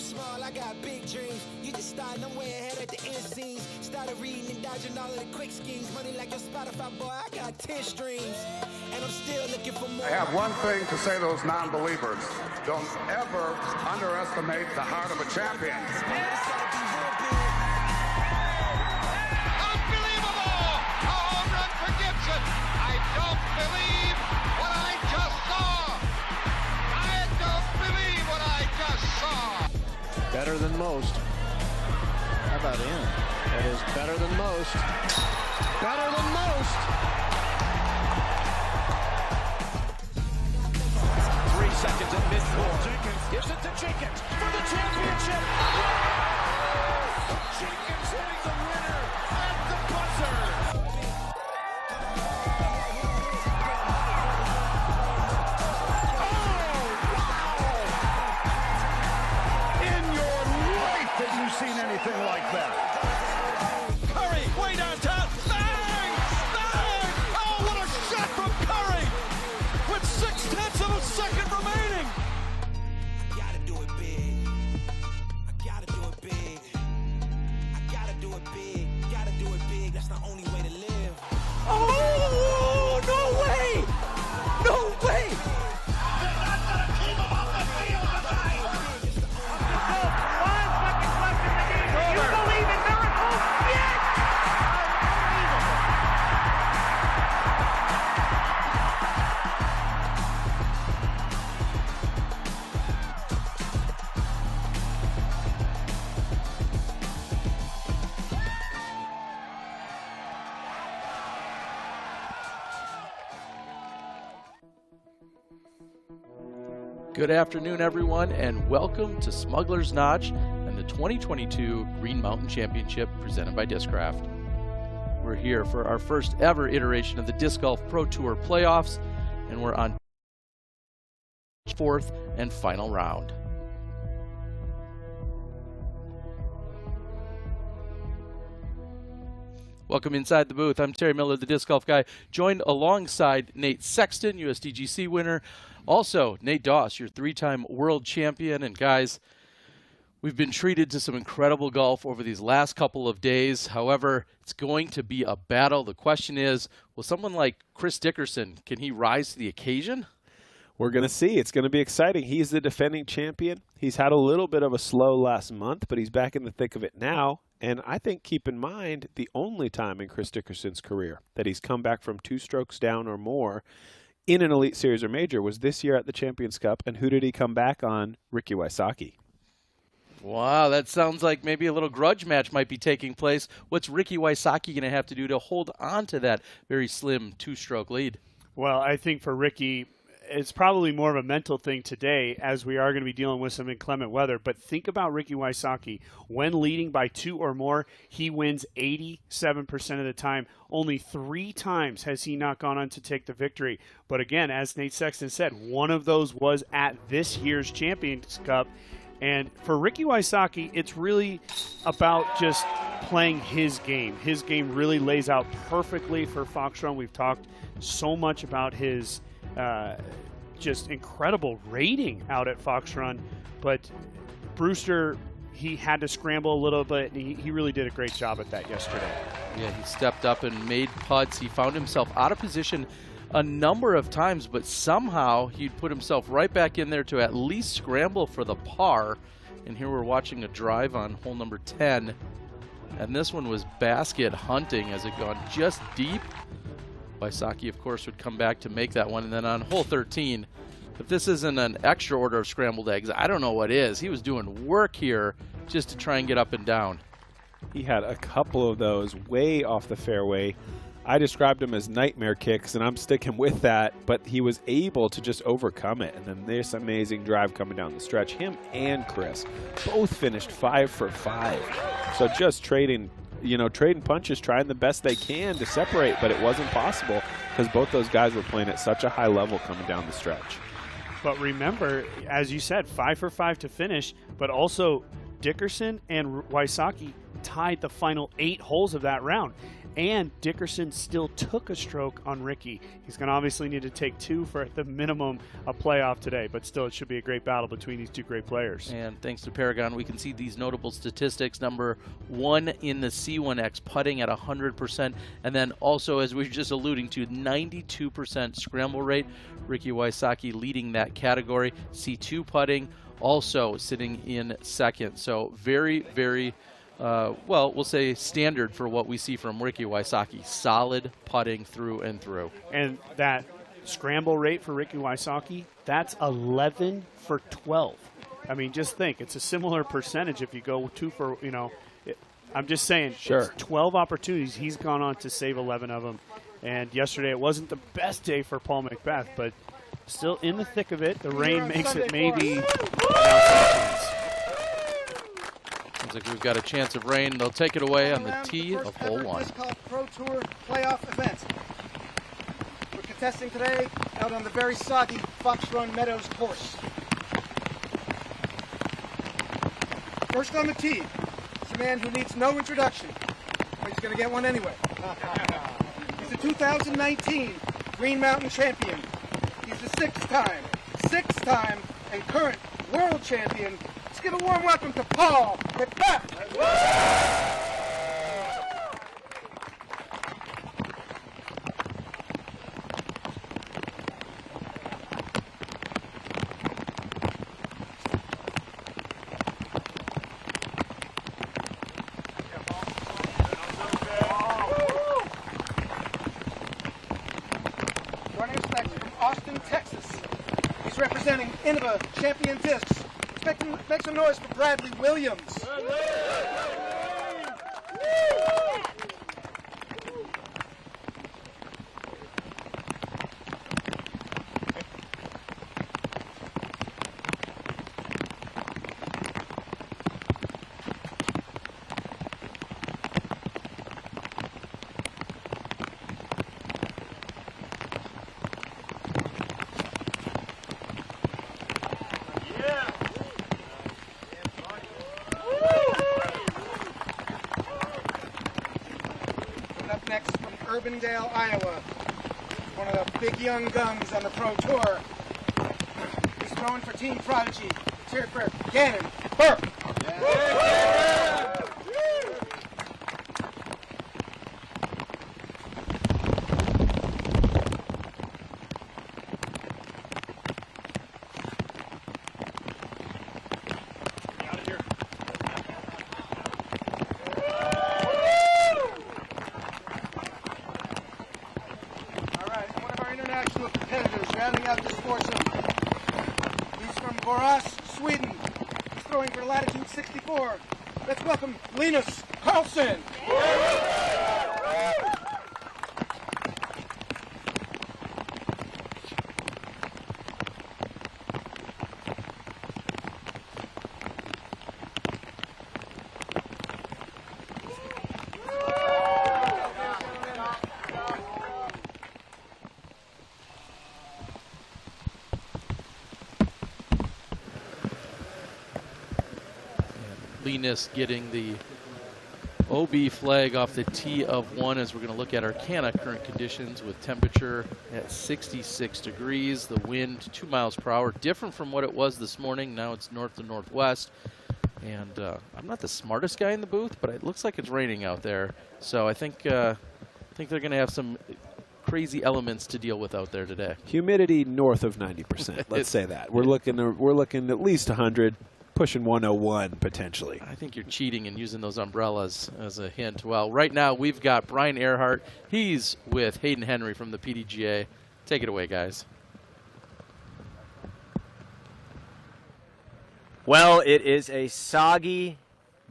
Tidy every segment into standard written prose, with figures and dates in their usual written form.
small, I got big dreams. You just starting, I'm way ahead at the end scenes. Started reading and dodging all of the quick schemes. Money like your Spotify, boy, I got 10 streams. And I'm still looking for more. I have one thing to say to those non-believers. Don't ever underestimate the heart of a champion. Unbelievable! A home run for Gibson. I don't believe what I just saw. I don't believe what I just saw. Better than most. How about him? That is better than most. Better than most. 3 seconds at midcourt. Gives it to Jenkins for the championship. Jenkins hitting the winner at the buzzer. Seen anything like that. Curry way downtown. Bang! Bang! Oh, what a shot from Curry! With 0.6 of a second remaining. I gotta do it big. I gotta do it big. I gotta do it big. Gotta do it big. That's the only way to live. Oh, no way! No way! They're not going to keep him off the field tonight. You believe in miracles? Yes! Good afternoon, everyone, and welcome to Smuggler's Notch and the 2022 Green Mountain Championship presented by Discraft. We're here for our first ever iteration of the Disc Golf Pro Tour playoffs, and we're on fourth and final round. Welcome inside the booth. I'm Terry Miller, the Disc Golf Guy, joined alongside Nate Sexton, USDGC winner. Also, Nate Doss, your 3-time world champion. And guys, we've been treated to some incredible golf over these last couple of days. However, it's going to be a battle. The question is, will someone like Chris Dickerson, can he rise to the occasion? We're going to see. It's going to be exciting. He's the defending champion. He's had a little bit of a slow last month, but he's back in the thick of it now. And I think, keep in mind, the only time in Chris Dickerson's career that he's come back from 2 strokes down or more in an Elite Series or Major was this year at the Champions Cup. And who did he come back on? Ricky Wysocki. Wow, that sounds like maybe a little grudge match might be taking place. What's Ricky Wysocki going to have to do to hold on to that very slim 2-stroke lead? Well, I think for Ricky, it's probably more of a mental thing today, as we are going to be dealing with some inclement weather. But think about Ricky Wysocki. When leading by 2 or more, he wins 87% of the time. Only 3 times has he not gone on to take the victory. But again, as Nate Sexton said, one of those was at this year's Champions Cup. And for Ricky Wysocki, it's really about just playing his game. His game really lays out perfectly for Fox Run. We've talked so much about his just incredible rating out at Fox Run, but Brewster, he had to scramble a little bit, and he really did a great job at that yesterday. Yeah, he stepped up and made putts. He found himself out of position a number of times, but somehow he'd put himself right back in there to at least scramble for the par. And here we're watching a drive on hole number 10, and this one was basket hunting as it gone just deep. Wysocki, of course, would come back to make that one. And then on hole 13, if this isn't an extra order of scrambled eggs, I don't know what is. He was doing work here just to try and get up and down. He had a couple of those way off the fairway. I described them as nightmare kicks, and I'm sticking with that, but he was able to just overcome it. And then this amazing drive coming down the stretch. Him and Chris both finished 5 for 5. So just trading punches, trying the best they can to separate, but it wasn't possible because both those guys were playing at such a high level coming down the stretch. But remember, as you said, 5 for 5 to finish, but also Dickerson and Wysocki tied the final 8 holes of that round. And Dickerson still took a stroke on Ricky. He's going to obviously need to take 2 for at the minimum a playoff today, but still it should be a great battle between these 2 great players. And thanks to Paragon, we can see these notable statistics. Number 1 in the C1X, putting at 100%. And then also, as we were just alluding to, 92% scramble rate. Ricky Wysocki leading that category. C2 putting also sitting in second. So very, very well, we'll say standard for what we see from Ricky Wysocki. Solid putting through and through. And that scramble rate for Ricky Wysocki, that's 11 for 12. I mean, just think, it's a similar percentage if you go 2 for, I'm just saying, sure. It's 12 opportunities. He's gone on to save 11 of them. And yesterday it wasn't the best day for Paul McBeth, but still in the thick of it. The rain makes it maybe. Seems like we've got a chance of rain. They'll take it away on the tee of hole 1. Disc Golf Pro Tour playoff event. We're contesting today out on the very soggy Fox Run Meadows course. First on the tee is a man who needs no introduction, but he's going to get one anyway. He's the 2019 Green Mountain champion. He's the 6th time, and current world champion. Let's give a warm welcome to Paul McBeth. Joining us next from Austin, Texas. He's representing Innova Champion Discs. Make some noise for Bradley Williams. Up next from Urbandale, Iowa, one of the big young guns on the Pro Tour. He's throwing for Team Prodigy. Let's hear it for Gannon Burke. International competitors rounding out this foursome. He's from Borås, Sweden. He's throwing for latitude 64. Let's welcome Linus Carlson. Linus getting the OB flag off the tee of 1 as we're going to look at our current conditions with temperature at 66 degrees, the wind 2 miles per hour, different from what it was this morning. Now it's north to northwest. And I'm not the smartest guy in the booth, but it looks like it's raining out there. So I think they're going to have some crazy elements to deal with out there today. Humidity north of 90%. Let's say that. We're looking at least 100. Pushing 101 potentially. I think you're cheating and using those umbrellas as a hint. Well, right now we've got Brian Earhart. He's with Hayden Henry from the PDGA. Take it away, guys. Well, it is a soggy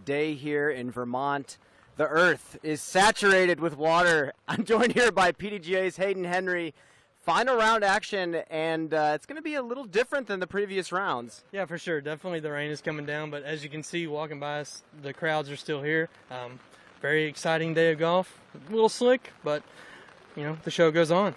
day here in Vermont. The earth is saturated with water. I'm joined here by PDGA's Hayden Henry. Final round action, and it's going to be a little different than the previous rounds. Yeah, for sure. Definitely the rain is coming down, but as you can see, walking by us, the crowds are still here. Very exciting day of golf. A little slick, but, the show goes on.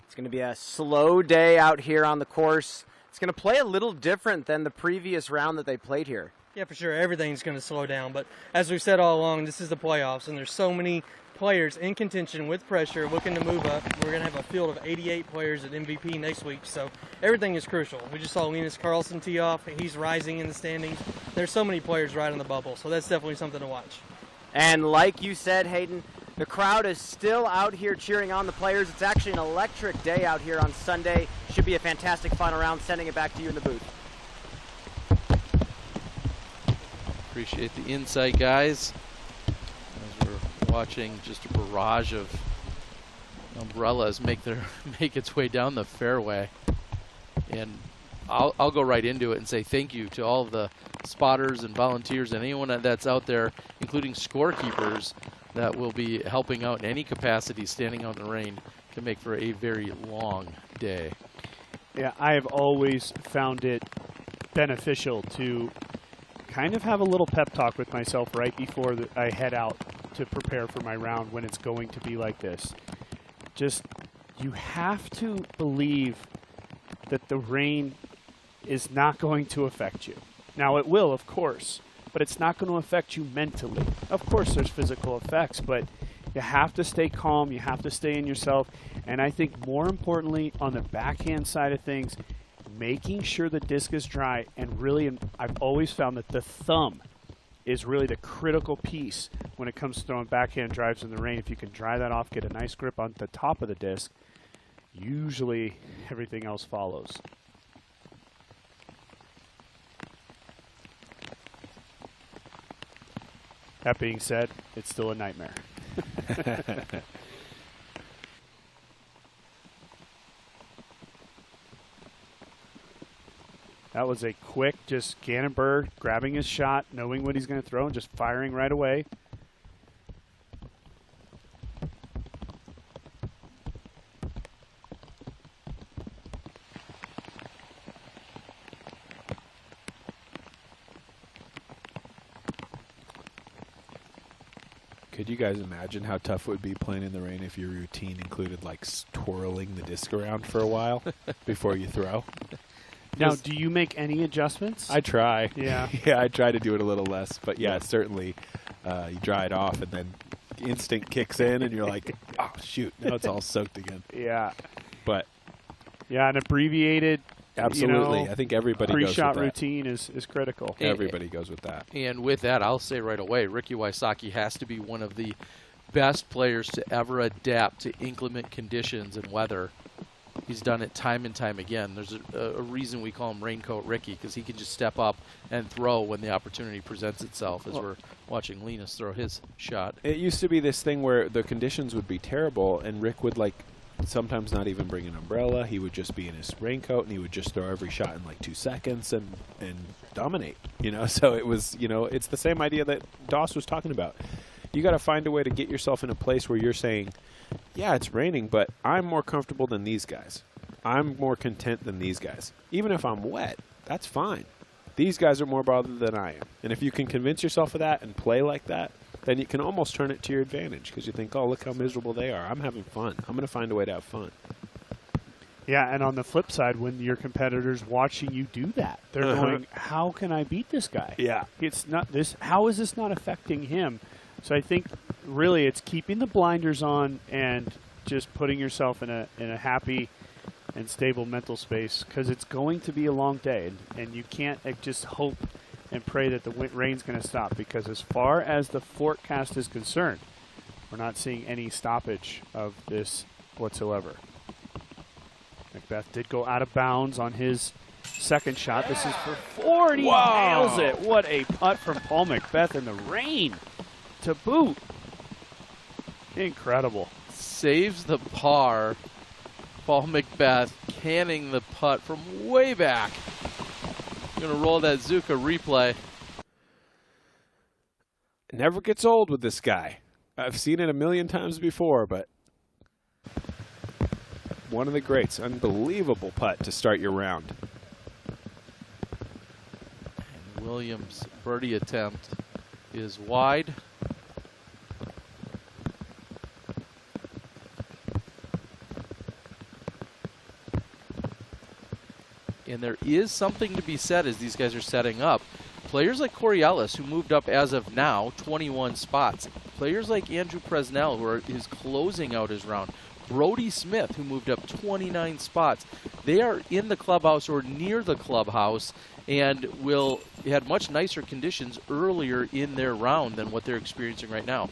It's going to be a slow day out here on the course. It's going to play a little different than the previous round that they played here. Yeah, for sure. Everything's going to slow down. But as we've said all along, this is the playoffs, and there's so many players in contention with pressure looking to move up. We're going to have a field of 88 players at MVP next week, so everything is crucial. We just saw Linus Carlson tee off. He's rising in the standings. There's so many players right on the bubble, so that's definitely something to watch. And like you said, Hayden, the crowd is still out here cheering on the players. It's actually an electric day out here on Sunday. Should be a fantastic final round. Sending it back to you in the booth. Appreciate the insight, guys. As we're watching just a barrage of umbrellas make its way down the fairway. And I'll go right into it and say thank you to all of the spotters and volunteers and anyone that's out there, including scorekeepers, that will be helping out in any capacity standing out in the rain. Can make for a very long day. Yeah, I have always found it beneficial to kind of have a little pep talk with myself right before I head out to prepare for my round when it's going to be like this. Just, you have to believe that the rain is not going to affect you. Now, it will, of course, but it's not going to affect you mentally. Of course, there's physical effects, but you have to stay calm. You have to stay in yourself. And I think more importantly, on the backhand side of things, making sure the disc is dry, and really, I've always found that the thumb is really the critical piece when it comes to throwing backhand drives in the rain. If you can dry that off, get a nice grip on the top of the disc, usually everything else follows. That being said, it's still a nightmare. That was a quick, just Gannonberg grabbing his shot, knowing what he's going to throw, and just firing right away. Could you guys imagine how tough it would be playing in the rain if your routine included like twirling the disc around for a while before you throw? Now, do you make any adjustments? I try. Yeah. Yeah, I try to do it a little less. But, yeah, certainly you dry it off and then instinct kicks in and you're like, oh, shoot, now it's all soaked again. Yeah. But. Yeah, an abbreviated, absolutely. I think everybody goes with that. Pre-shot routine is critical. Everybody goes with that. And with that, I'll say right away, Ricky Wysocki has to be one of the best players to ever adapt to inclement conditions and weather. He's done it time and time again. There's a reason we call him Raincoat Ricky, because he can just step up and throw when the opportunity presents itself, as we're watching Linus throw his shot. It used to be this thing where the conditions would be terrible, and Rick would, like, sometimes not even bring an umbrella. He would just be in his raincoat, and he would just throw every shot in, like, 2 seconds and dominate, you know? So it was, you know, it's the same idea that Doss was talking about. You got to find a way to get yourself in a place where you're saying, yeah, it's raining, but I'm more comfortable than these guys. I'm more content than these guys. Even if I'm wet, that's fine. These guys are more bothered than I am. And if you can convince yourself of that and play like that, then you can almost turn it to your advantage because you think, oh, look how miserable they are. I'm having fun. I'm going to find a way to have fun. Yeah, and on the flip side, when your competitor's watching you do that, they're going, how can I beat this guy? Yeah. It's not this. How is this not affecting him? So I think really it's keeping the blinders on and just putting yourself in a happy and stable mental space, because it's going to be a long day, and you can't just hope and pray that the rain's going to stop, because as far as the forecast is concerned, we're not seeing any stoppage of this whatsoever. McBeth did go out of bounds on his second shot. This is for 40. Wow. Nails it. What a putt from Paul McBeth in the rain to boot. Incredible. Saves the par. Paul McBeth canning the putt from way back. Going to roll that Zuka replay. It never gets old with this guy. I've seen it a million times before, but one of the greats. Unbelievable putt to start your round. And Williams' birdie attempt is wide. And there is something to be said as these guys are setting up. Players like Corey Ellis, who moved up as of now 21 spots. Players like Andrew Presnell, who is closing out his round. Brody Smith, who moved up 29 spots. They are in the clubhouse or near the clubhouse and had much nicer conditions earlier in their round than what they're experiencing right now.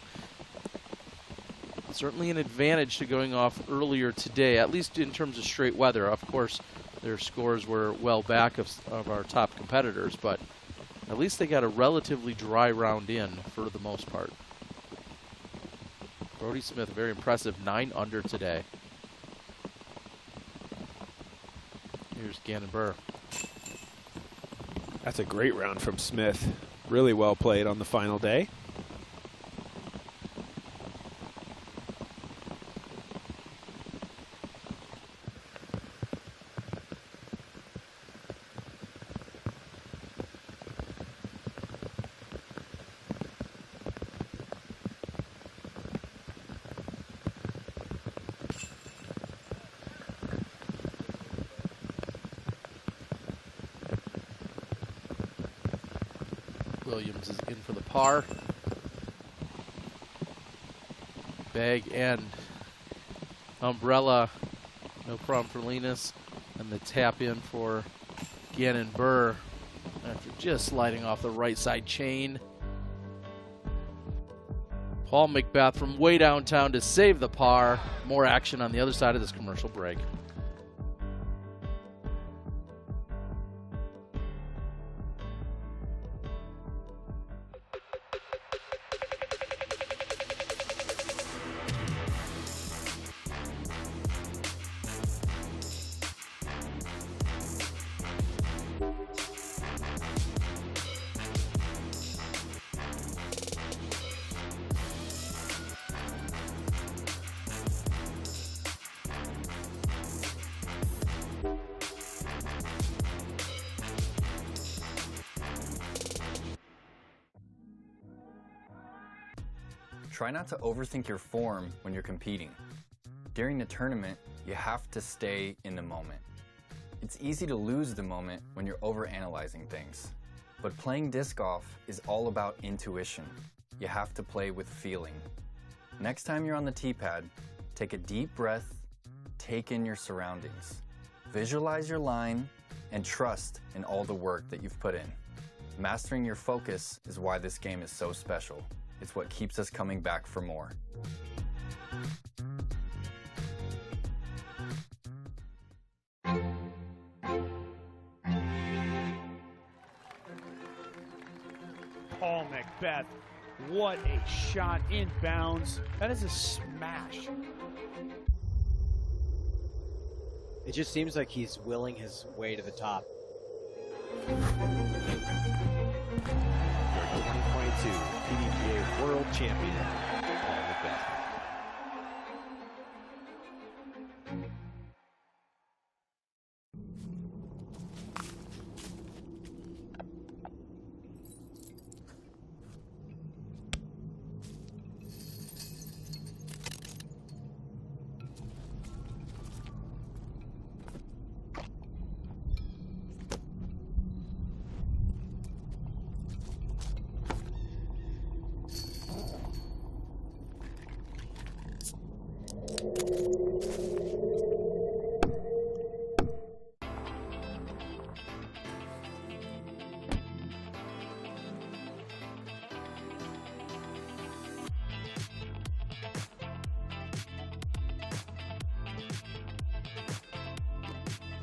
Certainly an advantage to going off earlier today, at least in terms of straight weather. Of course, their scores were well back of our top competitors, but at least they got a relatively dry round in for the most part. Brody Smith, very impressive, 9 under today. Here's Gannon Burr. That's a great round from Smith. Really well played on the final day. Williams is in for the par. Bag and umbrella, no problem for Linus. And the tap in for Gannon Burr after just sliding off the right side chain. Paul McBeth from way downtown to save the par. More action on the other side of this commercial break. Try not to overthink your form when you're competing. During the tournament, you have to stay in the moment. It's easy to lose the moment when you're overanalyzing things. But playing disc golf is all about intuition. You have to play with feeling. Next time you're on the tee pad, take a deep breath, take in your surroundings. Visualize your line and trust in all the work that you've put in. Mastering your focus is why this game is so special. It's what keeps us coming back for more. Paul McBeth, what a shot inbounds. That is a smash. It just seems like he's willing his way to the top. 2022 PDGA World Champion, Paul McBeth.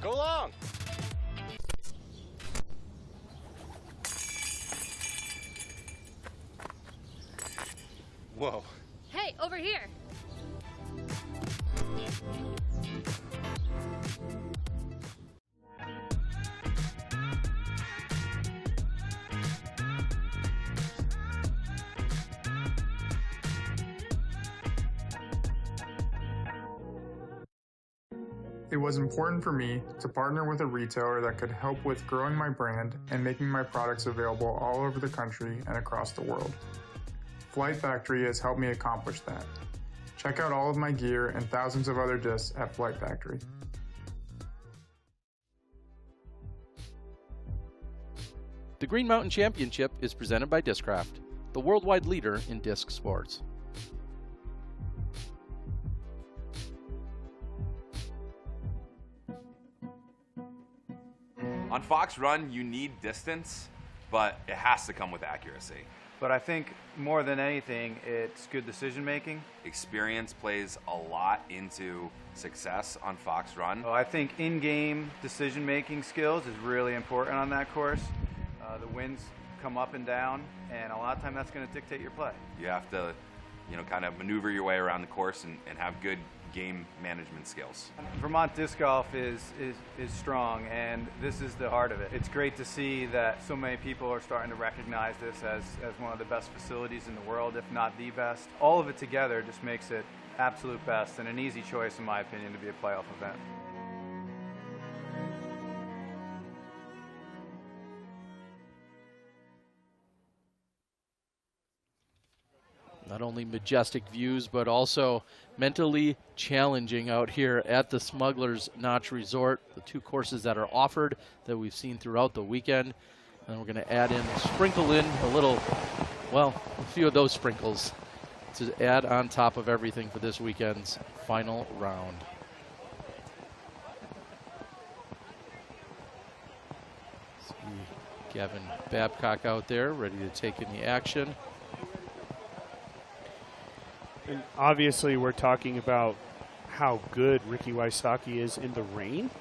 Go long! Whoa. Hey, over here! It was important for me to partner with a retailer that could help with growing my brand and making my products available all over the country and across the world. Flight Factory has helped me accomplish that. Check out all of my gear and thousands of other discs at Flight Factory. The Green Mountain Championship is presented by Discraft, the worldwide leader in disc sports. On Fox Run, you need distance, but it has to come with accuracy. But I think more than anything, it's good decision making. Experience plays a lot into success on Fox Run. Well, I think in-game decision making skills is really important on that course. The winds come up and down, and a lot of time that's going to dictate your play. You have to, kind of maneuver your way around the course and have good game management skills. Vermont disc golf is strong, and this is the heart of it. It's great to see that so many people are starting to recognize this as one of the best facilities in the world, if not the best. All of it together just makes it absolute best and an easy choice, in my opinion, to be a playoff event. Not only majestic views, but also mentally challenging out here at the Smuggler's Notch Resort. The two courses that are offered that we've seen throughout the weekend. And we're going to add in, sprinkle in a little, well, a few of those sprinkles to add on top of everything for this weekend's final round. See Gavin Babcock out there ready to take in the action. And obviously we're talking about how good Ricky Wysocki is in the rain,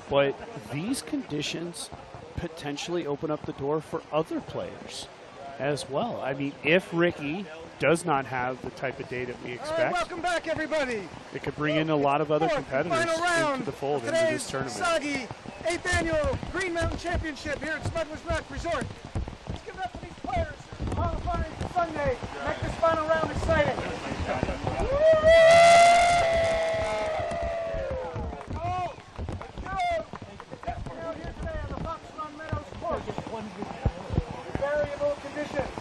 but these conditions potentially open up the door for other players as well. I mean, if Ricky does not have the type of day that we expect, right, welcome back, everybody. It could bring in a lot of other competitors into the fold into this tournament. Soggy 8th annual Green Mountain Championship here at Smuggler's Notch Resort. Let's give it up for these players qualifying for Sunday. Make this final round exciting. Variable conditions.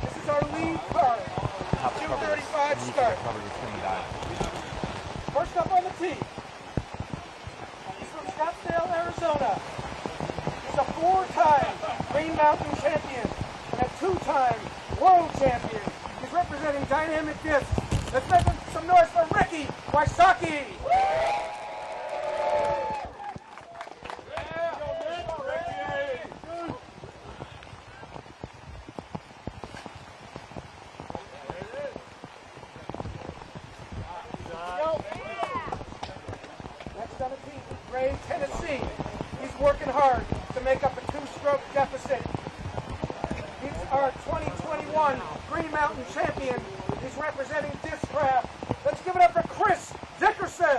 This is our lead card. 2:35 start. First up on the tee. He's from Scottsdale, Arizona. He's a 4-time Green Mountain champion and a 2-time world champion. He's representing Dynamic Discs. Let's make some noise for Ricky Wysocki. Tennessee. He's working hard to make up a 2-stroke deficit. He's our 2021 Green Mountain champion. He's representing Discraft. Let's give it up for Chris Dickerson.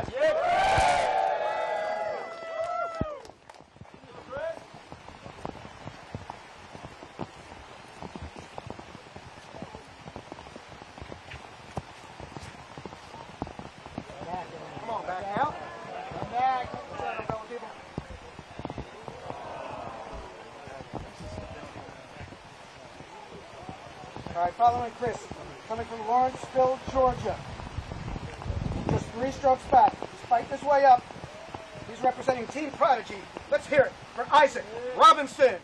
Come on, back out. Come back. All right, following Chris, coming from Lawrenceville, Georgia. Just 3 strokes back. He's fighting his way up. He's representing Team Prodigy. Let's hear it for Isaac Robinson.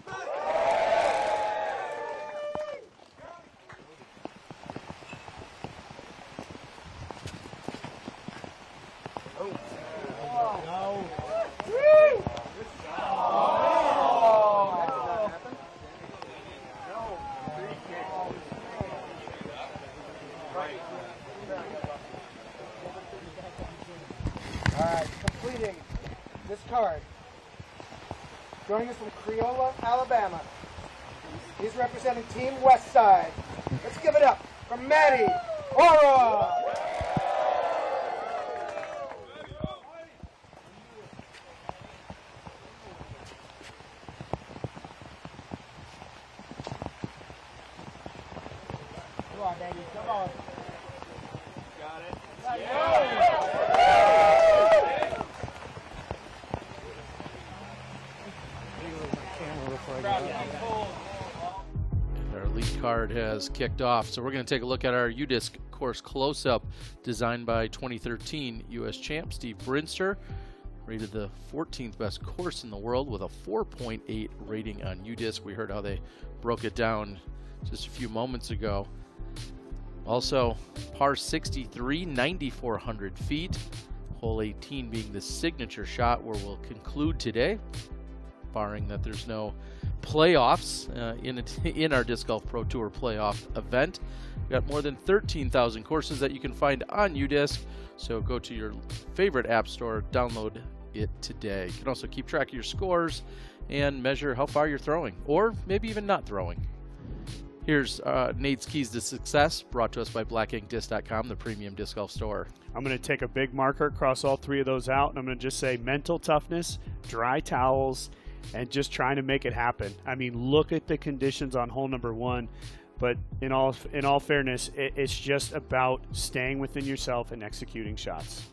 All right, completing this card. Joining us from Creola, Alabama. He's representing Team Westside. Let's give it up for Maddie Ora. Come on, baby, come on. Got it. And our lead card has kicked off, so we're going to take a look at our UDisc course close-up designed by 2013 U.S. champ Steve Brinster. rated the 14th best course in the world with a 4.8 rating on UDisc. We heard how they broke it down just a few moments ago. Also, par 63, 9,400 feet. Hole 18 being the signature shot where we'll conclude today, barring that there's no playoffs in our Disc Golf Pro Tour playoff event. We've got more than 13,000 courses that you can find on UDisc, so go to your favorite app store, download it today. You can also keep track of your scores and measure how far you're throwing, or maybe even not throwing. Here's Nate's Keys to Success, brought to us by blackinkdisc.com, the premium disc golf store. I'm going to take a big marker, cross all three of those out, and I'm going to just say mental toughness, dry towels, and just trying to make it happen. I mean, look at the conditions on hole number 1, but in all fairness, it's just about staying within yourself and executing shots.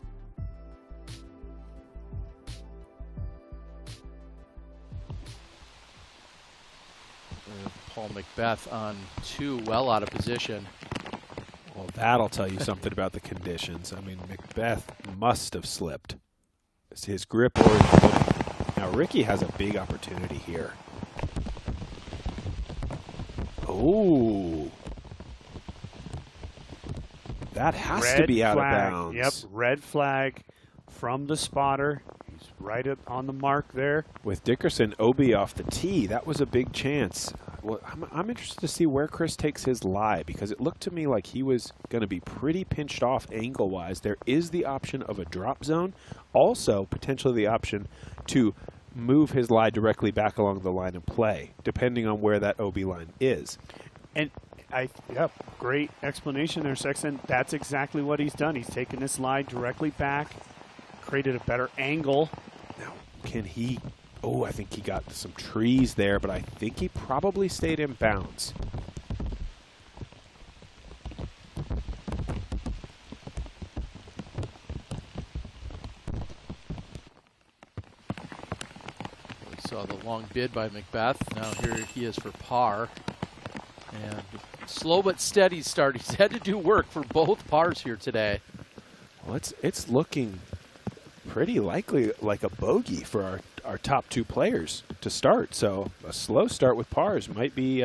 Paul McBeth on 2, well out of position. Well, that'll tell you something about the conditions. I mean, McBeth must have slipped. His grip or his footing. Now, Ricky has a big opportunity here. Oh. That has to be out of bounds. Yep, red flag from the spotter. He's right on the mark there. With Dickerson OB off the tee, that was a big chance. Well, I'm interested to see where Chris takes his lie, because it looked to me like he was going to be pretty pinched off angle-wise. There is the option of a drop zone. Also, potentially the option to move his lie directly back along the line of play, depending on where that OB line is. And yep, great explanation there, Sexton. That's exactly what he's done. He's taken this lie directly back, created a better angle. Now, can he... Oh, I think he got some trees there, but I think he probably stayed in bounds. We saw the long bid by McBeth. Now here he is for par. And slow but steady start. He's had to do work for both pars here today. Well, it's looking pretty likely like a bogey for our top 2 players to start. So a slow start with pars might be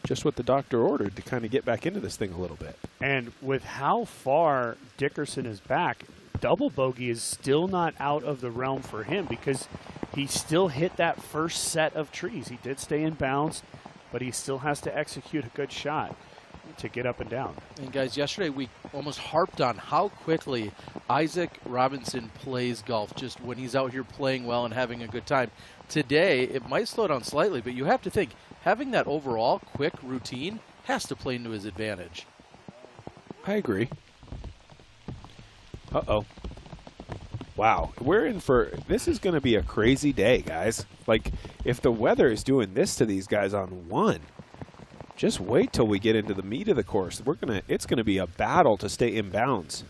just what the doctor ordered to kind of get back into this thing a little bit. And with how far Dickerson is back, double bogey is still not out of the realm for him, because he still hit that first set of trees. He did stay in bounds, but he still has to execute a good shot to get up and down. And guys, yesterday we almost harped on how quickly Isaac Robinson plays golf, just when he's out here playing well and having a good time. Today, it might slow down slightly, but you have to think, having that overall quick routine has to play into his advantage. I agree. Uh-oh. Wow, we're in for, this is going to be a crazy day, guys. Like, if the weather is doing this to these guys on 1, just wait till we get into the meat of the course. It's gonna be a battle to stay in bounds.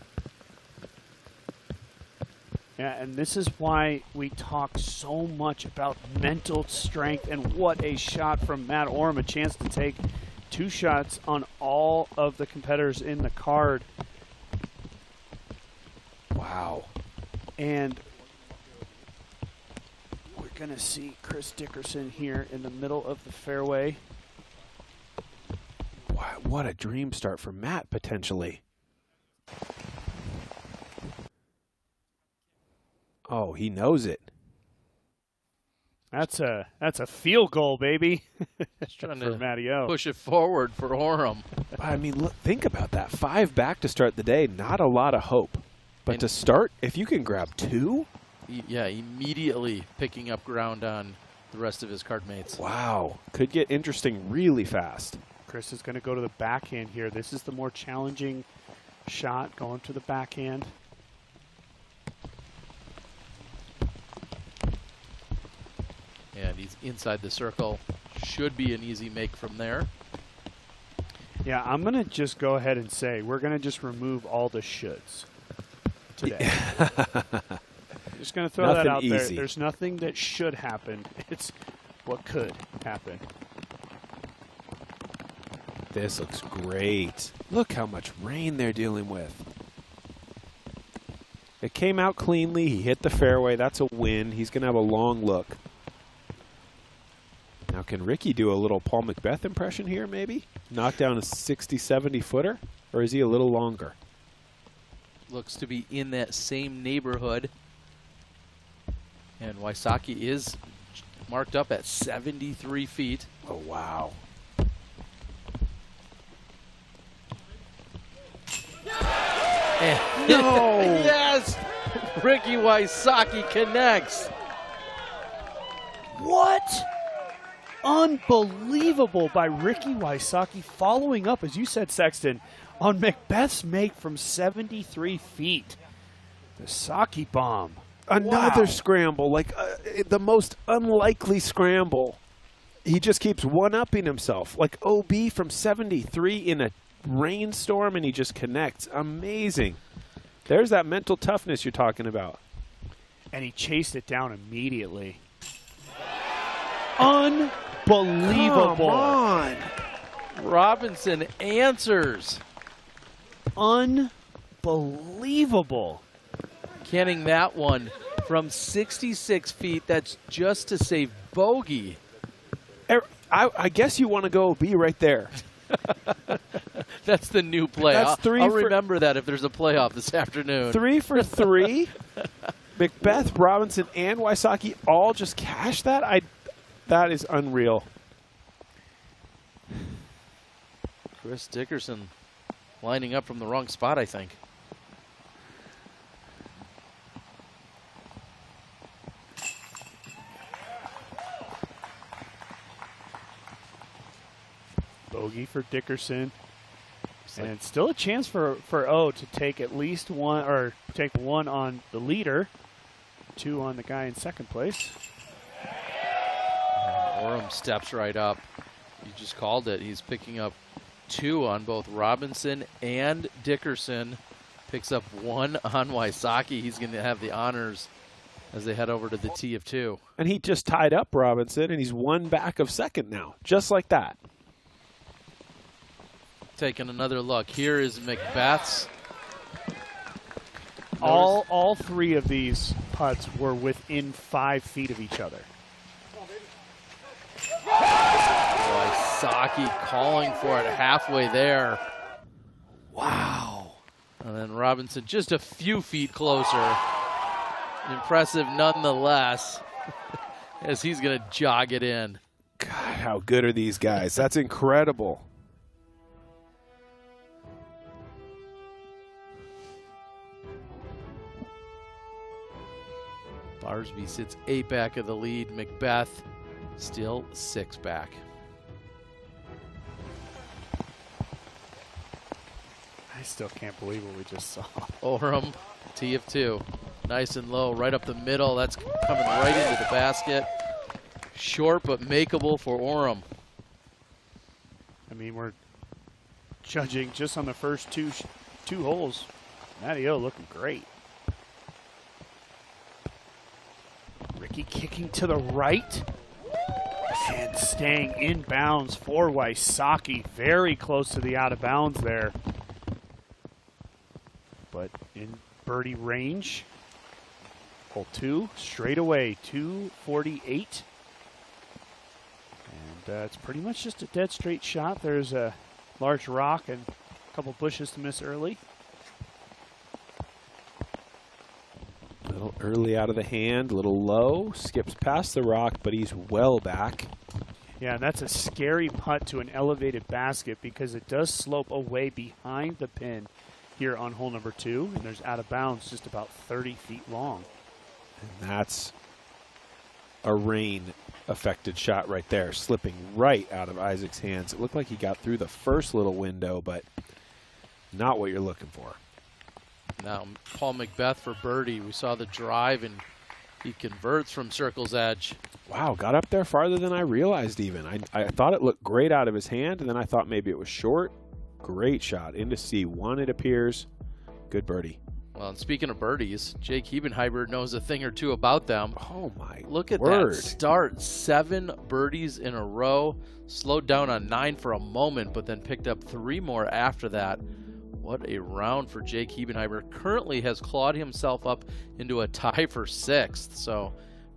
Yeah, and this is why we talk so much about mental strength, and what a shot from Matt Oram, a chance to take 2 shots on all of the competitors in the card. Wow. And we're gonna see Chris Dickerson here in the middle of the fairway. What a dream start for Matt, potentially. Oh, he knows it. That's a field goal, baby. Trying for to Matty-O. push it forward for Oram. I mean, look, think about that. 5 back to start the day. Not a lot of hope. But to start, if you can grab 2? Yeah, immediately picking up ground on the rest of his card mates. Wow. Could get interesting really fast. Chris is going to go to the backhand here. This is the more challenging shot, going to the backhand. And he's inside the circle. Should be an easy make from there. Yeah, I'm going to just go ahead and say we're going to just remove all the shoulds today. Just going to throw that out there. There's nothing that should happen. It's what could happen. This looks great. Look how much rain they're dealing with. It came out cleanly. He hit the fairway. That's a win. He's going to have a long look. Now, can Ricky do a little Paul McBeth impression here, maybe? Knock down a 60, 70-footer? Or is he a little longer? Looks to be in that same neighborhood. And Wysocki is marked up at 73 feet. Oh, wow. No! Yes! Ricky Wysocki connects. What? Unbelievable by Ricky Wysocki, following up, as you said, Sexton, on McBeth's make from 73 feet. The Saki bomb. Another scramble, like the most unlikely scramble. He just keeps one-upping himself. Like OB from 73 in a rainstorm, and he just connects. Amazing. There's that mental toughness you're talking about. And he chased it down immediately. Unbelievable. Come on. Robinson answers. Unbelievable. Canning that one from 66 feet. That's just to save bogey. I guess you want to go B right there. That's the new play. That's I'll remember that if there's a playoff this afternoon. 3 for 3. McBeth, Robinson, and Wysocki all just cashed that. That is unreal. Chris Dickerson lining up from the wrong spot, I think. Bogey for Dickerson. And still a chance for O to take at least one, or take one on the leader, 2 on the guy in second place. Oram steps right up. You just called it. He's picking up 2 on both Robinson and Dickerson. Picks up 1 on Wysocki. He's going to have the honors as they head over to the tee of 2. And he just tied up Robinson, and he's 1 back of second now, just like that. Taking another look. Here is McBeth's. All 3 of these putts were within 5 feet of each other. Wysocki calling for it halfway there. Wow. And then Robinson just a few feet closer. Impressive nonetheless, as he's going to jog it in. God, how good are these guys? That's incredible. Barsby sits 8 back of the lead. McBeth still 6 back. I still can't believe what we just saw. Oram, tee of 2. Nice and low, right up the middle. That's coming right into the basket. Short but makeable for Oram. I mean, we're judging just on the first two holes. Matty O looking great. Ricky kicking to the right and staying in bounds for Wysocki. Very close to the out of bounds there. But in birdie range. Hole 2, straight away, 248. And it's pretty much just a dead straight shot. There's a large rock and a couple bushes to miss early. A little early out of the hand, a little low, skips past the rock, but he's well back. Yeah, and that's a scary putt to an elevated basket because it does slope away behind the pin here on hole number 2, and there's out of bounds just about 30 feet long. And that's a rain-affected shot right there, slipping right out of Isaac's hands. It looked like he got through the first little window, but not what you're looking for. Now, Paul McBeth for birdie. We saw the drive, and he converts from circle's edge. Wow, got up there farther than I realized even. I thought it looked great out of his hand, and then I thought maybe it was short. Great shot. Into C1, it appears. Good birdie. Well, and speaking of birdies, Jake Hebenheimer knows a thing or two about them. Oh, my Look at word. that start. 7 birdies in a row. Slowed down on 9 for a moment, but then picked up 3 more after that. What a round for Jake Hebenheimer. Currently has clawed himself up into a tie for 6th. So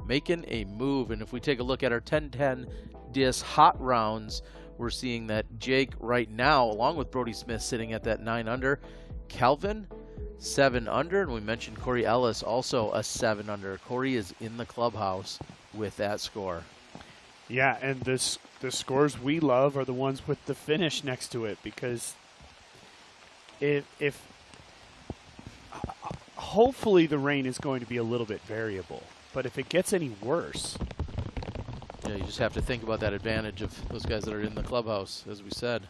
making a move. And if we take a look at our 10-10 disc hot rounds, we're seeing that Jake right now, along with Brody Smith, sitting at that 9 under. Calvin, 7 under. And we mentioned Corey Ellis, also a 7 under. Corey is in the clubhouse with that score. Yeah, and the scores we love are the ones with the finish next to it, because if hopefully the rain is going to be a little bit variable, but if it gets any worse, yeah, you just have to think about that advantage of those guys that are in the clubhouse, as we said.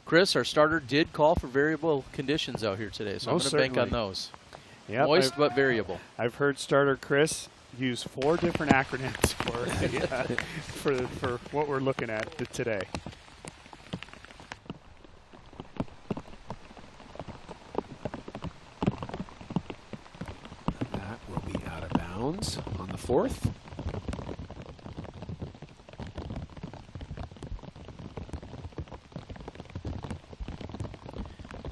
Chris, our starter, did call for variable conditions out here today, so I'm going to bank on those. Yep, moist but variable. I've heard starter Chris use 4 different acronyms for what we're looking at today. That will be out of bounds on the 4th.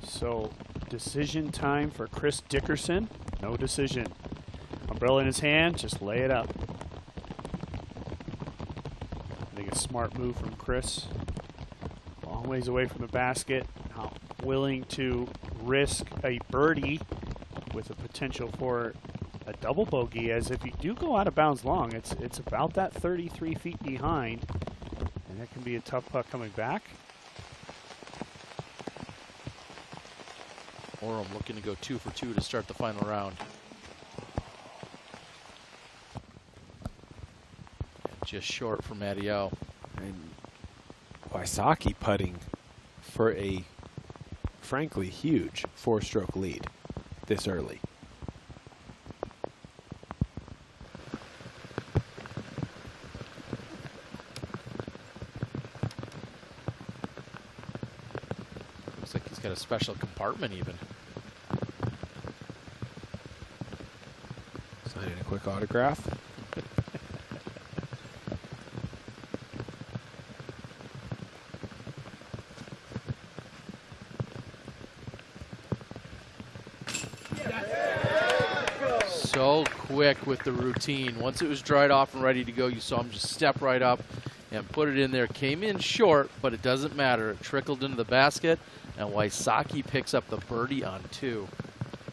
So, decision time for Chris Dickerson. No decision. Umbrella in his hand, just lay it up. I think a smart move from Chris. Long ways away from the basket. Not willing to risk a birdie with a potential for a double bogey, as if you do go out of bounds long, it's about that 33 feet behind, and that can be a tough putt coming back. Orem looking to go 2 for 2 to start the final round. Just short for Matteo. And Wysocki putting for a frankly huge 4-stroke lead this early. Looks like he's got a special compartment even. Signing a quick autograph. So quick with the routine. Once it was dried off and ready to go, you saw him just step right up and put it in there. Came in short, but it doesn't matter. It trickled into the basket, and Wysocki picks up the birdie on 2.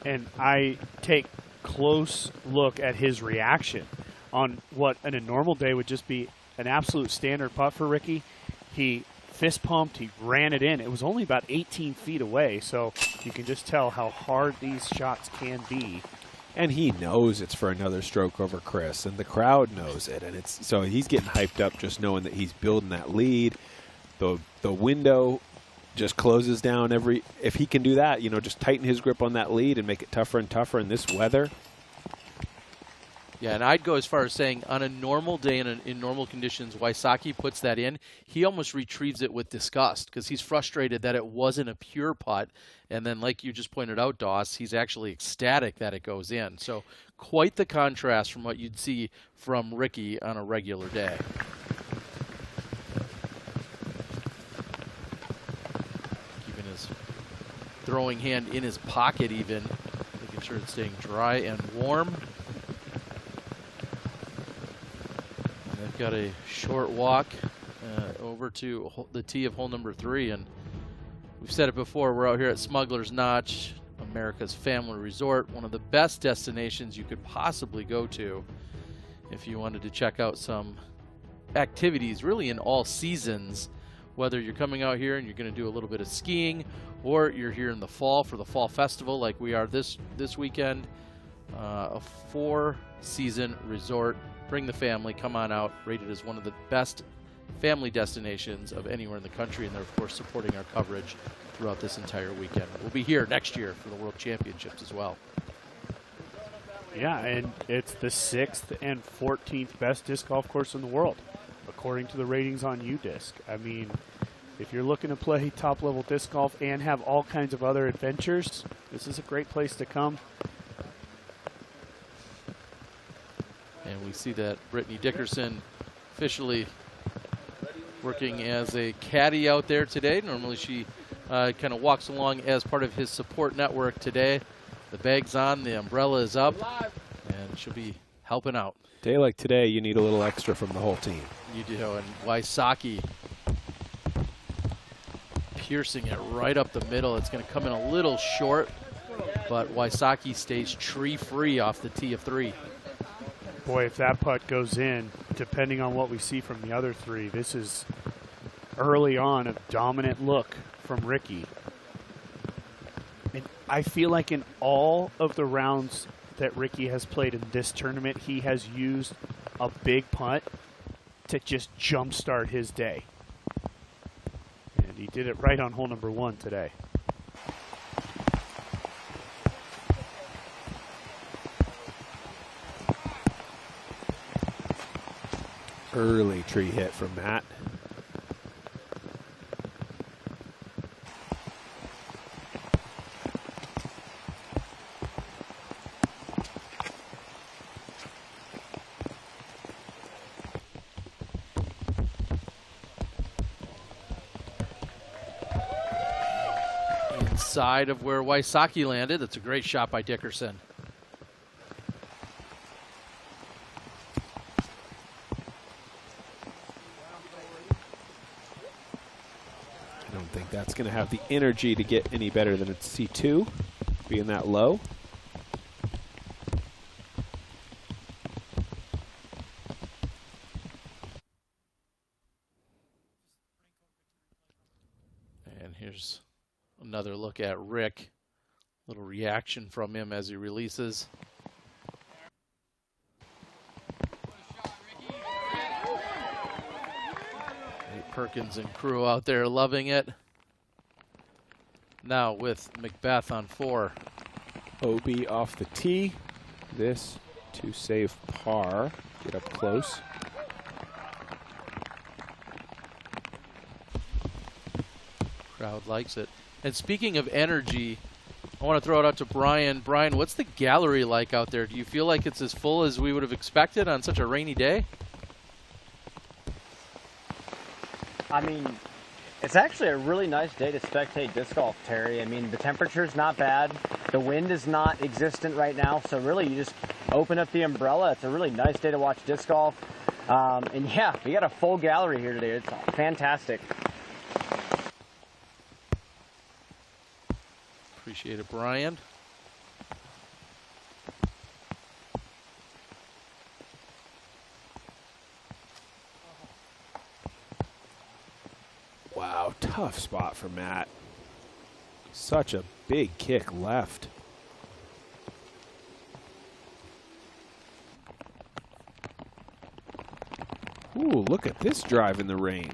And I take close look at his reaction on what in a normal day would just be an absolute standard putt for Ricky. He fist pumped, he ran it in. It was only about 18 feet away, so you can just tell how hard these shots can be. And he knows it's for another stroke over Chris, and the crowd knows it, and it's so he's getting hyped up just knowing that he's building that lead. The window just closes down if he can do that, you know, just tighten his grip on that lead and make it tougher and tougher in this weather. Yeah, and I'd go as far as saying on a normal day in normal conditions, Wysocki puts that in. He almost retrieves it with disgust because he's frustrated that it wasn't a pure putt. And then like you just pointed out, Doss, he's actually ecstatic that it goes in. So quite the contrast from what you'd see from Ricky on a regular day. Keeping his throwing hand in his pocket even, making sure it's staying dry and warm. Got a short walk over to the tee of hole number 3, and we've said it before, we're out here at Smuggler's Notch, America's family resort, one of the best destinations you could possibly go to if you wanted to check out some activities really in all seasons, whether you're coming out here and you're going to do a little bit of skiing, or you're here in the fall for the fall festival like we are this weekend. A 4-season resort. Bring the family, come on out, rated as one of the best family destinations of anywhere in the country, and they're, of course, supporting our coverage throughout this entire weekend. We'll be here next year for the World Championships as well. Yeah, and it's the 6th and 14th best disc golf course in the world, according to the ratings on UDisc. I mean, if you're looking to play top-level disc golf and have all kinds of other adventures, this is a great place to come. And we see that Brittany Dickerson officially working as a caddy out there today. Normally she kind of walks along as part of his support network today. The bag's on, the umbrella is up, and she'll be helping out. Day like today, you need a little extra from the whole team. You do, and Wysocki piercing it right up the middle. It's going to come in a little short, but Wysocki stays tree-free off the tee of 3. Boy, if that putt goes in, depending on what we see from the other 3, this is early on a dominant look from Ricky. And I feel like in all of the rounds that Ricky has played in this tournament, he has used a big putt to just jumpstart his day. And he did it right on hole number 1 today. Early tree hit from Matt. Inside of where Wysocki landed. That's a great shot by Dickerson. I don't think that's going to have the energy to get any better than its C2, being that low. And here's another look at Rick. Little reaction from him as he releases. Perkins and crew out there loving it. Now with McBeth on 4. OB off the tee. This to save par. Get up close. Crowd likes it. And speaking of energy, I want to throw it out to Brian. Brian, what's the gallery like out there? Do you feel like it's as full as we would have expected on such a rainy day? I mean, it's actually a really nice day to spectate disc golf, Terry. I mean, the temperature's not bad. The wind is not existent right now, so really you just open up the umbrella. It's a really nice day to watch disc golf. And yeah, we got a full gallery here today. It's fantastic. Appreciate it, Brian. Wow, tough spot for Matt. Such a big kick left. Ooh, look at this drive in the rain.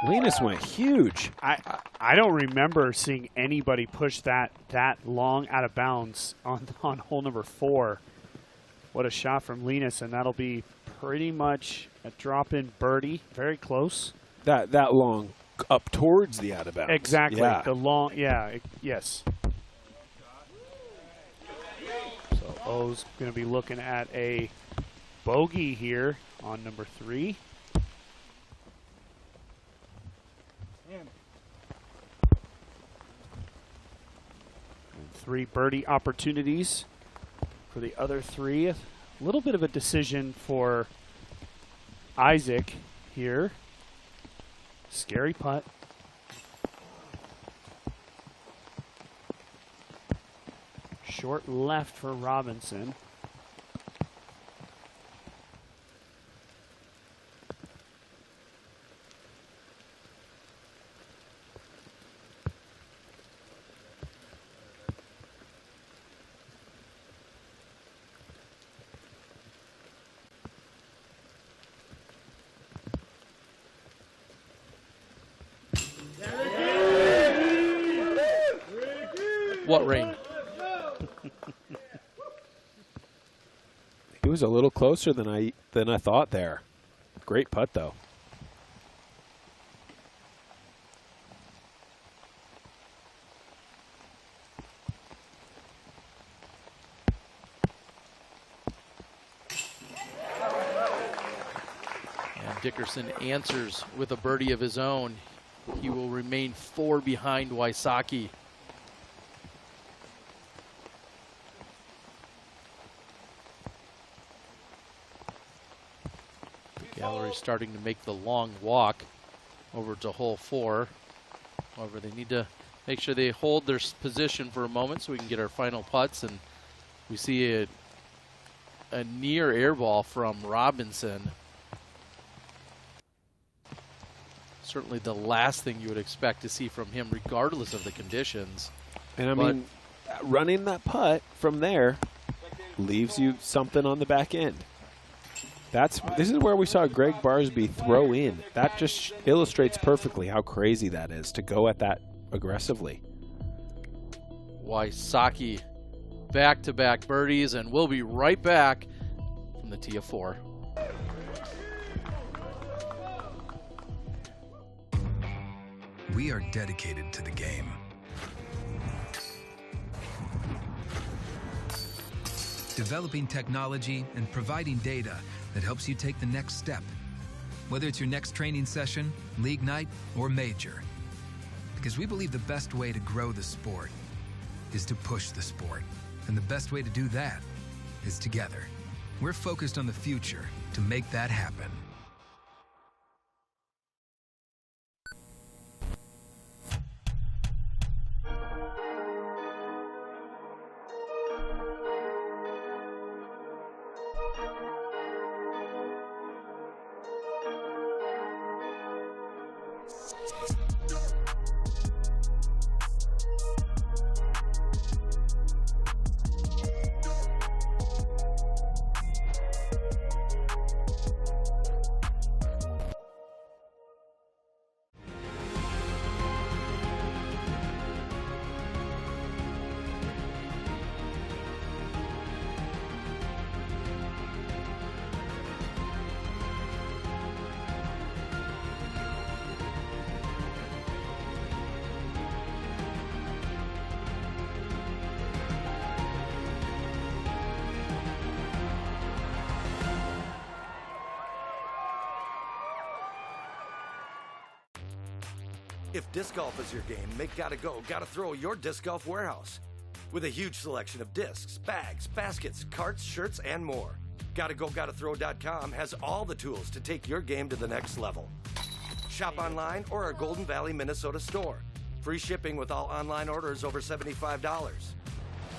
Linus went huge. I don't remember seeing anybody push that long out of bounds on hole number 4. What a shot from Linus, and that'll be pretty much a drop-in birdie. Very close. That long up towards the out of bounds. Exactly. Yeah. The long, yeah, yes. So O's going to be looking at a bogey here on number 3. And 3 birdie opportunities for the other 3. A little bit of a decision for Isaac here. Scary putt. Short left for Robinson. What rain? He was a little closer than I thought there. Great putt though. And Dickerson Jacobson answers with a birdie of his own, he will remain 4 behind Wysocki. Gallery starting to make the long walk over to hole 4. However, they need to make sure they hold their position for a moment so we can get our final putts. And we see a near air ball from Robinson. Certainly the last thing you would expect to see from him, regardless of the conditions. And I mean, running that putt from there leaves you something on the back end. This is where we saw Greg Barsby throw in. That just illustrates perfectly how crazy that is to go at that aggressively. Wysocki back-to-back birdies, and we'll be right back from the tee of 4. We are dedicated to the game. Developing technology and providing data that helps you take the next step. Whether it's your next training session, league night, or major. Because we believe the best way to grow the sport is to push the sport. And the best way to do that is together. We're focused on the future to make that happen. If disc golf is your game, make Gotta Go, Gotta Throw your disc golf warehouse. With a huge selection of discs, bags, baskets, carts, shirts, and more. GottaGoGottaThrow.com has all the tools to take your game to the next level. Shop online or our Golden Valley, Minnesota store. Free shipping with all online orders over $75.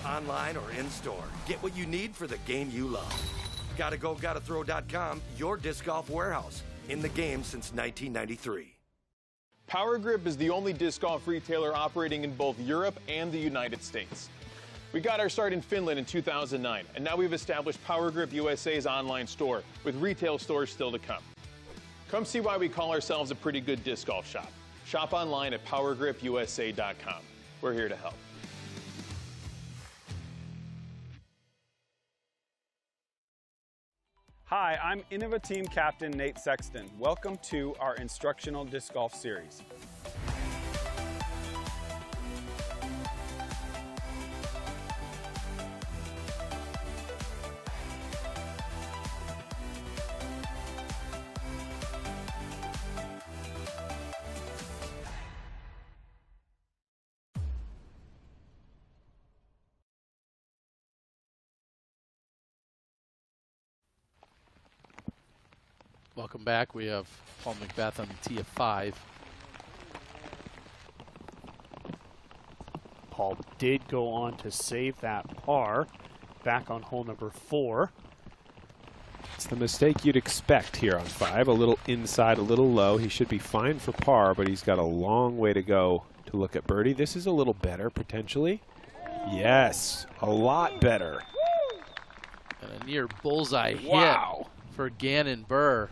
Online or in-store, get what you need for the game you love. GottaGoGottaThrow.com, your disc golf warehouse. In the game since 1993. Power Grip is the only disc golf retailer operating in both Europe and the United States. We got our start in Finland in 2009, and now we've established Power Grip USA's online store, with retail stores still to come. Come see why we call ourselves a pretty good disc golf shop. Shop online at PowerGripUSA.com. We're here to help. Hi, I'm Innova Team Captain Nate Sexton. Welcome to our instructional disc golf series. Welcome back. We have Paul McBeth on the tee of 5. Paul did go on to save that par back on hole number 4. It's the mistake you'd expect here on 5. A little inside, a little low. He should be fine for par, but he's got a long way to go to look at birdie. This is a little better, potentially. Yes, a lot better. And a near bullseye Wow. hit for Gannon Burr.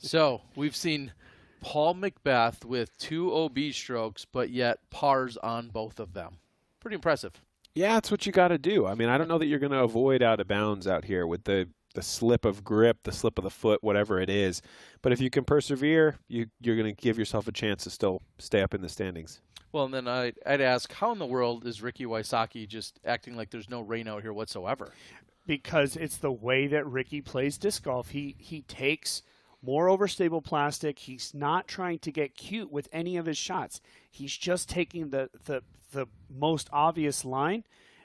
So we've seen Paul McBeth with 2 OB strokes, but yet pars on both of them. Pretty impressive. Yeah, that's what you got to do. I mean, I don't know that you're going to avoid out of bounds out here with the slip of grip, the slip of the foot, whatever it is. But if you can persevere, you're going to give yourself a chance to still stay up in the standings. Well, and then I'd ask, how in the world is Ricky Wysocki just acting like there's no rain out here whatsoever? because it's the way that Ricky plays disc golf. He takes more overstable plastic. He's not trying to get cute with any of his shots. He's just taking the most obvious line.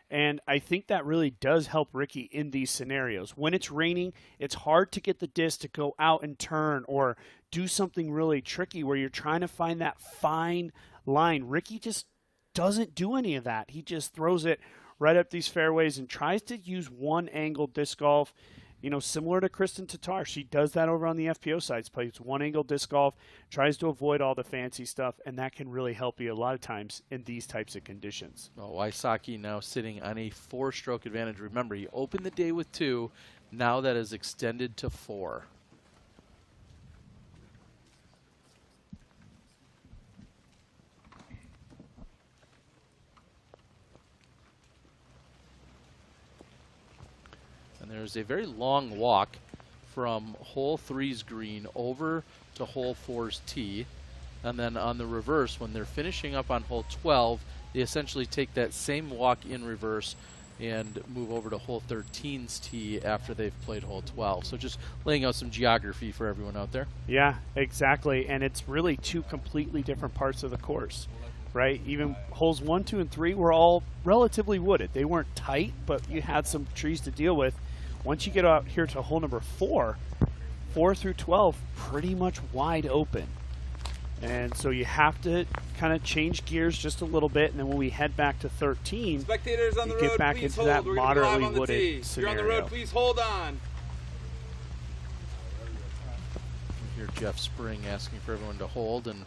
And I think that really does help Ricky in these scenarios. When it's raining, it's hard to get the disc to go out and turn or do something really tricky where you're trying to find that fine line. Ricky just doesn't do any of that. He just throws it right up these fairways and tries to use one-angle disc golf, you know, similar to Kristen Tatar. She does that over on the FPO sides, plays one-angle disc golf, tries to avoid all the fancy stuff, and that can really help you a lot of times in these types of conditions. Well, Wysocki now sitting on a 4-stroke advantage. Remember, he opened the day with 2. Now that is extended to 4. And there's a very long walk from hole 3's green over to hole 4's tee. And then on the reverse, when they're finishing up on hole 12, they essentially take that same walk in reverse and move over to hole 13's tee after they've played hole 12. So just laying out some geography for everyone out there. Yeah, exactly. And it's really 2 completely different parts of the course, right? Even holes 1, 2, and 3 were all relatively wooded. They weren't tight, but you had some trees to deal with. Once you get out here to hole number 4, 4 through 12, pretty much wide open. And so you have to kind of change gears just a little bit, and then when we head back to 13, spectators on the you road, get back please into hold. that We're gonna be moderately live on the wooded tee. scenario. You're on the road, please hold on. You hear Jeff Spring asking for everyone to hold, and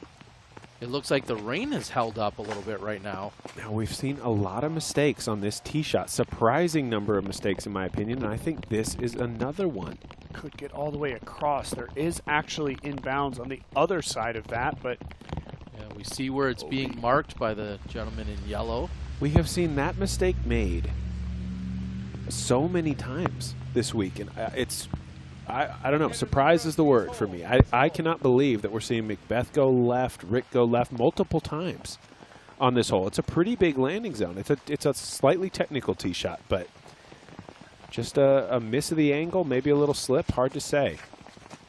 it looks like the rain has held up a little bit right now. Now, we've seen a lot of mistakes on this tee shot. Surprising number of mistakes, in my opinion, and I think this is another one. Could get all the way across. There is actually inbounds on the other side of that, but yeah, we see where it's being marked by the gentleman in yellow. We have seen that mistake made so many times this week, and I don't know, surprise is the word for me. I cannot believe that we're seeing McBeth go left, Rick go left multiple times on this hole. It's a pretty big landing zone. It's a slightly technical tee shot, but just a miss of the angle, maybe a little slip, hard to say.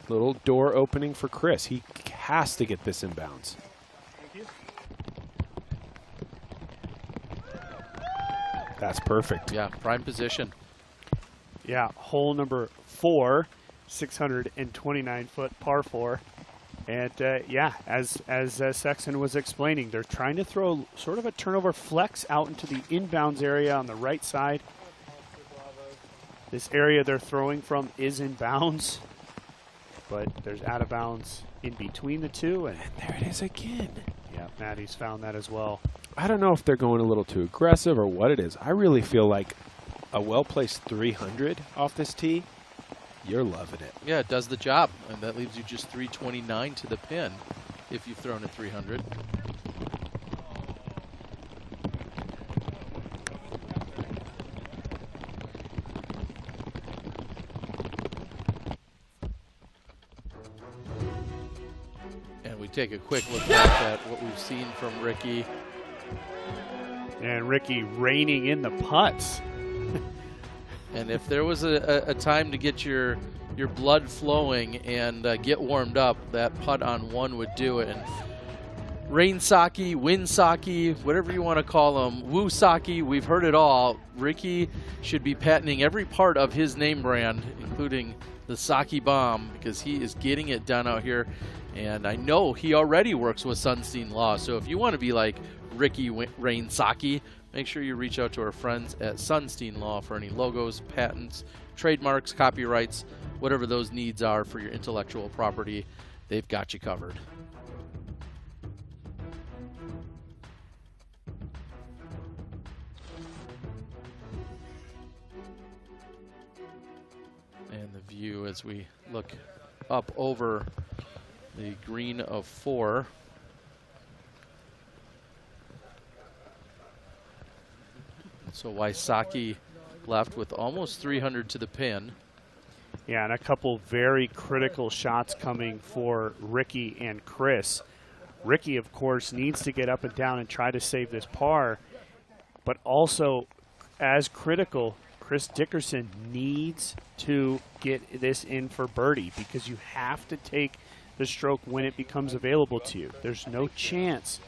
Little door opening for Chris. He has to get this inbounds. Thank you. That's perfect. Yeah, prime position. Yeah, hole number 4, 629-foot par 4. And yeah, as Sexton was explaining, they're trying to throw sort of a turnover flex out into the inbounds area on the right side. This area they're throwing from is in bounds, but there's out of bounds in between the two. And there it is again. Yeah, Maddie's found that as well. I don't know if they're going a little too aggressive or what it is. I really feel like a well-placed 300 off this tee, you're loving it. Yeah, it does the job, and that leaves you just 329 to the pin if you've thrown a 300. And we take a quick look back at what we've seen from Ricky. And Ricky reining in the putts. And if there was a time to get your blood flowing and get warmed up, that putt on 1 would do it. And rain sake, wind sake, whatever you want to call them, woo sake, we've heard it all. Ricky should be patenting every part of his name brand, including the sake bomb, because he is getting it done out here. And I know he already works with Sunstein Law, so if you want to be like Ricky Rain Sake, make sure you reach out to our friends at Sunstein Law for any logos, patents, trademarks, copyrights, whatever those needs are for your intellectual property. They've got you covered. And the view as we look up over the green of 4. So Wysocki left with almost 300 to the pin. Yeah, and a couple very critical shots coming for Ricky and Chris. Ricky, of course, needs to get up and down and try to save this par, but also as critical, Chris Dickerson needs to get this in for birdie because you have to take the stroke when it becomes available to you. There's no chance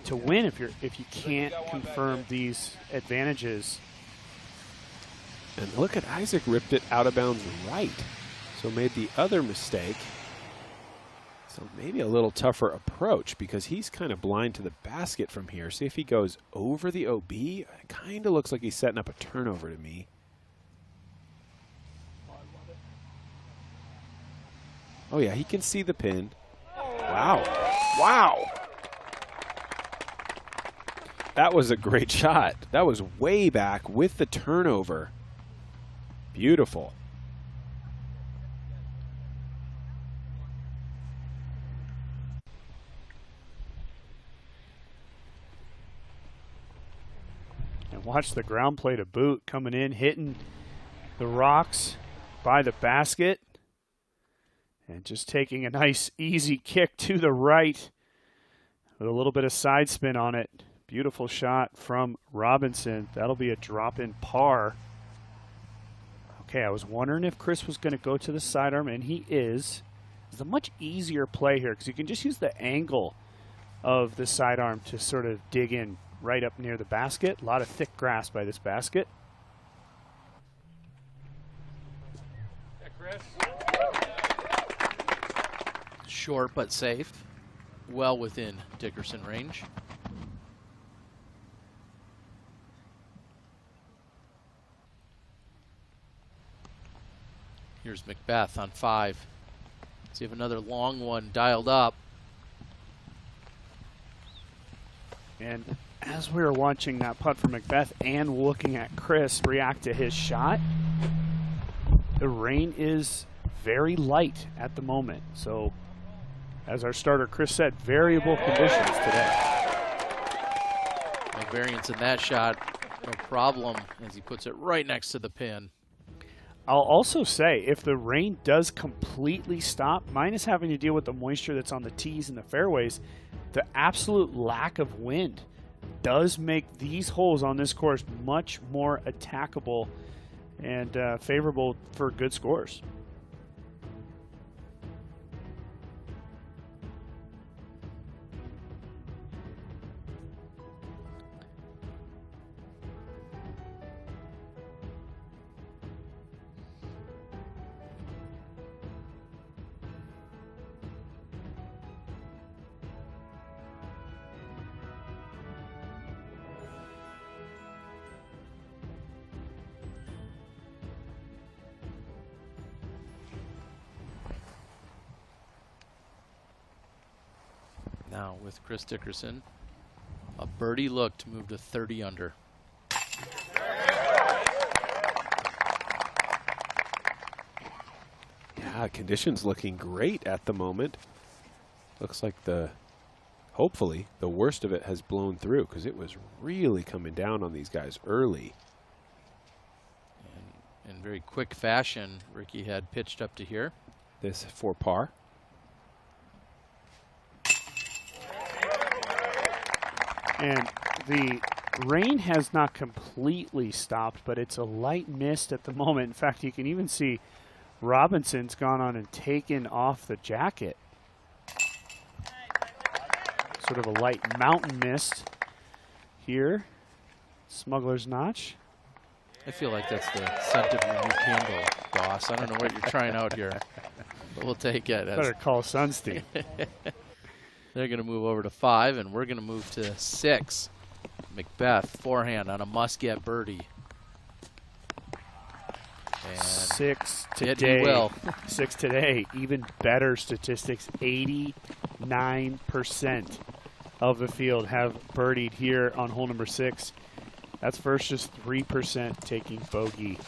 to win if you can't confirm these advantages. And look at Isaac ripped it out of bounds right. So made the other mistake. So maybe a little tougher approach because he's kind of blind to the basket from here. See if he goes over the OB. It kind of looks like he's setting up a turnover to me. Oh yeah, he can see the pin. Wow. Wow. That was a great shot. That was way back with the turnover. Beautiful. And watch the ground play to boot coming in, hitting the rocks by the basket. And just taking a nice easy kick to the right with a little bit of side spin on it. Beautiful shot from Robinson. That'll be a drop-in par. Okay, I was wondering if Chris was going to go to the sidearm, and he is. It's a much easier play here because you can just use the angle of the sidearm to sort of dig in right up near the basket. A lot of thick grass by this basket. Yeah, Chris. Short but safe. Well within Dickerson range. Here's McBeth on 5. See if another long one dialed up. And as we were watching that putt from McBeth and looking at Chris react to his shot, the rain is very light at the moment. So, as our starter Chris said, variable conditions today. No variance in that shot, no problem, as he puts it right next to the pin. I'll also say, if the rain does completely stop, minus having to deal with the moisture that's on the tees and the fairways, the absolute lack of wind does make these holes on this course much more attackable and favorable for good scores. Now with Chris Dickerson, a birdie look to move to 30 under. Yeah, conditions looking great at the moment. Looks like hopefully the worst of it has blown through because it was really coming down on these guys early. And in very quick fashion, Ricky had pitched up to here. This for par. And the rain has not completely stopped, but it's a light mist at the moment. In fact, you can even see Robinson's gone on and taken off the jacket. Sort of a light mountain mist here. Smuggler's Notch. I feel like that's the scent of your new candle, boss. I don't know what you're trying out here, but we'll take it. Better call Sunstein. They're going to move over to 5, and we're going to move to 6. McBeth, forehand on a must-get birdie. And 6 today. He will. 6 today. Even better statistics. 89% of the field have birdied here on hole number 6. That's versus 3% taking bogey.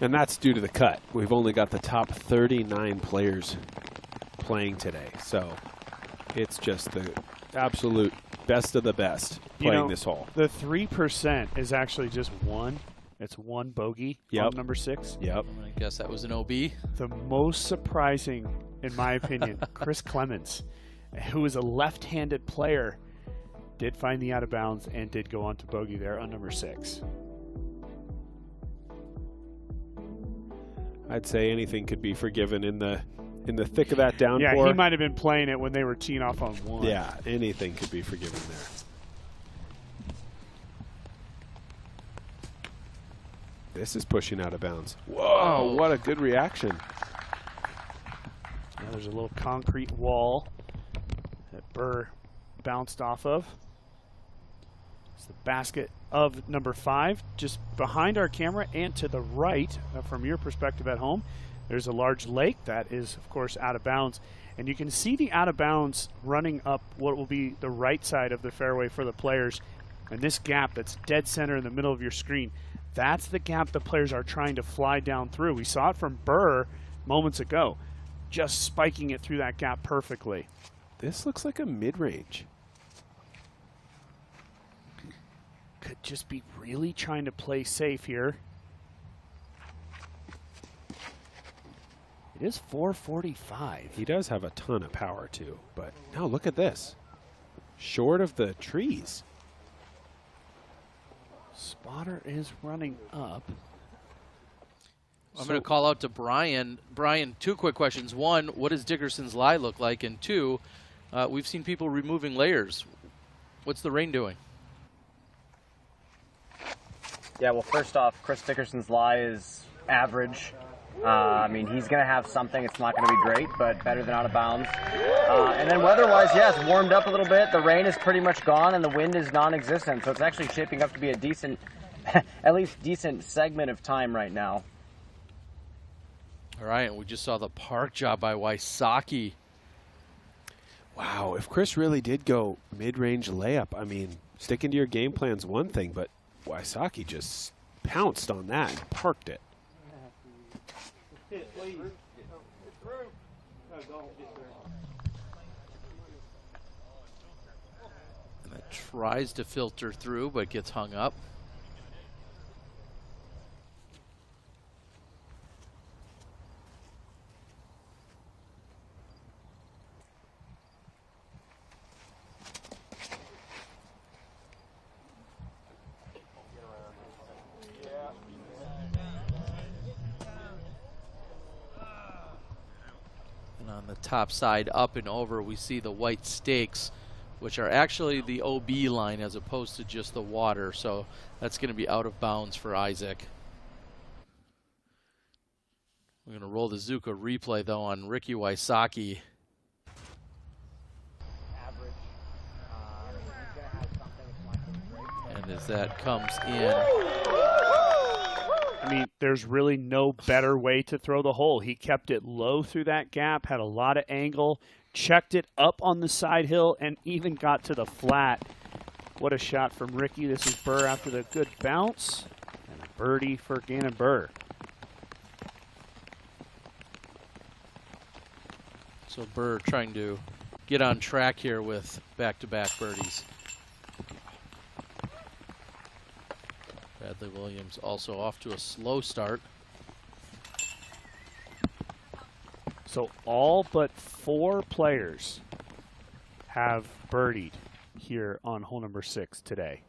And that's due to the cut. We've only got the top 39 players playing today. So it's just the absolute best of the best playing this hole. The 3% is actually just one. It's one bogey on number 6. Yep. I guess that was an OB. The most surprising, in my opinion, Chris Clemens, who is a left-handed player, did find the out of bounds and did go on to bogey there on number 6. I'd say anything could be forgiven in the thick of that downpour. Yeah, he might have been playing it when they were teeing off on 1. Yeah, anything could be forgiven there. This is pushing out of bounds. Whoa, what a good reaction. Now there's a little concrete wall that Burr bounced off of. It's the basket of number 5, just behind our camera and to the right from your perspective at home. There's a large lake that is, of course, out of bounds. And you can see the out of bounds running up what will be the right side of the fairway for the players. And this gap that's dead center in the middle of your screen, that's the gap the players are trying to fly down through. We saw it from Burr moments ago, just spiking it through that gap perfectly. This looks like a mid-range. Could just be really trying to play safe here. It is 445. He does have a ton of power too, but now look at this. Short of the trees. Spotter is running up. I'm going to call out to Brian. Brian, 2 quick questions. 1, what does Dickerson's lie look like? And 2, we've seen people removing layers. What's the rain doing? Yeah, well, first off, Chris Dickerson's lie is average. I mean, he's going to have something. It's not going to be great, but better than out of bounds. And then weather-wise, yes, warmed up a little bit. The rain is pretty much gone, and the wind is non-existent. So it's actually shaping up to be a decent, at least decent segment of time right now. All right, and we just saw the park job by Wysocki. Wow, if Chris really did go mid-range layup, I mean, sticking to your game plan's one thing, but Wysocki just pounced on that and parked it. And that tries to filter through, but gets hung up. On the top side, up and over, we see the white stakes, which are actually the OB line as opposed to just the water. So that's going to be out of bounds for Isaac. We're going to roll the Zuka replay, though, on Ricky Wysocki. And as that comes in, I mean, there's really no better way to throw the hole. He kept it low through that gap, had a lot of angle, checked it up on the side hill, and even got to the flat. What a shot from Ricky. This is Burr after the good bounce. And a birdie for Gannon Burr. so Burr trying to get on track here with back-to-back birdies. Bradley Williams also off to a slow start. So all but 4 players have birdied here on hole number 6 today.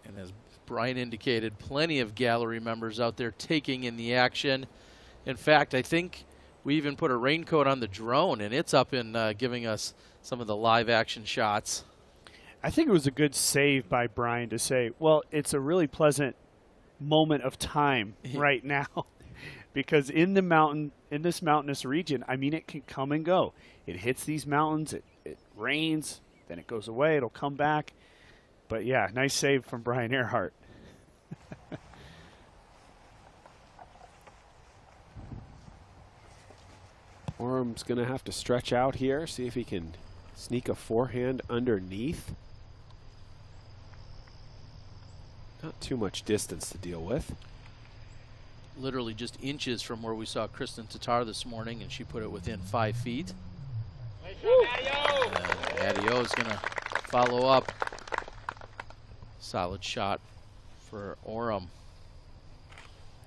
And as Brian indicated, plenty of gallery members out there taking in the action. In fact, I think we even put a raincoat on the drone, and it's up and giving us some of the live action shots. I think it was a good save by Brian to say, well, it's a really pleasant moment of time right now. Because in the mountain, in this mountainous region, I mean, it can come and go. It hits these mountains, it rains, then it goes away, it'll come back. But yeah, nice save from Brian Earhart. Orm's going to have to stretch out here, see if he can sneak a forehand underneath. Not too much distance to deal with. Literally just inches from where we saw Kristen Tatar this morning, and she put it within 5 feet. Adio is going to follow up. Solid shot for Orem.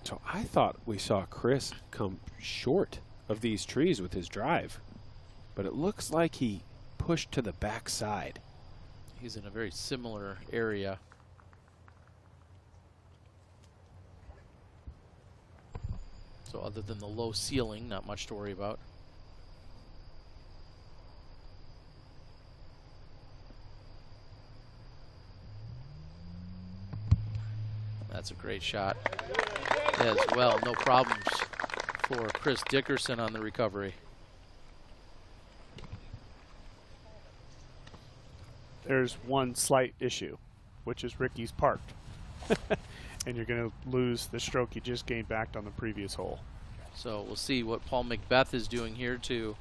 So I thought we saw Chris come short of these trees with his drive, but it looks like he pushed to the backside. He's in a very similar area. So other than the low ceiling, not much to worry about. That's a great shot as well. No problems for Chris Dickerson on the recovery. There's one slight issue, which is Ricky's parked. And you're going to lose the stroke you just gained back on the previous hole. So we'll see what Paul McBeth is doing here to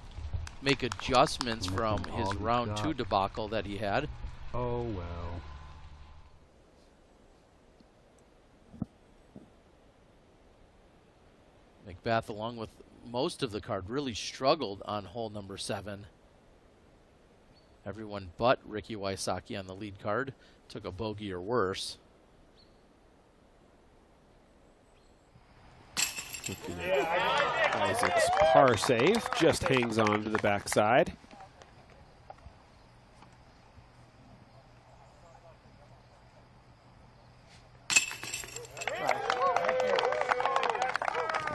make adjustments from his round 2 debacle that he had. Oh, well. McBeth, along with most of the card, really struggled on hole number 7. Everyone but Ricky Wysocki on the lead card took a bogey or worse. Isaac's par save just hangs on to the backside.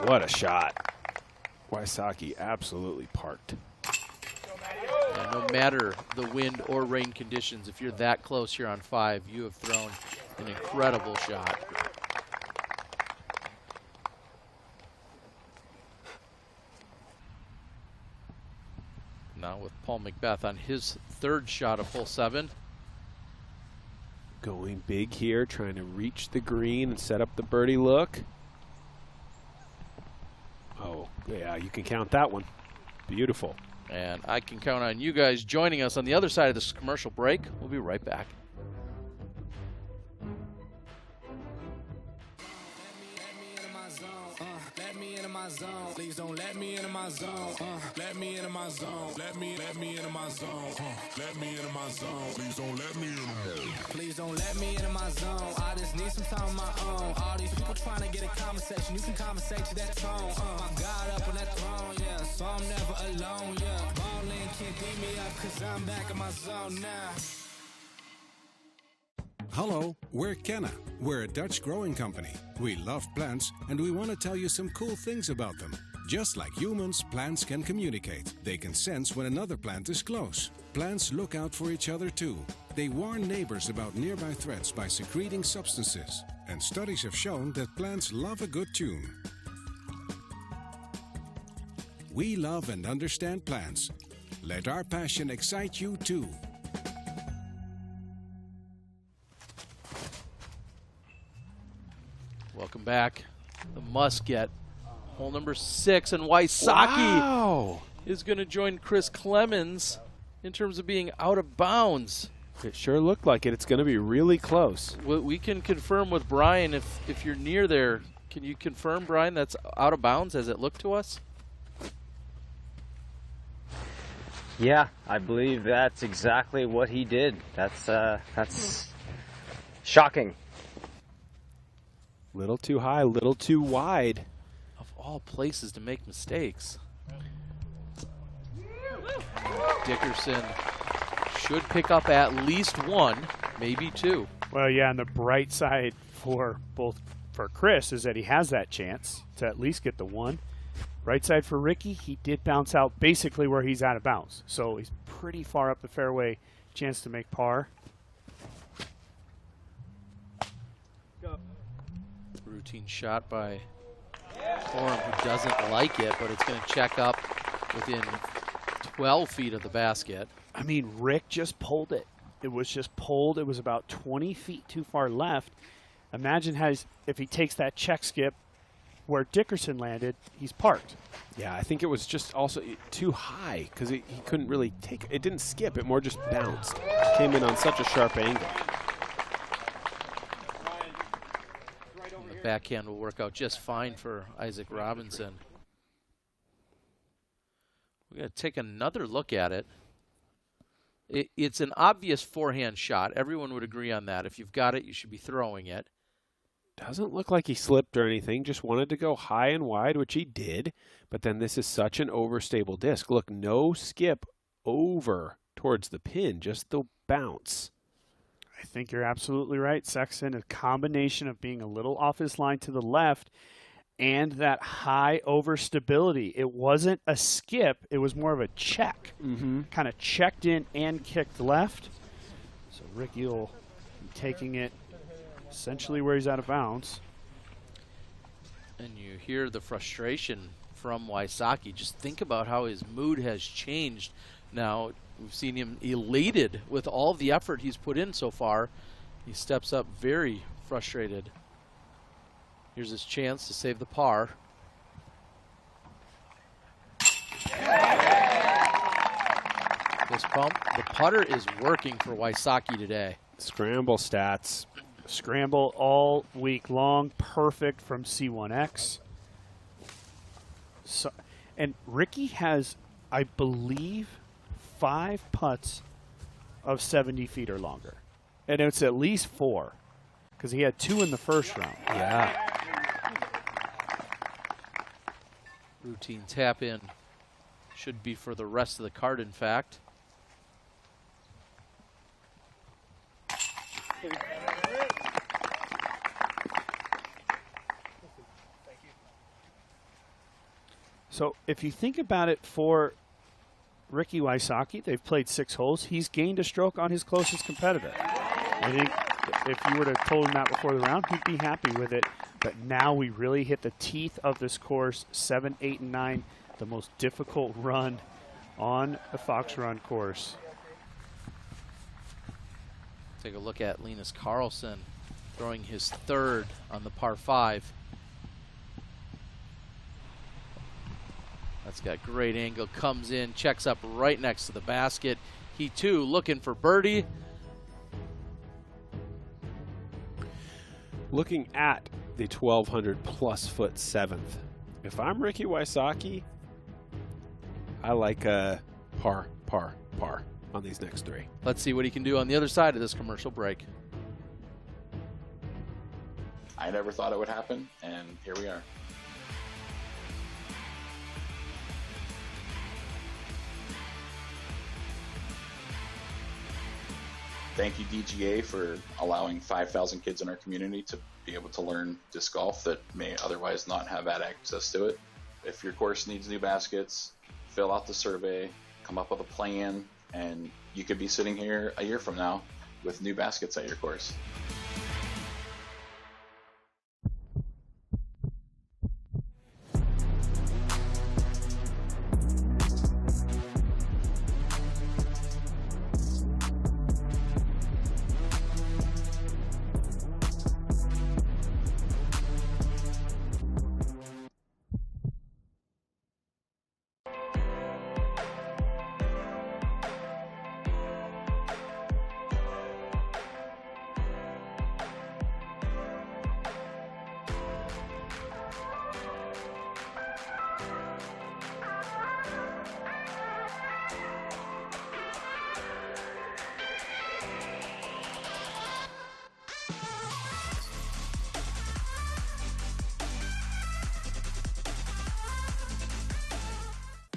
What a shot. Wysocki absolutely parked. Yeah, no matter the wind or rain conditions, if you're that close here on 5, you have thrown an incredible shot. Now with Paul McBeth on his 3rd shot of hole 7. Going big here, trying to reach the green and set up the birdie look. Oh, yeah, you can count that one. Beautiful. And I can count on you guys joining us on the other side of this commercial break. We'll be right back. Zone. Please don't let me into my zone. Let me into my zone. Let me into my zone. Let me into my zone. Please don't let me in. Please don't let me into my zone. I just need some time on my own. All these people trying to get a conversation. You can conversate to that tone. My God up on that throne, yeah. So I'm never alone, yeah. Ballin' can't beat me up 'cause I'm back in my zone now. Hello, we're Kenna. We're a Dutch growing company. We love plants and we want to tell you some cool things about them. Just like humans, plants can communicate. They can sense when another plant is close. Plants look out for each other too. They warn neighbors about nearby threats by secreting substances. And studies have shown that plants love a good tune. We love and understand plants. Let our passion excite you too. Welcome back. The Musket, hole number 6, and Wysocki is going to join Chris Clemens in terms of being out of bounds. It sure looked like it. It's going to be really close. We can confirm with Brian if you're near there. Can you confirm, Brian, that's out of bounds as it looked to us? Yeah, I believe that's exactly what he did. That's shocking. Little too high, little too wide. Of all places to make mistakes. Dickerson should pick up at least 1, maybe 2. Well, yeah, and the bright side for Chris is that he has that chance to at least get the 1. Right side for Ricky, he did bounce out basically where he's out of bounds. So he's pretty far up the fairway, chance to make par. Routine shot by Forum, who doesn't like it, but it's going to check up within 12 feet of the basket. I mean, Rick just pulled it. It was just pulled. It was about 20 feet too far left. Imagine if he takes that check skip where Dickerson landed, he's parked. Yeah, I think it was just also too high because he couldn't really take it. It didn't skip. It more just bounced. Came in on such a sharp angle. The backhand will work out just fine for Isaac Robinson. We're going to take another look at it. It's an obvious forehand shot. Everyone would agree on that. If you've got it, you should be throwing it. Doesn't look like he slipped or anything. Just wanted to go high and wide, which he did. But then this is such an overstable disc. Look, no skip over towards the pin, just the bounce. I think you're absolutely right, Sexton. A combination of being a little off his line to the left and that high overstability. It wasn't a skip. It was more of a check. Kind of checked in and kicked left. So Ricky will be taking it essentially where he's out of bounds. And you hear the frustration from Wysocki. Just think about how his mood has changed. Now, we've seen him elated with all the effort he's put in so far. He steps up very frustrated. Here's his chance to save the par. This pump, the putter is working for Wysocki today. Scramble stats. Scramble all week long, perfect from C1X. So, and Ricky has, I believe, 5 putts of 70 feet or longer. And it's at least 4, because he had 2 in the first round. Yeah. Routine tap in should be for the rest of the card, in fact. So if you think about it for Ricky Wysocki, they've played 6 holes. He's gained a stroke on his closest competitor. I think if you were to have told him that before the round, he'd be happy with it. But now we really hit the teeth of this course, 7, 8, and 9, the most difficult run on the Fox Run course. Take a look at Linus Carlson throwing his 3rd on the par 5. That's got great angle, comes in, checks up right next to the basket. He too looking for birdie. Looking at the 1,200 plus foot 7th. If I'm Ricky Wysocki, I like a par, par, par on these next 3. Let's see what he can do on the other side of this commercial break. I never thought it would happen, and here we are. Thank you, DGA, for allowing 5,000 kids in our community to be able to learn disc golf that may otherwise not have had access to it. If your course needs new baskets, fill out the survey, come up with a plan, and you could be sitting here a year from now with new baskets at your course.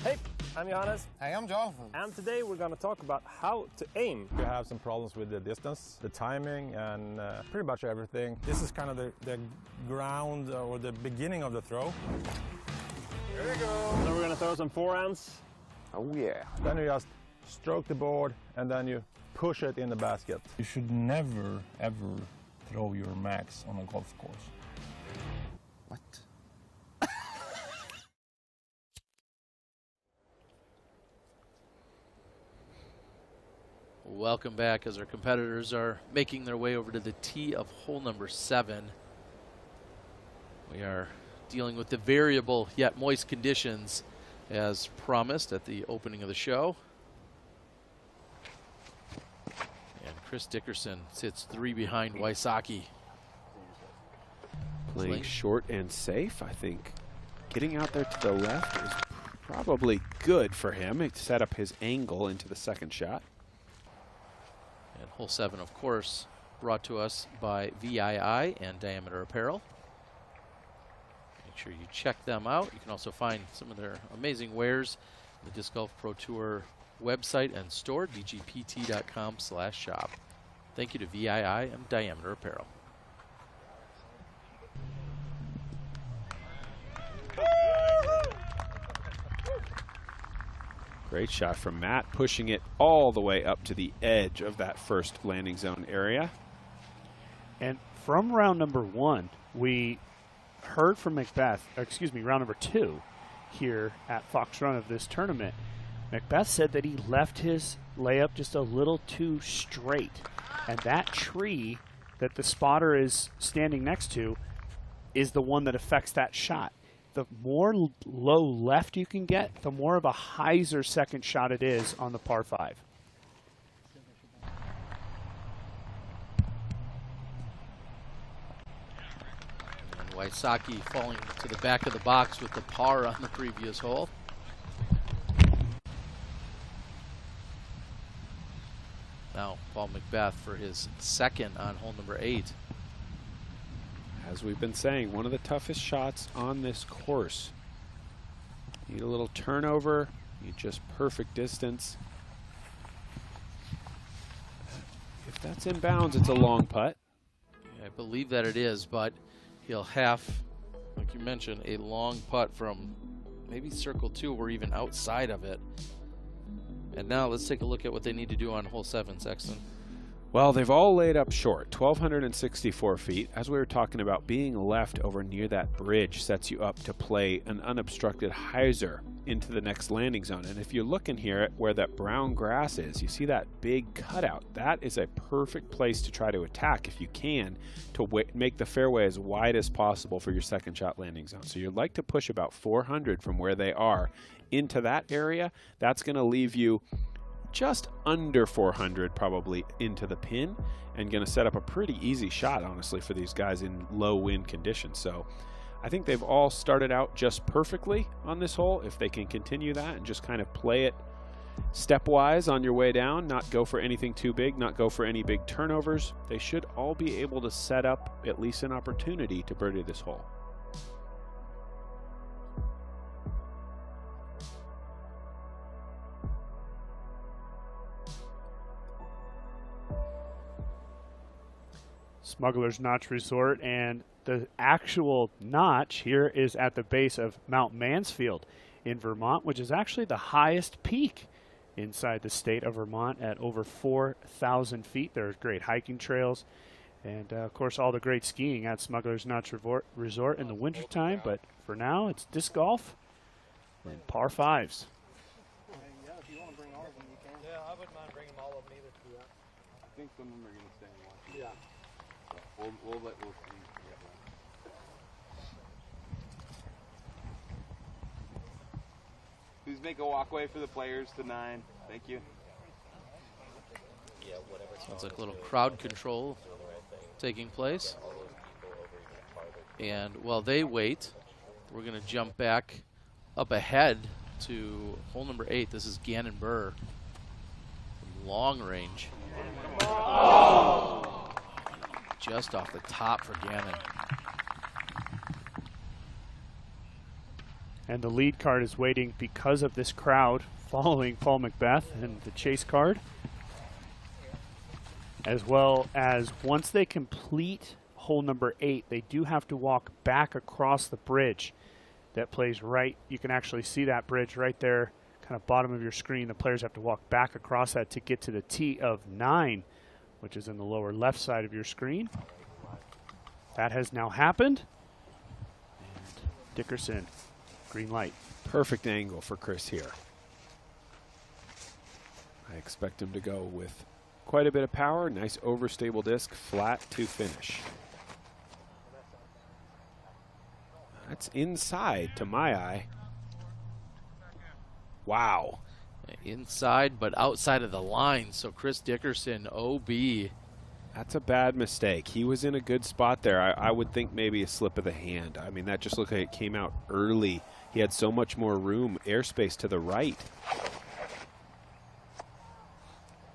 Hey, I'm Johannes. Hey, I'm Jonathan. And today we're going to talk about how to aim. You have some problems with the distance, the timing, and pretty much everything. This is kind of the ground or the beginning of the throw. Here we go. Then we're going to throw some forehands. Oh yeah. Then you just stroke the board and then you push it in the basket. You should never, ever throw your max on a golf course. What? Welcome back as our competitors are making their way over to the tee of hole number 7. We are dealing with the variable yet moist conditions as promised at the opening of the show. And Chris Dickerson sits 3 behind Wysocki. Playing short and safe, I think. Getting out there to the left is probably good for him. He set up his angle into the second shot. And hole 7, of course, brought to us by VII and Diameter Apparel. Make sure you check them out. You can also find some of their amazing wares on the Disc Golf Pro Tour website and store, dgpt.com/shop. Thank you to VII and Diameter Apparel. Great shot from Matt, pushing it all the way up to the edge of that first landing zone area. And from round number 1, we heard from McBeth, round number 2 here at Fox Run of this tournament. McBeth said that he left his layup just a little too straight. And that tree that the spotter is standing next to is the one that affects that shot. The more low left you can get, the more of a hyzer second shot it is on the par 5. And Wysocki falling to the back of the box with the par on the previous hole. Now Paul McBeth for his second on hole number 8. As we've been saying, one of the toughest shots on this course. Need a little turnover, need just perfect distance. If that's in bounds, it's a long putt. I believe that it is, but he'll have, like you mentioned, a long putt from maybe circle 2 or even outside of it. And now let's take a look at what they need to do on hole 7, Sexton. Well, they've all laid up short, 1,264 feet. As we were talking about, being left over near that bridge sets you up to play an unobstructed hyzer into the next landing zone. And if you're looking here at where that brown grass is, you see that big cutout. That is a perfect place to try to attack if you can, to make the fairway as wide as possible for your second shot landing zone. So you'd like to push about 400 from where they are into that area. That's going to leave you just under 400 probably into the pin, and going to set up a pretty easy shot, honestly, for these guys in low wind conditions. So I think they've all started out just perfectly on this hole. If they can continue that and just kind of play it stepwise on your way down, not go for anything too big, not go for any big turnovers, they should all be able to set up at least an opportunity to birdie this hole. Smuggler's Notch Resort, and the actual notch here is at the base of Mount Mansfield in Vermont, which is actually the highest peak inside the state of Vermont at over 4,000 feet. There's great hiking trails and, of course, all the great skiing at Smuggler's Notch Resort in the wintertime. But for now, it's disc golf and par 5s. Yeah, if you want to bring all of them, you can. Yeah, I wouldn't mind bringing all of them either. Yeah. I think some of them are going to stay and watch. Yeah. We'll see. Please make a walkway for the players to 9. Thank you. Sounds like a little crowd control taking place. And while they wait, we're going to jump back up ahead to hole number 8. This is Gannon Burr from long range. Oh! Just off the top for Gannon. And the lead card is waiting because of this crowd following Paul McBeth and the chase card. As well as once they complete hole number 8, they do have to walk back across the bridge that plays right. You can actually see that bridge right there, kind of bottom of your screen. The players have to walk back across that to get to the tee of 9, which is in the lower left side of your screen. That has now happened. And Dickerson, green light. Perfect angle for Chris here. I expect him to go with quite a bit of power. Nice overstable disc, flat to finish. That's inside to my eye. Wow. Inside, but outside of the line. So Chris Dickerson, OB. That's a bad mistake. He was in a good spot there. I would think maybe a slip of the hand. I mean, that just looked like it came out early. He had so much more room, airspace to the right.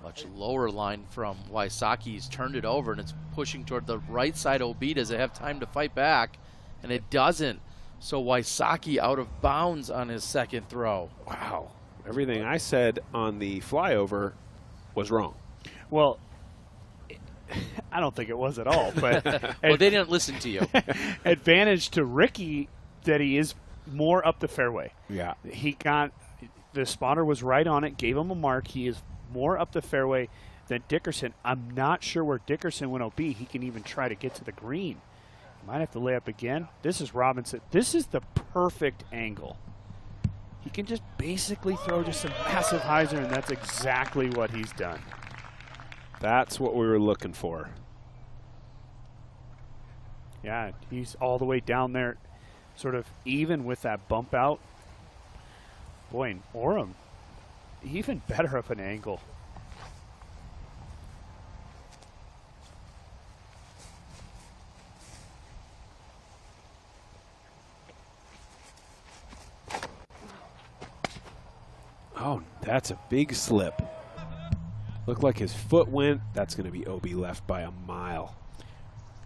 Much lower line from Wysocki. He's turned it over, and it's pushing toward the right side. OB, does it have time to fight back? And it doesn't. So Wysocki out of bounds on his second throw. Wow. Everything I said on the flyover was wrong. Well, I don't think it was at all. But well, they didn't listen to you. Advantage to Ricky that he is more up the fairway. Yeah. He got the spotter was right on it, gave him a mark. He is more up the fairway than Dickerson. I'm not sure where Dickerson went OB. He can even try to get to the green. Might have to lay up again. This is Robinson. This is the perfect angle. He can just basically throw just a massive hyzer, and that's exactly what he's done. That's what we were looking for. Yeah, he's all the way down there, sort of even with that bump out. Boy, and Oram, even better of an angle. Oh, that's a big slip. Looked like his foot went. That's going to be OB left by a mile.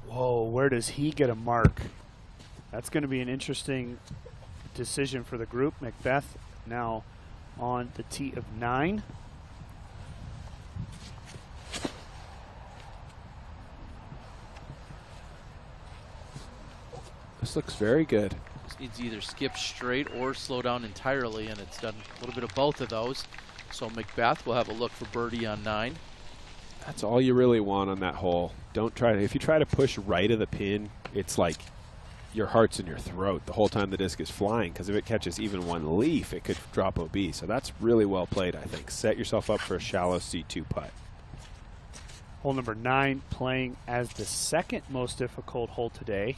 Whoa, where does he get a mark? That's going to be an interesting decision for the group. McBeth now on the tee of 9. This looks very good. This needs to either skip straight or slow down entirely, and it's done a little bit of both of those. So McBeth will have a look for birdie on 9. That's all you really want on that hole. Don't try to, if you try to push right of the pin, it's like your heart's in your throat the whole time the disc is flying, because if it catches even one leaf, it could drop OB. So that's really well played, I think. Set yourself up for a shallow C2 putt. Hole number 9 playing as the second most difficult hole today.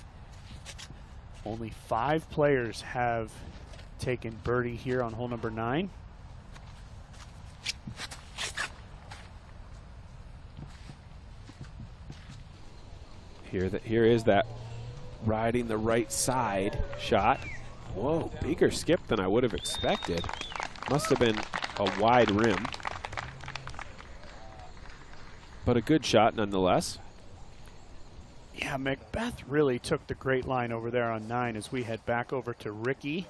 Only 5 players have taken birdie here on hole number 9. Here is that riding the right side shot. Whoa, bigger skip than I would have expected. Must have been a wide rim. But a good shot nonetheless. Yeah, McBeth really took the great line over there on 9 as we head back over to Ricky.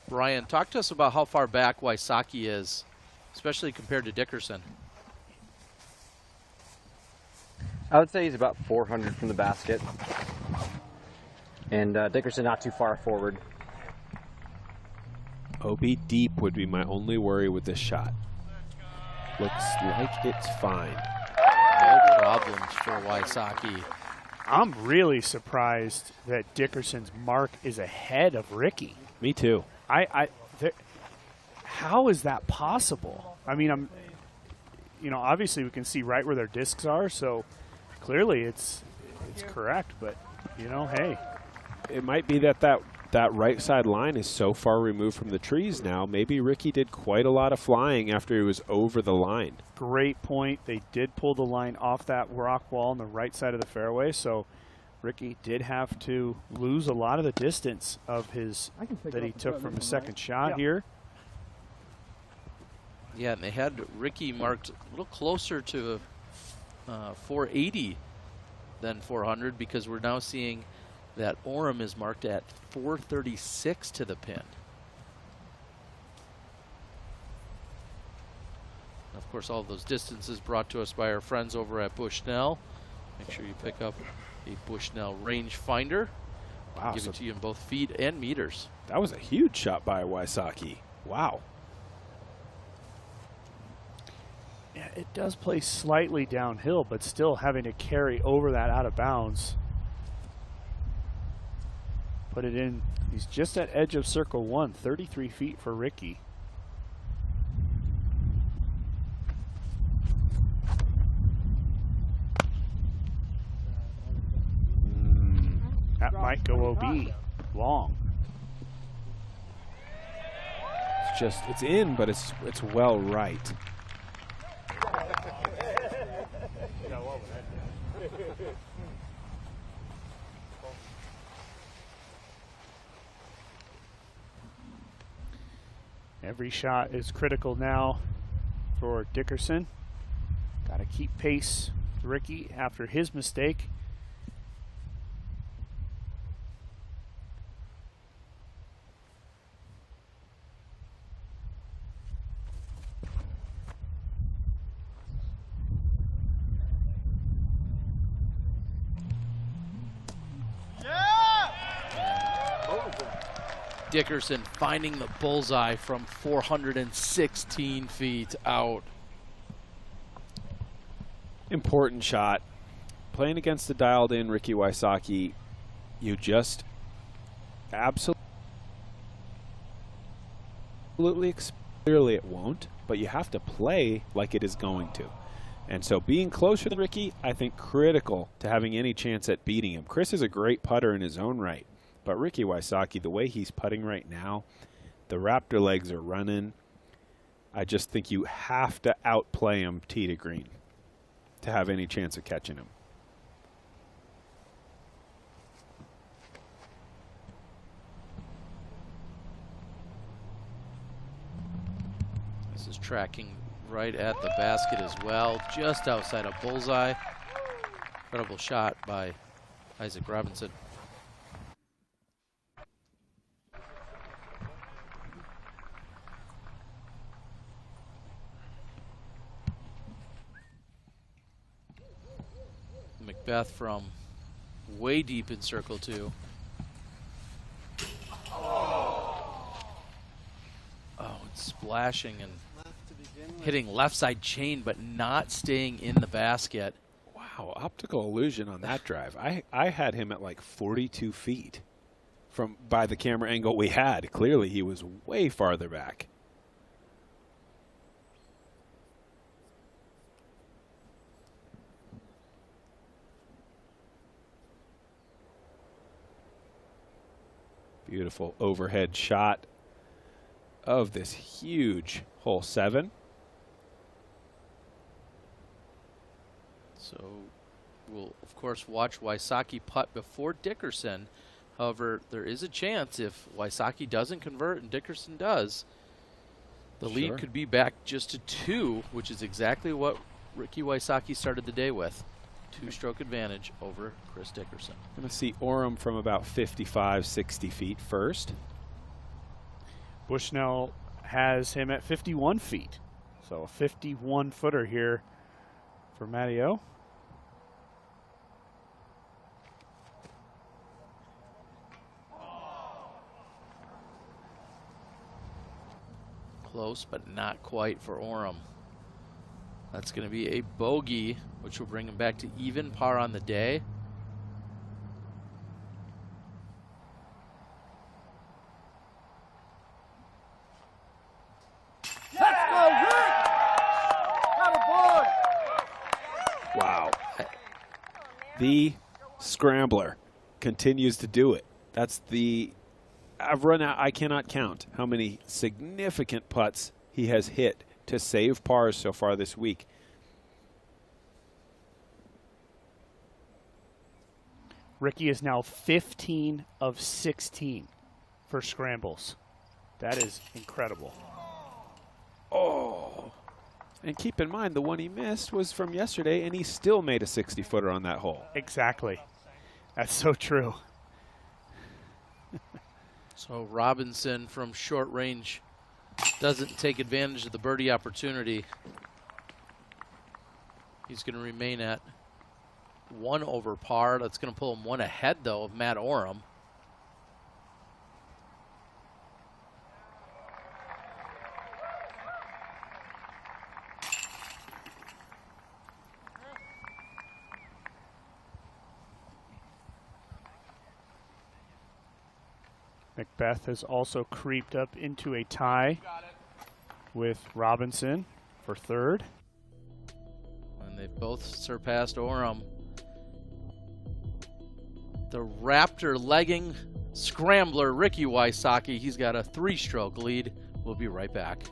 Brian, talk to us about how far back Wysocki is, especially compared to Dickerson. I would say he's about 400 from the basket. And Dickerson not too far forward. OB deep would be my only worry with this shot. Looks like it's fine. No problems for Wysocki. I'm really surprised that Dickerson's mark is ahead of Ricky. Me too. How is that possible? I mean, obviously we can see right where their discs are, so clearly it's correct. But hey, it might be that right side line is so far removed from the trees now. Maybe Ricky did quite a lot of flying after he was over the line. Great point. They did pull the line off that rock wall on the right side of the fairway, so Ricky did have to lose a lot of the distance of his that he took from his second shot here. Yeah, and they had Ricky marked a little closer to 480 than 400, because we're now seeing that Oram is marked at 436 to the pin. And of course, all of those distances brought to us by our friends over at Bushnell. Make sure you pick up a Bushnell rangefinder. Wow, Give it to you in both feet and meters. That was a huge shot by Wysocki. Wow. Yeah, it does play slightly downhill, but still having to carry over that out of bounds. Put it in. He's just at edge of circle 1, 33 feet for Ricky. That might go OB. Long. It's in, but it's well right. Every shot is critical now for Dickerson. Got to keep pace with Ricky after his mistake. Dickerson finding the bullseye from 416 feet out. Important shot. Playing against the dialed-in Ricky Wysocki, you just absolutely clearly it won't, but you have to play like it is going to. And so being closer to Ricky, I think critical to having any chance at beating him. Chris is a great putter in his own right, but Ricky Wysocki, the way he's putting right now, the Raptor legs are running. I just think you have to outplay him tee to green to have any chance of catching him. This is tracking right at the basket as well, just outside of bullseye. Incredible shot by Isaac Robinson. McBeth from way deep in circle 2. Oh, it's splashing and hitting left side chain, but not staying in the basket. Wow, optical illusion on that drive. I had him at like 42 feet from by the camera angle we had. Clearly he was way farther back. Beautiful overhead shot of this huge hole 7. So we'll, of course, watch Wysocki putt before Dickerson. However, there is a chance if Wysocki doesn't convert and Dickerson does, the lead could be back just to 2, which is exactly what Ricky Wysocki started the day with. 2-stroke advantage over Chris Dickerson. Going to see Oram from about 55, 60 feet first. Bushnell has him at 51 feet. So a 51-footer here for Matteo. Close, but not quite for Oram. That's going to be a bogey, which will bring him back to even par on the day. Let's go, Rick! Atta boy! Wow. The scrambler continues to do it. That's the... I've run out. I cannot count how many significant putts he has hit to save pars so far this week. Ricky is now 15 of 16 for scrambles. That is incredible. Oh. And keep in mind, the one he missed was from yesterday, and he still made a 60-footer on that hole. Exactly. That's so true. So Robinson from short range doesn't take advantage of the birdie opportunity. He's going to remain at 1 over par. That's going to pull him 1 ahead, though, of Matt Oram. McBeth has also creeped up into a tie with Robinson for 3rd. And they've both surpassed Oram. The Raptor legging scrambler, Ricky Wysocki, he's got a 3-stroke lead. We'll be right back.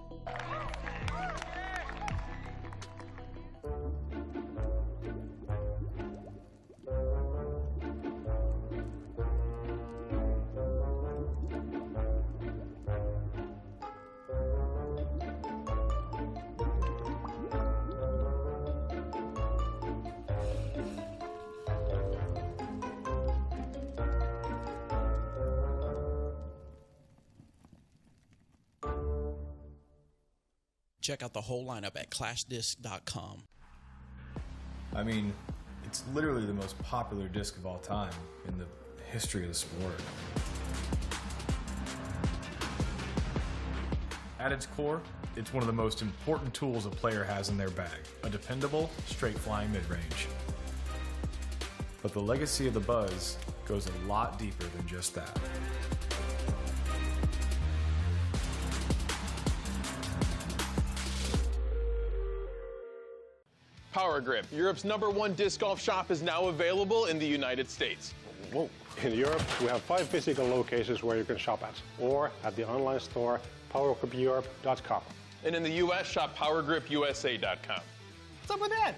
Check out the whole lineup at clashdisc.com. I mean, it's literally the most popular disc of all time in the history of the sport. At its core, it's one of the most important tools a player has in their bag, a dependable, straight-flying mid-range. But the legacy of the Buzz goes a lot deeper than just that. Power Grip, Europe's #1 disc golf shop, is now available in the United States. Whoa. In Europe, we have 5 physical locations where you can shop at, or at the online store, powergripeurope.com. And in the U.S., shop powergripusa.com. What's up with that?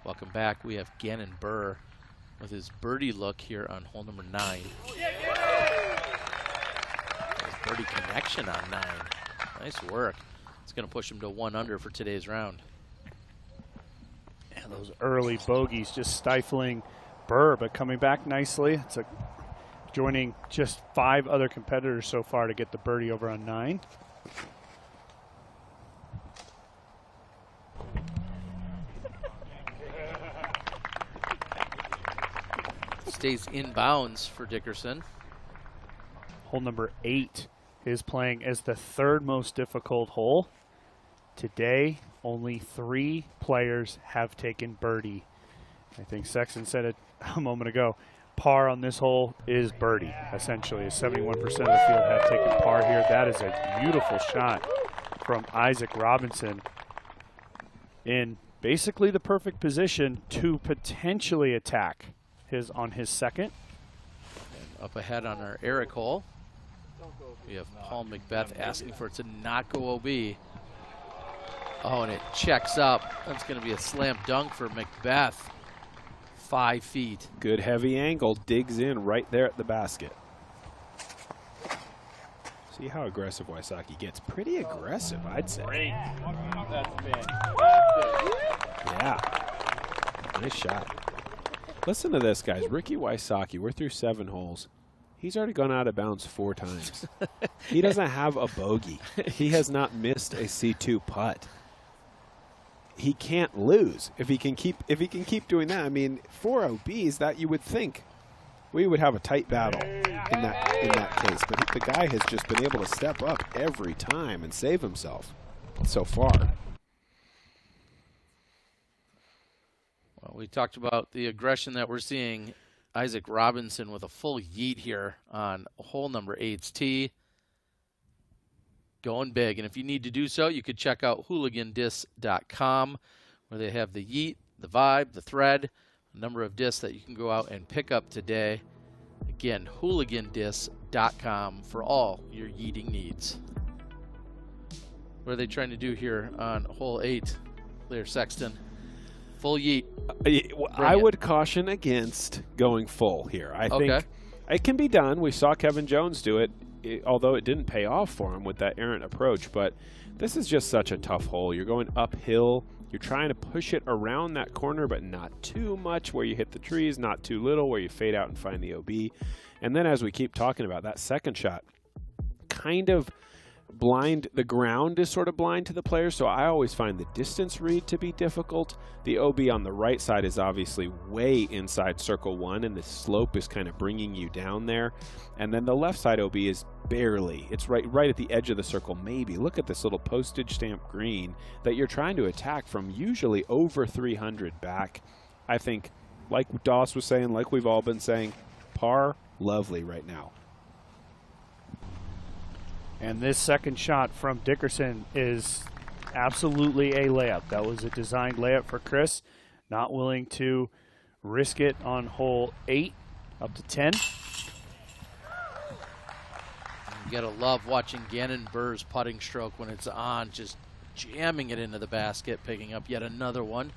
Welcome back. We have Gannon Burr with his birdie look here on hole number 9. His birdie connection on 9. Nice work. It's going to push him to 1 under for today's round. And those early bogeys just stifling Burr, but coming back nicely. It's joining just 5 other competitors so far to get the birdie over on 9. Stays in bounds for Dickerson. Hole number 8 is playing as the 3rd most difficult hole. Today, only 3 players have taken birdie. I think Sexton said it a moment ago. Par on this hole is birdie, essentially. 71% of the field have taken par here. That is a beautiful shot from Isaac Robinson in basically the perfect position to potentially attack on his 2nd. And up ahead on our Eric hole, we have Paul McBeth asking for it to not go OB. Oh, and it checks up. That's going to be a slam dunk for McBeth. 5 feet. Good heavy angle, digs in right there at the basket. See how aggressive Wysocki gets. Pretty aggressive, I'd say. Yeah. Nice shot. Listen to this, guys. Ricky Wysocki, we're through 7 holes. He's already gone out of bounds 4 times. He doesn't have a bogey. He has not missed a C2 putt. He can't lose if he can keep doing that. I mean, 4 OBs, that you would think we would have a tight battle in that case. But the guy has just been able to step up every time and save himself so far. Well, we talked about the aggression that we're seeing. Isaac Robinson with a full yeet here on hole number 8's tee. Going big. And if you need to do so, you could check out hooligandisc.com, where they have the yeet, the vibe, the thread, a number of discs that you can go out and pick up today. Again, hooligandisc.com for all your yeeting needs. What are they trying to do here on hole 8 there, Sexton? Full yeet. I would caution against going full here. I think it can be done. We saw Kevin Jones do it, although it didn't pay off for him with that errant approach. But this is just such a tough hole. You're going uphill. You're trying to push it around that corner, but not too much where you hit the trees, not too little where you fade out and find the OB. And then as we keep talking about that second shot, kind of blind, the ground is sort of blind to the player, so I always find the distance read to be difficult. The OB on the right side is obviously way inside circle 1, and the slope is kind of bringing you down there. And then the left side OB is barely, it's right at the edge of the circle, maybe. Look at this little postage stamp green that you're trying to attack from usually over 300 back. I think, like Doss was saying, like we've all been saying, par, lovely right now. And this second shot from Dickerson is absolutely a layup. That was a designed layup for Chris. Not willing to risk it on hole 8 up to 10. You gotta love watching Gannon Burr's putting stroke when it's on, just jamming it into the basket, picking up yet another one.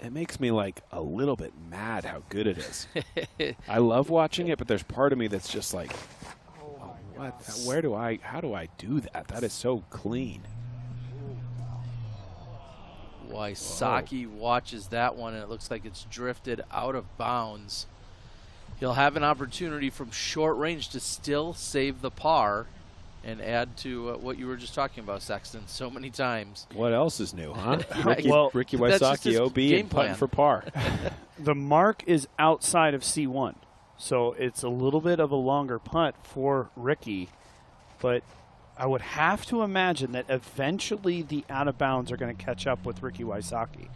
it makes me like a little bit mad how good it is. I love watching it, but there's part of me that's just like, oh, what? How do I do that? That is so clean. Wysocki watches that one, and it looks like it's drifted out of bounds. He'll have an opportunity from short range to still save the par and add to what you were just talking about, Sexton, so many times. What else is new, huh? Well, Ricky Wysocki, OB, and putting for par. The mark is outside of C1, so it's a little bit of a longer putt for Ricky, but I would have to imagine that eventually the out of bounds are going to catch up with Ricky Wysocki.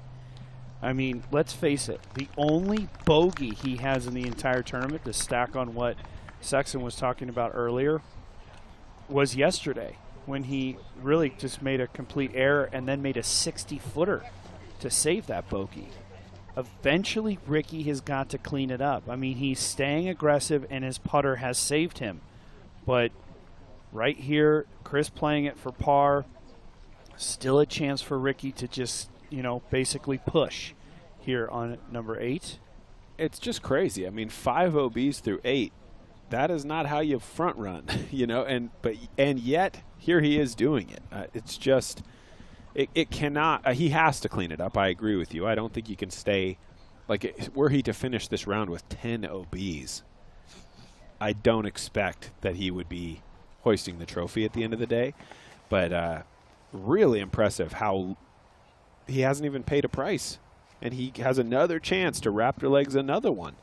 I mean, let's face it, the only bogey he has in the entire tournament, to stack on what Sexton was talking about earlier, was yesterday when he really just made a complete error and then made a 60-footer to save that bogey. Eventually, Ricky has got to clean it up. I mean, he's staying aggressive and his putter has saved him. But right here, Chris playing it for par, still a chance for Ricky to just, you know, basically push here on number 8. It's just crazy. I mean, 5 OBs through 8. That is not how you front run, you know, and yet here he is doing it. It's just, it cannot, he has to clean it up. I agree with you. I don't think you can stay, like, were he to finish this round with 10 OBs, I don't expect that he would be hoisting the trophy at the end of the day. But really impressive how he hasn't even paid a price, and he has another chance to Raptor legs another one.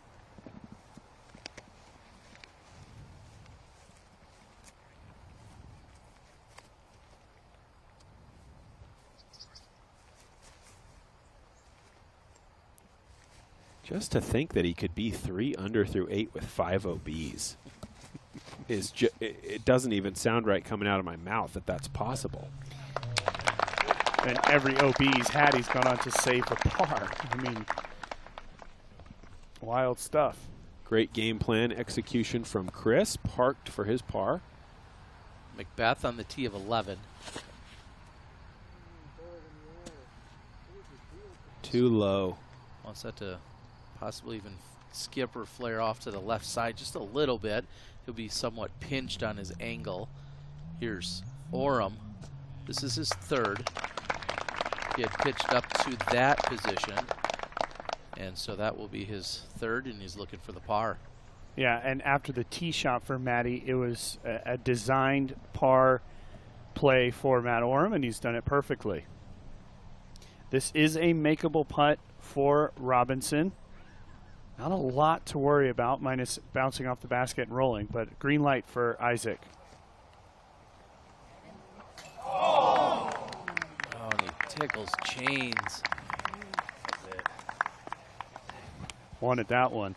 Just to think that he could be 3 under through 8 with 5 OBs is it doesn't even sound right coming out of my mouth that that's possible. And every OB he's had, he's gone on to save the par. I mean, wild stuff. Great game plan execution from Chris, parked for his par. McBeth on the tee of 11. Too low. Wants that to possibly even skip or flare off to the left side just a little bit. He'll be somewhat pinched on his angle. Here's Oram. This is his 3rd. He had pitched up to that position, and so that will be his 3rd, and he's looking for the par. Yeah, and after the tee shot for Matty, it was a designed par play for Matt Oram, and he's done it perfectly. This is a makeable putt for Robinson. Not a lot to worry about, minus bouncing off the basket and rolling, but green light for Isaac. Oh, and he tickles chains. Wanted that one.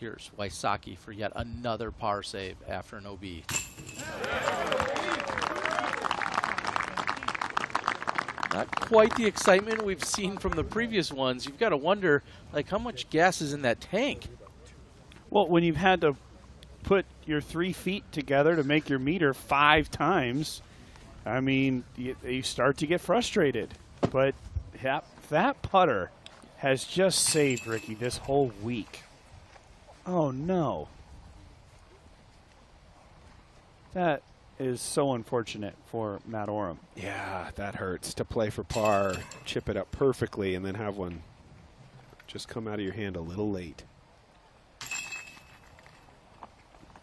Here's Wysocki for yet another par save after an OB. Not quite the excitement we've seen from the previous ones. You've got to wonder, like, how much gas is in that tank? Well, when you've had to put your 3 feet together to make your meter 5 times, I mean, you start to get frustrated. But that putter has just saved Ricky this whole week. Oh, no. That is so unfortunate for Matt Oram. Yeah, that hurts to play for par, chip it up perfectly, and then have one just come out of your hand a little late.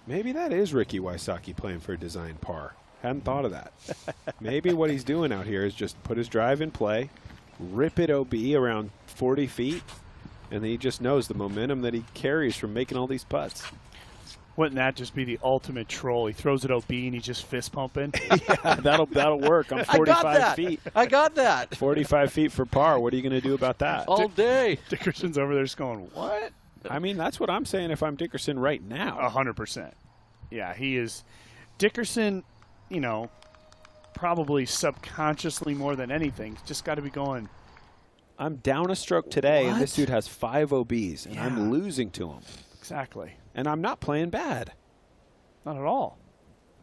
Maybe that is Ricky Wysocki playing for a design par. Hadn't thought of that. Maybe what he's doing out here is just put his drive in play, rip it OB around 40 feet, and then he just knows the momentum that he carries from making all these putts. Wouldn't that just be the ultimate troll? He throws it OB and he's just fist pumping. Yeah, that'll work. I'm 45 feet. I got that. 45 feet for par. What are you going to do about that? All day. Dickerson's over there just going, what? I mean, that's what I'm saying if I'm Dickerson right now. 100%. Yeah, he is. Dickerson, you know, probably subconsciously more than anything, just got to be going. I'm down a stroke today, and this dude has 5 OBs, and I'm losing to him. Exactly. And I'm not playing bad. Not at all.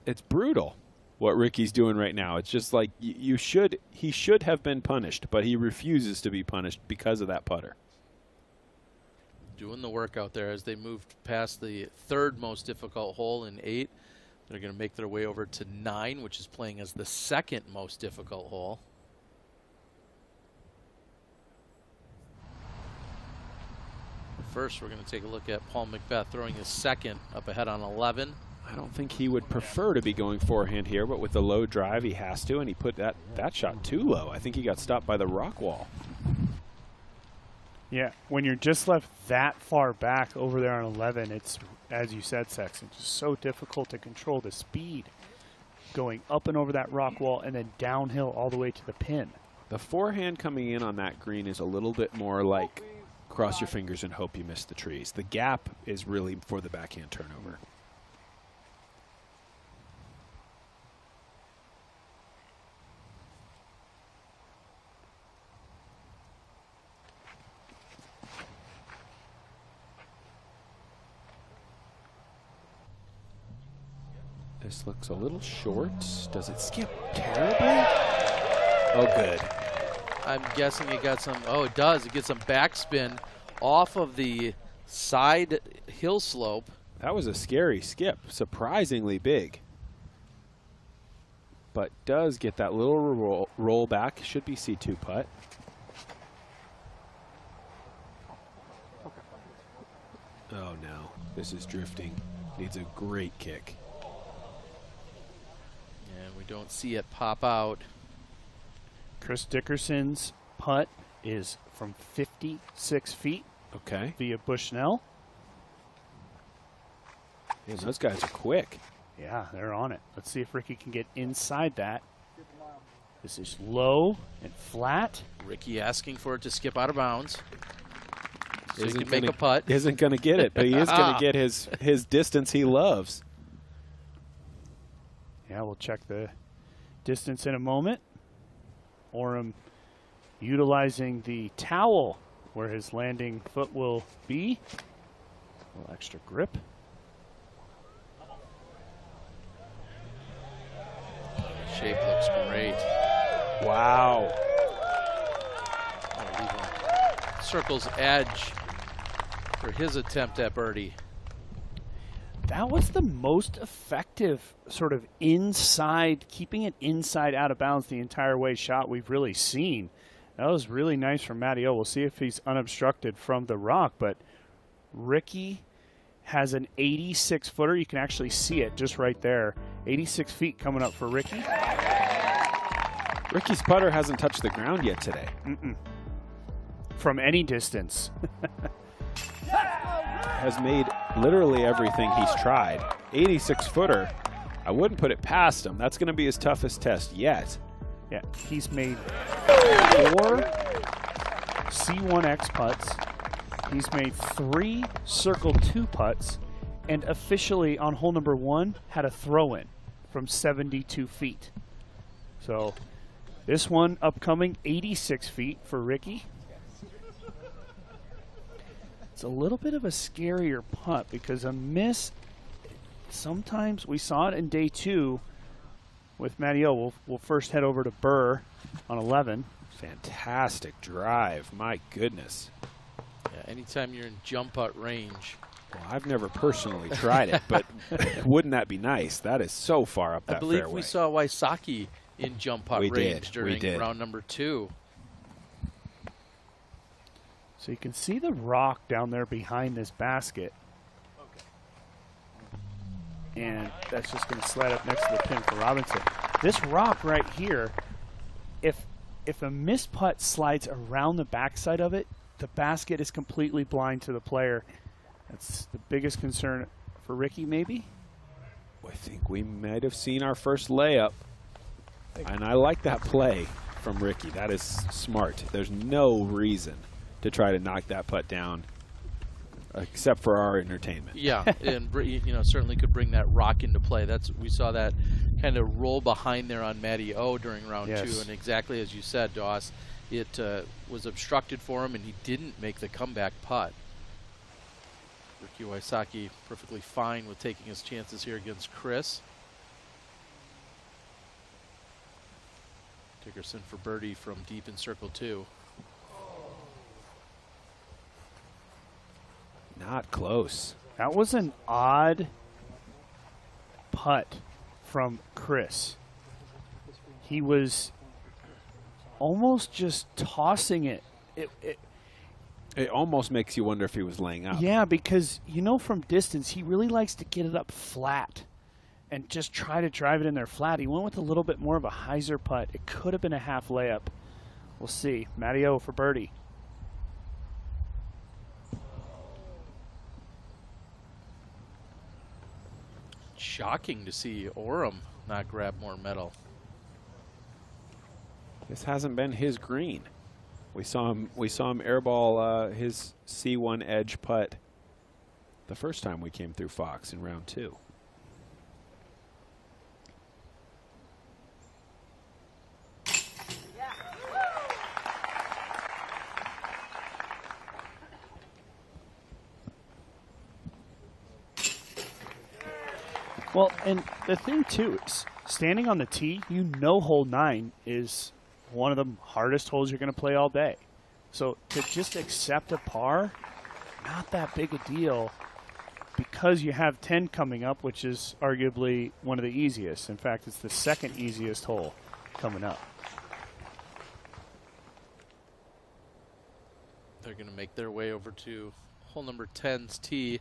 It's brutal what Ricky's doing right now. It's just like he should have been punished, but he refuses to be punished because of that putter. Doing the work out there as they moved past the third most difficult hole in 8. They're going to make their way over to 9, which is playing as the second most difficult hole. First, we're going to take a look at Paul McBeth throwing his second up ahead on 11. I don't think he would prefer to be going forehand here, but with the low drive, he has to, and he put that shot too low. I think he got stopped by the rock wall. Yeah, when you're just left that far back over there on 11, it's, as you said, Sexton, just so difficult to control the speed going up and over that rock wall and then downhill all the way to the pin. The forehand coming in on that green is a little bit more like cross your fingers and hope you miss the trees. The gap is really for the backhand turnover. This looks a little short. Does it skip terribly? Oh, good. I'm guessing it got some, oh, it does. It gets some backspin off of the side hill slope. That was a scary skip, surprisingly big. But does get that little roll back. Should be C2 putt. Oh, no. This is drifting. Needs a great kick. And we don't see it pop out. Chris Dickerson's putt is from 56 feet. Okay. Via Bushnell. Yeah, those guys are quick. Yeah, they're on it. Let's see if Ricky can get inside that. This is low and flat. Ricky asking for it to skip out of bounds. So he Isn't can make gonna- a putt. Isn't going to get it, but he is going to get his distance he loves. Yeah, we'll check the distance in a moment. Oram utilizing the towel where his landing foot will be. A little extra grip. Shape looks great. Wow. Circle's edge for his attempt at birdie. That was the most effective sort of inside, keeping it inside out of bounds the entire way shot we've really seen. That was really nice from Matty O. We'll see if he's unobstructed from the rock, but Ricky has an 86-footer. You can actually see it just right there. 86 feet coming up for Ricky. Ricky's putter hasn't touched the ground yet today. From any distance. Has made literally everything he's tried. 86-footer. I wouldn't put it past him. That's going to be his toughest test yet. Yeah, he's made 4 C1X putts. He's made 3 Circle 2 putts, and officially on hole number 1 had a throw-in from 72 feet. So this one upcoming 86 feet for Ricky. It's a little bit of a scarier putt because a miss, sometimes we saw it in day 2 with Matty O. We'll first head over to Burr on 11. Fantastic drive. My goodness. Yeah, anytime you're in jump putt range. Well, I've never personally tried it, but wouldn't that be nice? That is so far up that I believe fairway. we saw Wysocki in jump putt range during round number 2. So you can see the rock down there behind this basket. And that's just going to slide up next to the pin for Robinson. This rock right here, if a missed putt slides around the backside of it, the basket is completely blind to the player. That's the biggest concern for Ricky, maybe? I think we might have seen our first layup. And I like that play from Ricky. That is smart. There's no reason to try to knock that putt down, except for our entertainment. Yeah, and certainly could bring that rock into play. We saw that kind of roll behind there on Matty O during round 2, and exactly as you said, Doss, it was obstructed for him, and he didn't make the comeback putt. Ricky Wysocki perfectly fine with taking his chances here against Chris. Dickerson for birdie from deep in circle 2. Not close. That was an odd putt from Chris. He was almost just tossing it. It almost makes you wonder if he was laying up. Yeah, because, you know, from distance, he really likes to get it up flat and just try to drive it in there flat. He went with a little bit more of a hyzer putt. It could have been a half layup. We'll see. Matty O for birdie. Shocking to see Oram not grab more metal. This hasn't been his green. We saw him airball his C1 edge putt the first time we came through Fox in round 2. Well, and the thing, too, is standing on the tee, you know hole 9 is one of the hardest holes you're going to play all day. So to just accept a par, not that big a deal because you have 10 coming up, which is arguably one of the easiest. In fact, it's the second easiest hole coming up. They're going to make their way over to hole number 10's tee.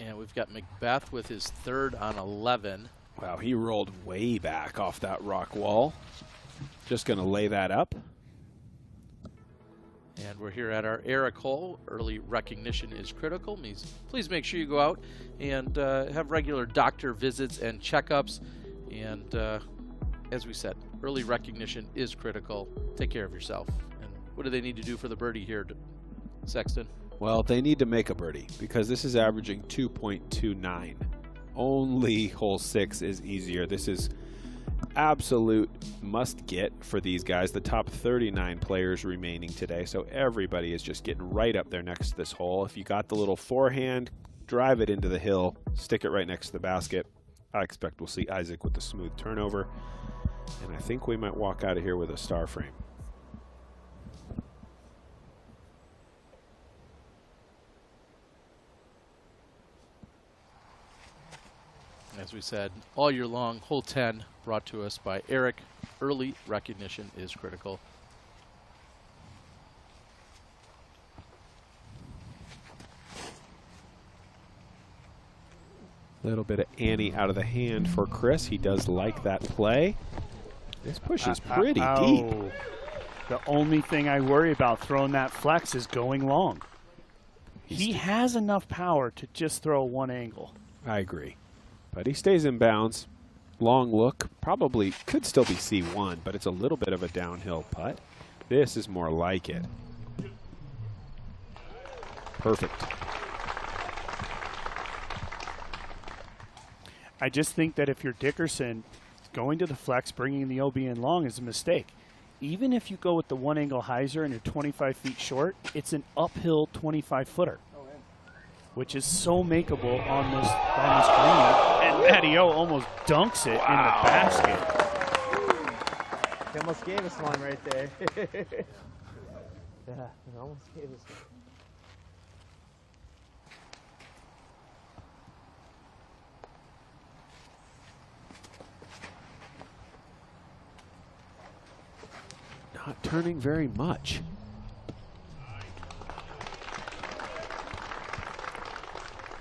And we've got McBeth with his 3rd on 11. Wow, he rolled way back off that rock wall. Just going to lay that up. And we're here at our Eric hole. Early recognition is critical. Please make sure you go out and have regular doctor visits and checkups. And as we said, early recognition is critical. Take care of yourself. And what do they need to do for the birdie here, Sexton? Well, they need to make a birdie because this is averaging 2.29. Only hole 6 is easier. This is absolute must get for these guys. The top 39 players remaining today, so everybody is just getting right up there next to this hole. If you got the little forehand, drive it into the hill, stick it right next to the basket. I expect we'll see Isaac with the smooth turnover, and I think we might walk out of here with a star frame. As we said, all year long, hole 10 brought to us by Eric. Early recognition is critical. Little bit of Annie out of the hand for Chris. He does like that play. This push is pretty deep. The only thing I worry about throwing that flex is going long. He has enough power to just throw one angle. I agree. But he stays in bounds. Long look. Probably could still be C1, but it's a little bit of a downhill putt. This is more like it. Perfect. I just think that if you're Dickerson, going to the flex, bringing the OB in long is a mistake. Even if you go with the one angle hyzer and you're 25 feet short, it's an uphill 25-footer, which is so makeable on this green. And Matty O almost dunks it in the basket. He almost gave us one right there. Yeah, he almost gave us one. Not turning very much.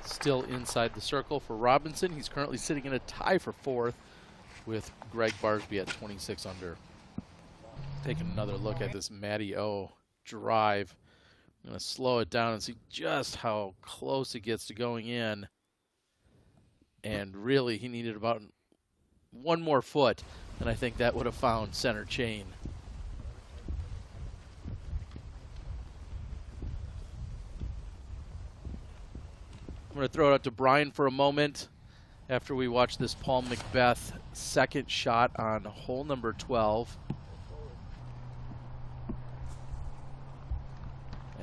Still inside the circle for Robinson. He's currently sitting in a tie for 4th with Greg Barsby at 26 under. Taking another look at this Matty O drive. I'm going to slow it down and see just how close it gets to going in. And really, he needed about one more foot, and I think that would have found center chain. I'm going to throw it out to Brian for a moment after we watch this Paul McBeth second shot on hole number 12.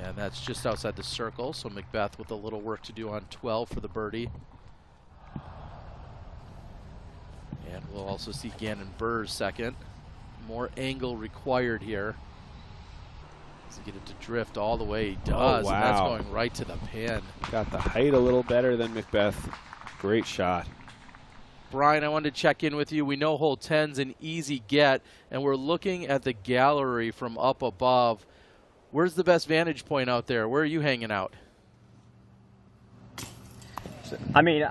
And And that's just outside the circle, so McBeth with a little work to do on 12 for the birdie. And we'll also see Gannon Burr's second. More angle required here. Does he get it to drift all the way? He does, oh, wow. And that's going right to the pin. Got the height a little better than McBeth. Great shot. Brian, I wanted to check in with you. We know hole 10's an easy get, and we're looking at the gallery from up above. Where's the best vantage point out there? Where are you hanging out? I mean,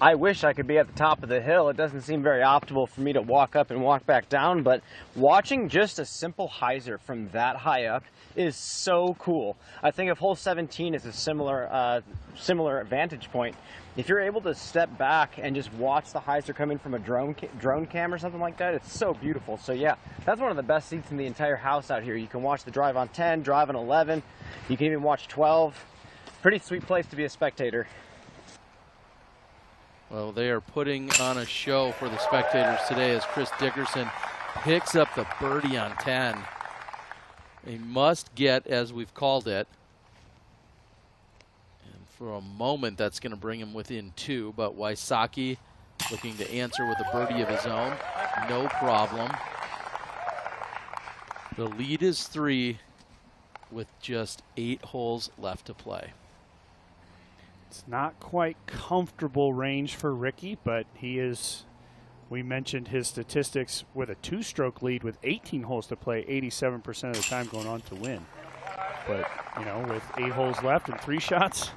I wish I could be at the top of the hill. It doesn't seem very optimal for me to walk up and walk back down, but watching just a simple hyzer from that high up is so cool. I think if hole 17 is a similar vantage point, if you're able to step back and just watch the hyzer come in from a drone cam or something like that, it's so beautiful. So yeah, that's one of the best seats in the entire house out here. You can watch the drive on 10, drive on 11. You can even watch 12. Pretty sweet place to be a spectator. Well, they are putting on a show for the spectators today as Chris Dickerson picks up the birdie on 10. A must get, as we've called it. And for a moment, that's going to bring him within 2, but Wysocki looking to answer with a birdie of his own. No problem. The lead is 3 with just 8 holes left to play. It's not quite comfortable range for Ricky, but he is, we mentioned his statistics with a 2-stroke lead with 18 holes to play, 87% of the time going on to win. But, you know, with 8 holes left and 3 shots,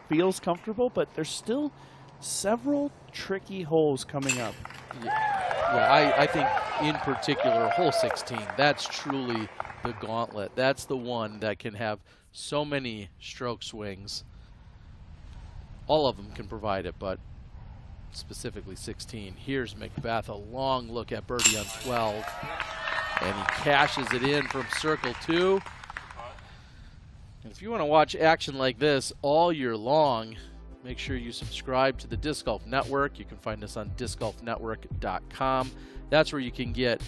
feels comfortable, but there's still several tricky holes coming up. Yeah, I think in particular, hole 16, that's truly the gauntlet. That's the one that can have so many stroke swings. All of them can provide it, but specifically 16. Here's McBeth, a long look at birdie on 12, and he cashes it in from circle 2. And if you want to watch action like this all year long, make sure you subscribe to the Disc Golf Network. You can find us on discgolfnetwork.com. That's where you can get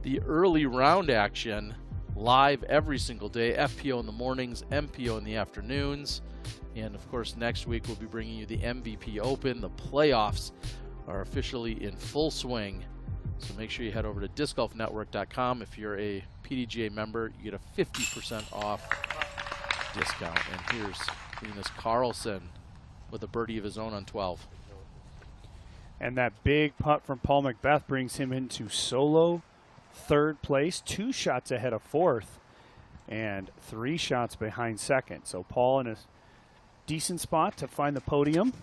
the early round action live every single day. FPO in the mornings, MPO in the afternoons. And of course, next week we'll be bringing you the MVP Open. The playoffs are officially in full swing. So make sure you head over to discgolfnetwork.com. If you're a PDGA member, you get a 50% off discount. And here's Linus Carlson with a birdie of his own on 12. And that big putt from Paul McBeth brings him into solo 3rd place, 2 shots ahead of 4th, and 3 shots behind 2nd. So Paul in a decent spot to find the podium.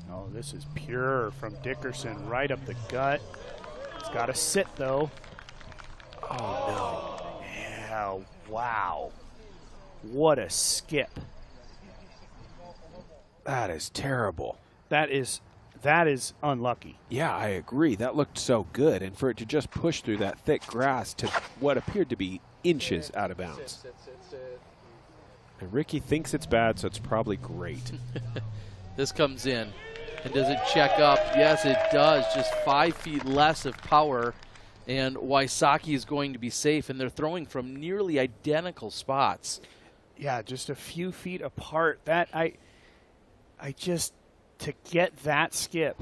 Oh, this is pure from Dickerson, right up the gut. It's got to sit, though. Oh, no. Yeah, wow. What a skip. That is terrible. That is unlucky. Yeah, I agree. That looked so good. And for it to just push through that thick grass to what appeared to be inches out of bounds. And Ricky thinks it's bad, so it's probably great. This comes in. And does it check up? Yes, it does. Just 5 feet less of power. And Wysocki is going to be safe. And they're throwing from nearly identical spots. Yeah, just a few feet apart. That I just, to get that skip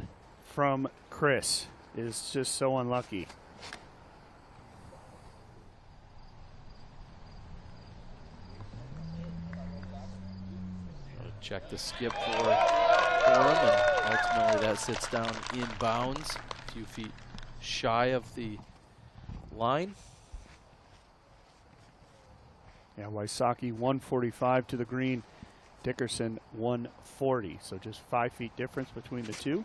from Chris is just so unlucky. Check the skip for him, and ultimately that sits down in bounds, a few feet shy of the line. Yeah, Wysocki 145 to the green, Dickerson 140, so just 5 feet difference between the two.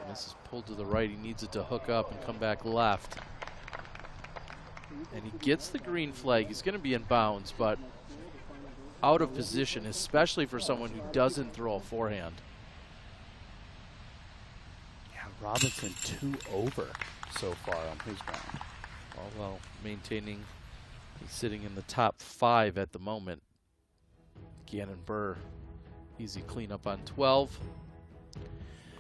And this is pulled to the right. He needs it to hook up and come back left. And he gets the green flag. He's going to be in bounds, but out of position, especially for someone who doesn't throw a forehand. Yeah, Robinson 2 over so far on his round. All while maintaining, he's sitting in the top 5 at the moment. Gannon Burr, easy cleanup on 12.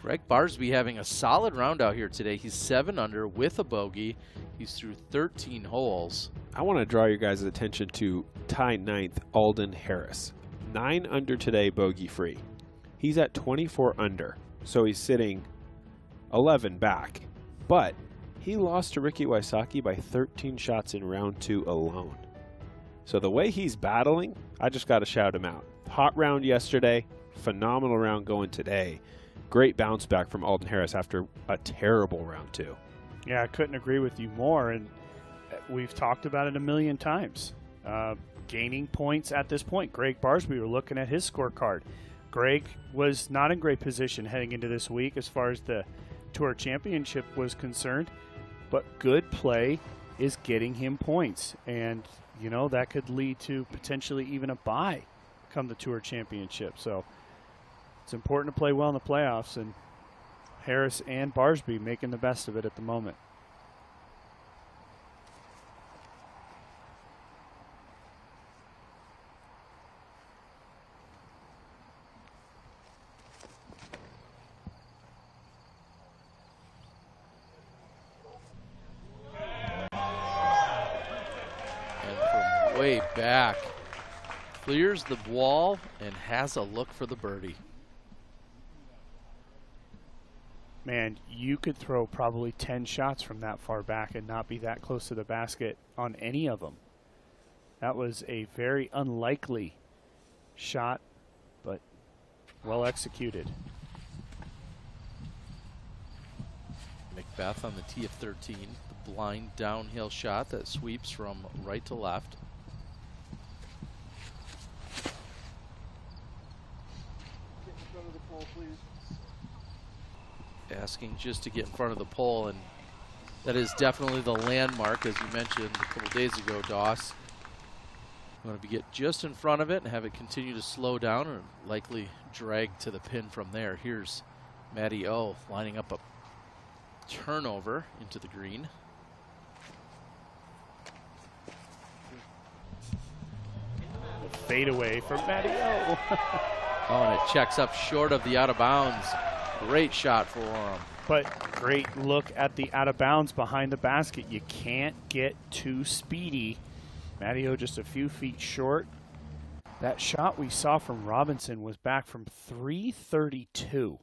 Greg Barsby having a solid round out here today. He's 7 under with a bogey. He's through 13 holes. I want to draw your guys' attention to tie 9th, Alden Harris. 9 under today, bogey free. He's at 24 under, so he's sitting 11 back. But he lost to Ricky Wysocki by 13 shots in round 2 alone. So the way he's battling, I just got to shout him out. Hot round yesterday, phenomenal round going today. Great bounce back from Alden Harris after a terrible round 2. Yeah, I couldn't agree with you more, and we've talked about it a million times. Gaining points at this point. Greg Barsby, we're looking at his scorecard. Greg was not in great position heading into this week as far as the Tour Championship was concerned, but good play is getting him points, and you know that could lead to potentially even a bye come the Tour Championship. So it's important to play well in the playoffs, and Harris and Barsby making the best of it at the moment. Way back, clears the wall and has a look for the birdie. Man, you could throw probably 10 shots from that far back and not be that close to the basket on any of them. That was a very unlikely shot, but well executed. McBeth on the tee of 13, the blind downhill shot that sweeps from right to left. Asking just to get in front of the pole, and that is definitely the landmark, as you mentioned a couple days ago, Doss. I'm going to get just in front of it and have it continue to slow down and likely drag to the pin from there. Here's Matty O lining up a turnover into the green. Fade away from Matty O. Oh, and it checks up short of the out of bounds. Great shot for him. But great look at the out of bounds behind the basket. You can't get too speedy. Matty O just a few feet short. That shot we saw from Robinson was back from 332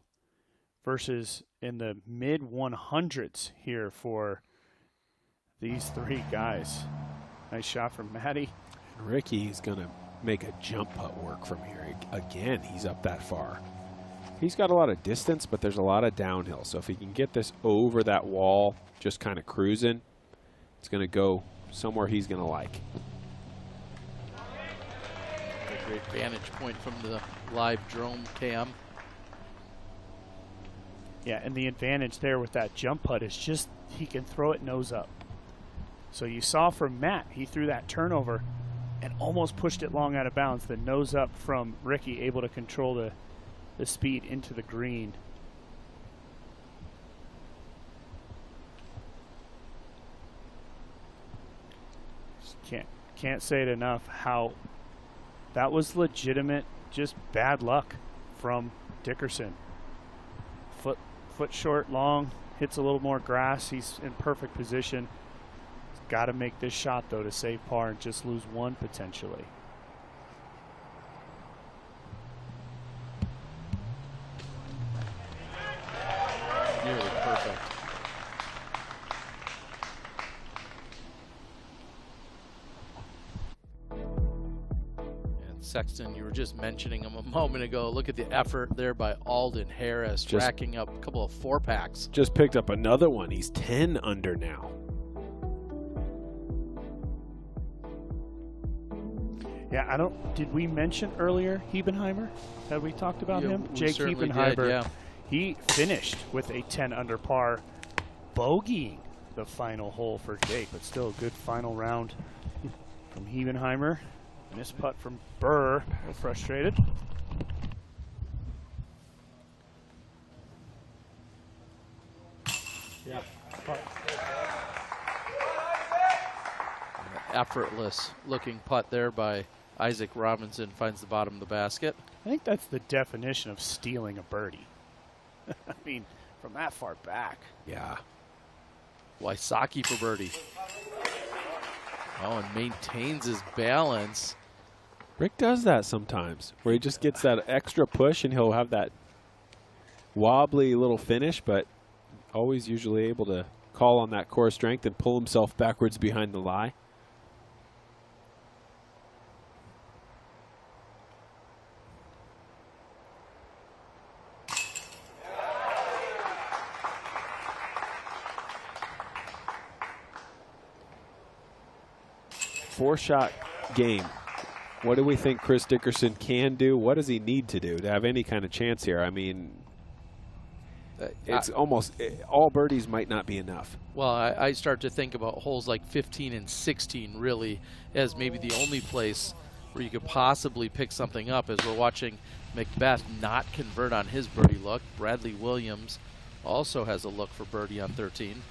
versus in the mid 100s here for these three guys. Nice shot from Matty. Ricky's going to make a jump putt work from here. Again, he's up that far. He's got a lot of distance, but there's a lot of downhill. So if he can get this over that wall, just kind of cruising, it's going to go somewhere he's going to like. A great vantage point from the live drone cam. Yeah, and the advantage there with that jump putt is just he can throw it nose up. So you saw from Matt, he threw that turnover and almost pushed it long out of bounds. The nose up from Ricky, able to control the speed into the green. Just can't say it enough how that was legitimate, just bad luck from Dickerson. Foot short, long, hits a little more grass. He's in perfect position. He's got to make this shot though to save par and just lose one potentially. Nearly perfect. And Sexton, you were just mentioning him a moment ago. Look at the effort there by Alden Harris, racking up a couple of 4-packs. Just picked up another one. He's 10 under now. Yeah, did we mention earlier Hebenheimer? Had we talked about him? Jake Hebenheimer. Did, yeah. He finished with a 10 under par, bogeying the final hole for Jake, but still a good final round from Hebenheimer. Missed putt from Burr, a little frustrated. Yeah. Effortless looking putt there by Isaac Robinson, finds the bottom of the basket. I think that's the definition of stealing a birdie. I mean, from that far back. Yeah. Wysocki for birdie. Oh, and maintains his balance. Rick does that sometimes, where he just gets that extra push and he'll have that wobbly little finish, but always usually able to call on that core strength and pull himself backwards behind the lie. Four-shot game. What do we think Chris Dickerson can do? What does he need to do to have any kind of chance here? I mean, it's almost all birdies might not be enough. Well, I start to think about holes like 15 and 16 really as maybe the only place where you could possibly pick something up, as we're watching McBeth not convert on his birdie look. Bradley Williams also has a look for birdie on 13.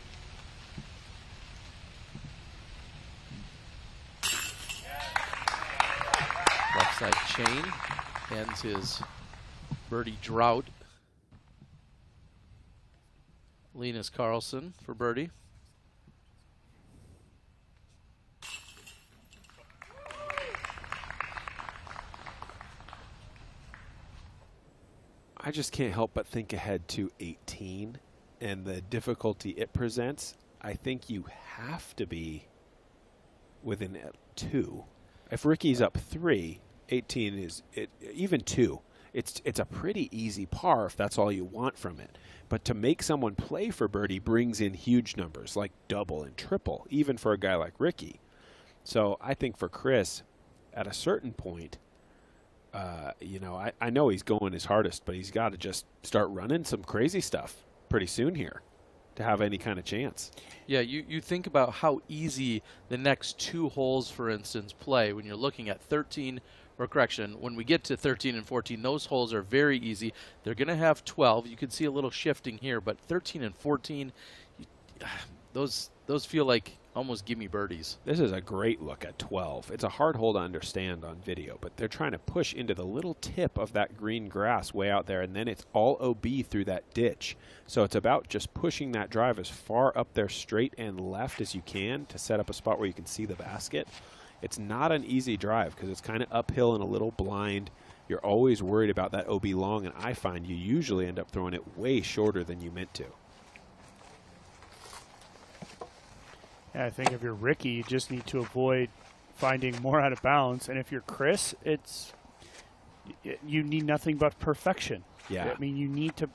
Left side chain ends his birdie drought. Linus Carlson for birdie. I just can't help but think ahead to 18 and the difficulty it presents. I think you have to be within 2. If Ricky's up 3, 18 is even 2. It's a pretty easy par if that's all you want from it. But to make someone play for birdie brings in huge numbers, like double and triple, even for a guy like Ricky. So I think for Chris, at a certain point, you know, I know he's going his hardest, but he's got to just start running some crazy stuff pretty soon here to have any kind of chance. Yeah, you think about how easy the next 2 holes, for instance, play when you're looking at 13, or correction, when we get to 13 and 14, those holes are very easy. They're going to have 12. You can see a little shifting here, but 13 and 14, those feel like almost gimme birdies. This is a great look at 12. It's a hard hole to understand on video, but they're trying to push into the little tip of that green grass way out there, and then it's all OB through that ditch. So it's about just pushing that drive as far up there straight and left as you can to set up a spot where you can see the basket. It's not an easy drive because it's kind of uphill and a little blind. You're always worried about that OB long, and I find you usually end up throwing it way shorter than you meant to. Yeah, I think if you're Ricky, you just need to avoid finding more out of bounds. And if you're Chris, you need nothing but perfection. Yeah. I mean, you need to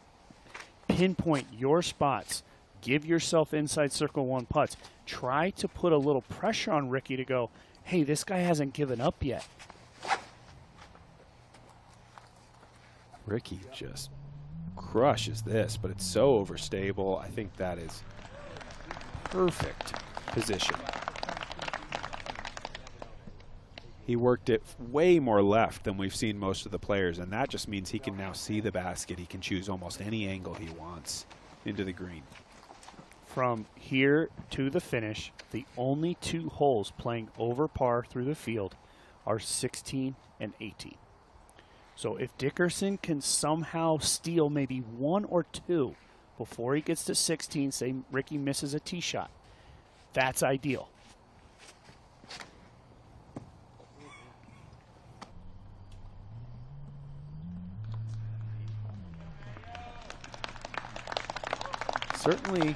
pinpoint your spots. Give yourself inside circle 1 putts. Try to put a little pressure on Ricky to go, hey, this guy hasn't given up yet. Ricky just crushes this, but it's so overstable. I think that is perfect position. He worked it way more left than we've seen most of the players, and that just means he can now see the basket. He can choose almost any angle he wants into the green. From here to the finish, the only 2 holes playing over par through the field are 16 and 18. So if Dickerson can somehow steal maybe 1 or 2 before he gets to 16, say Ricky misses a tee shot, that's ideal. Certainly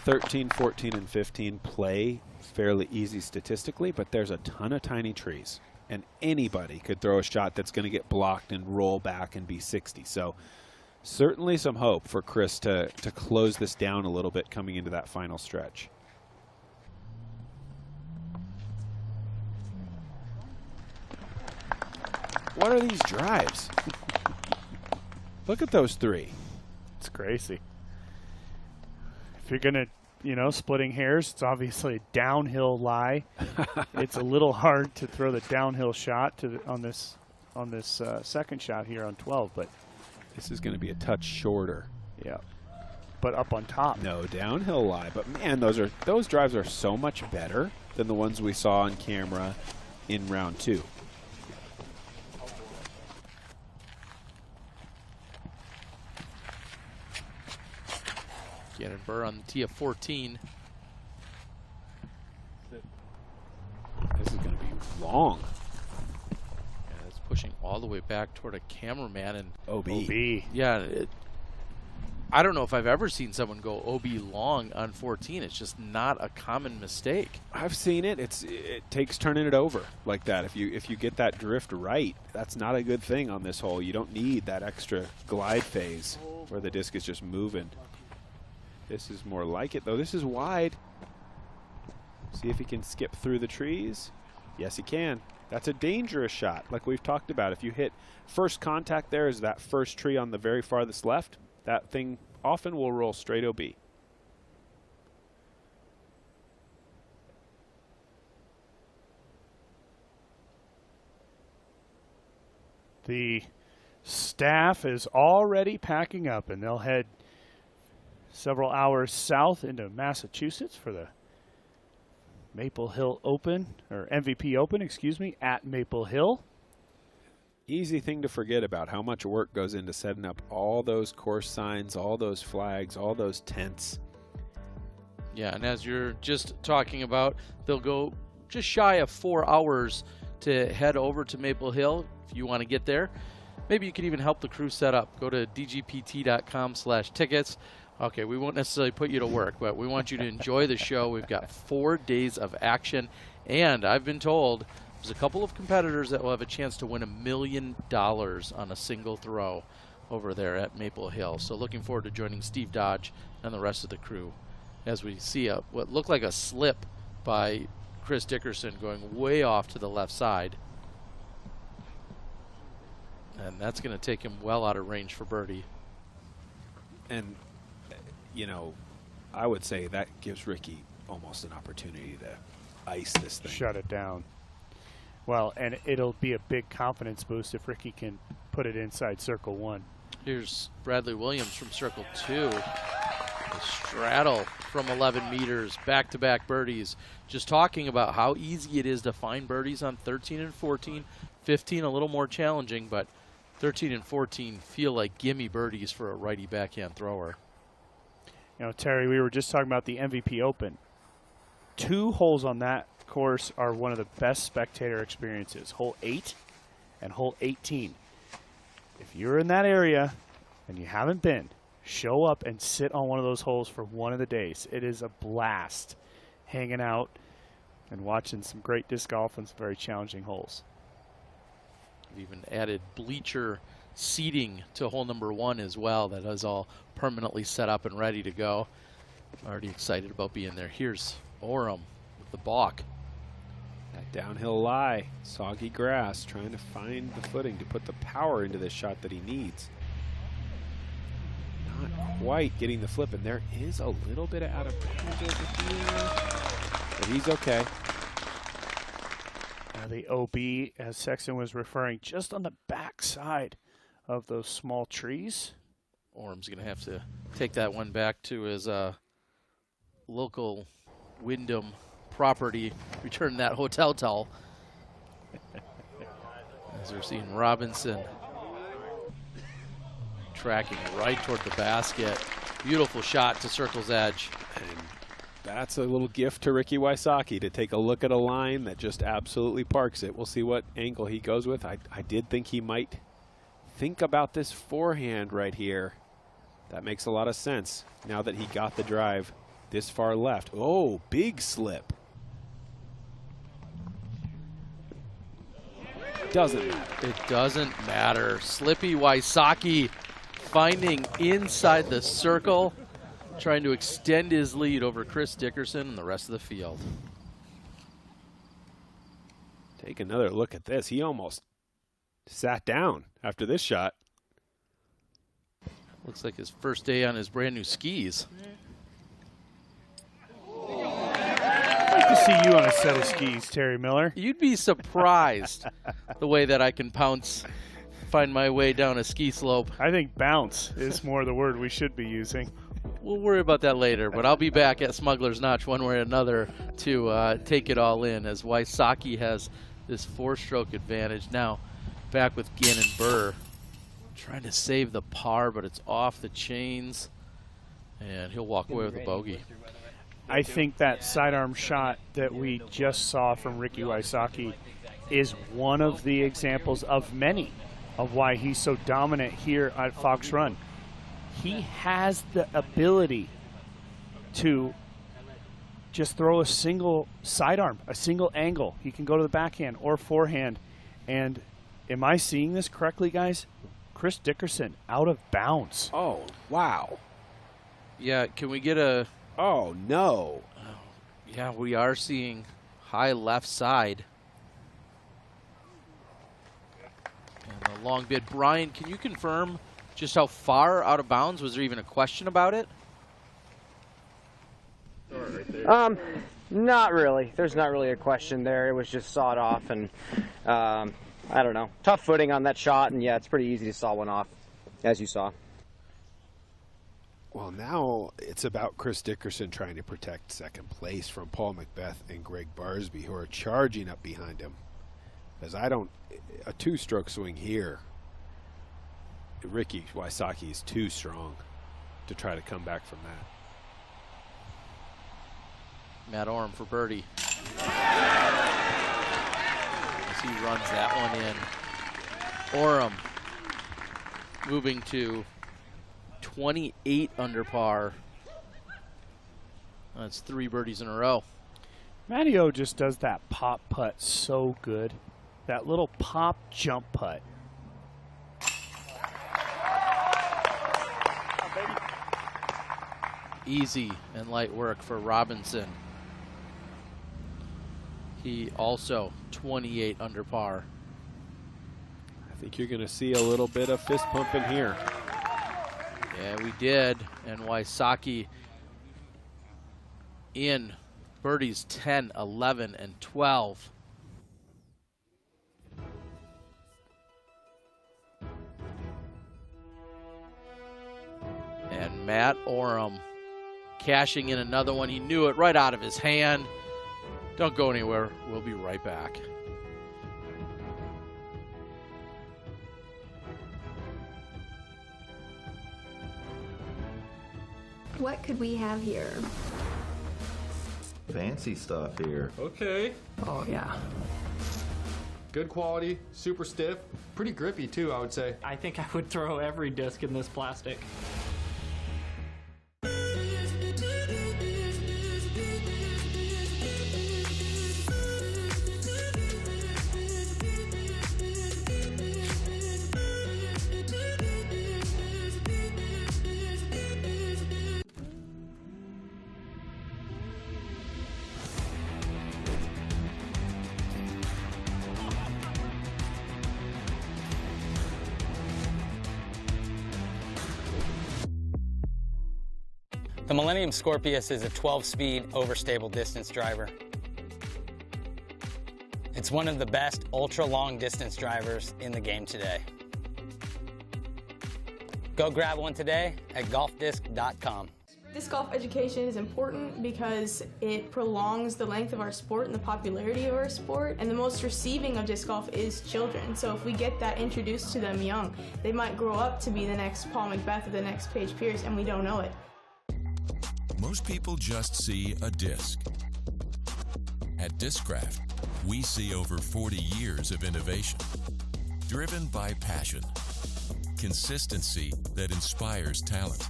13, 14, and 15 play fairly easy statistically, but there's a ton of tiny trees, and anybody could throw a shot that's going to get blocked and roll back and be 60. So certainly some hope for Chris to close this down a little bit coming into that final stretch. What are these drives? Look at those 3. It's crazy. If you're going to, you know, splitting hairs, it's obviously a downhill lie. It's a little hard to throw the downhill shot on this second shot here on 12, but this is going to be a touch shorter. Yeah. But up on top. No downhill lie, but man, those drives are so much better than the ones we saw on camera in round 2. Gannon Burr on the tee of 14. This is going to be long. Yeah, it's pushing all the way back toward a cameraman and OB. Yeah, I don't know if I've ever seen someone go OB long on 14. It's just not a common mistake. I've seen it. It takes turning it over like that. If you get that drift right, that's not a good thing on this hole. You don't need that extra glide phase where the disc is just moving. This is more like it, though. This is wide. See if he can skip through the trees. Yes, he can. That's a dangerous shot, like we've talked about. If you hit first contact, there is that first tree on the very farthest left. That thing often will roll straight OB. The staff is already packing up, and they'll head several hours south into Massachusetts for the Maple Hill Open, or MVP Open, excuse me, at Maple Hill. Easy thing to forget about how much work goes into setting up all those course signs, all those flags, all those tents. Yeah, and as you're just talking about, they'll go just shy of 4 hours to head over to Maple Hill if you want to get there. Maybe you could even help the crew set up. Go to dgpt.com/tickets. Okay, we won't necessarily put you to work, but we want you to enjoy the show. We've got 4 days of action, and I've been told there's a couple of competitors that will have a chance to win $1 million on a single throw over there at Maple Hill. So looking forward to joining Steve Dodge and the rest of the crew as we see what looked like a slip by Chris Dickerson going way off to the left side. And that's going to take him well out of range for birdie. And, you know, I would say that gives Ricky almost an opportunity to ice this thing. Shut it down. Well, and it'll be a big confidence boost if Ricky can put it inside circle 1. Here's Bradley Williams from circle 2. A straddle from 11 meters, back-to-back birdies. Just talking about how easy it is to find birdies on 13 and 14. 15 a little more challenging, but 13 and 14 feel like gimme birdies for a righty backhand thrower. You know, Terry, we were just talking about the MVP Open. 2 holes on that course are one of the best spectator experiences, hole 8 and hole 18. If you're in that area and you haven't been, show up and sit on one of those holes for one of the days. It is a blast hanging out and watching some great disc golf and some very challenging holes. We've even added bleacher seating to hole number 1 as well. That is all permanently set up and ready to go. Already excited about being there. Here's Oram with the balk. That downhill lie, soggy grass, trying to find the footing to put the power into this shot that he needs. Not quite getting the flip, and there is a little bit of out of bounds over here, but he's okay. The OB, as Sexton was referring, just on the back side of those small trees. Oram's going to have to take that one back to his local Wyndham property, return that hotel towel. As we're seeing Robinson tracking right toward the basket. Beautiful shot to circle's edge. And that's a little gift to Ricky Wysocki to take a look at a line that just absolutely parks it. We'll see what angle he goes with. I did think he might think about this forehand right here. That makes a lot of sense now that he got the drive this far left. Oh, big slip. Doesn't matter. It doesn't matter. Slippy Wysocki finding inside the circle, trying to extend his lead over Chris Dickerson and the rest of the field. Take another look at this. He almost sat down after this shot. Looks like his first day on his brand new skis. I'd like to see you on a set of skis, Terry Miller. You'd be surprised the way that I can find my way down a ski slope. I think bounce is more the word we should be using. We'll worry about that later, but I'll be back at Smuggler's Notch one way or another to take it all in as Wysocki has this 4-stroke advantage. Now back with Gannon Burr, trying to save the par, but it's off the chains. And he'll walk away with a bogey. I think that sidearm shot that we just saw from Ricky Wysocki is one of the examples of many of why he's so dominant here at Fox Run. He has the ability to just throw a single sidearm, a single angle. He can go to the backhand or forehand. And am I seeing this correctly, guys? Chris Dickerson out of bounds. Oh, wow. Yeah, can we get a... Oh, no. Yeah, we are seeing high left side. And a long bid. Brian, can you confirm just how far out of bounds? Was there even a question about it? Not really. There's not really a question there. It was just sawed off, and I don't know. Tough footing on that shot, and yeah, it's pretty easy to saw one off, as you saw. Well, now it's about Chris Dickerson trying to protect second place from Paul McBeth and Greg Barsby, who are charging up behind him. As a two-stroke swing here, Ricky Wysocki is too strong to try to come back from that. Matt Oram for birdie. As he runs that one in. Oram moving to 28 under par. That's 3 birdies in a row. Matty O just does that pop putt so good. That little pop jump putt. Easy and light work for Robinson. He also 28 under par. I think you're going to see a little bit of fist pumping here. Yeah, we did. And Wysocki in birdies 10, 11, and 12. And Matt Oram cashing in another one. He knew it right out of his hand. Don't go anywhere. We'll be right back. What could we have here? Fancy stuff here. Okay. Oh, yeah. Good quality, super stiff, pretty grippy too, I would say. I think I would throw every disc in this plastic. The Millennium Scorpius is a 12-speed overstable distance driver. It's one of the best ultra-long distance drivers in the game today. Go grab one today at golfdisc.com. Disc golf education is important because it prolongs the length of our sport and the popularity of our sport, and the most receiving of disc golf is children. So if we get that introduced to them young, they might grow up to be the next Paul McBeth or the next Paige Pierce, and we don't know it. Most people just see a disc. At Discraft, we see over 40 years of innovation, driven by passion, consistency that inspires talent,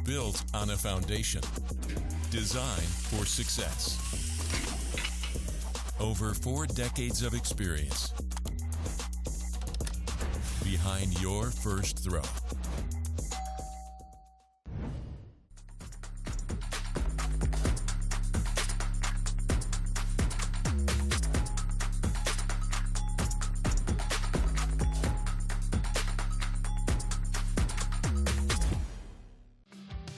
built on a foundation, designed for success. Over 4 decades of experience behind your first throw.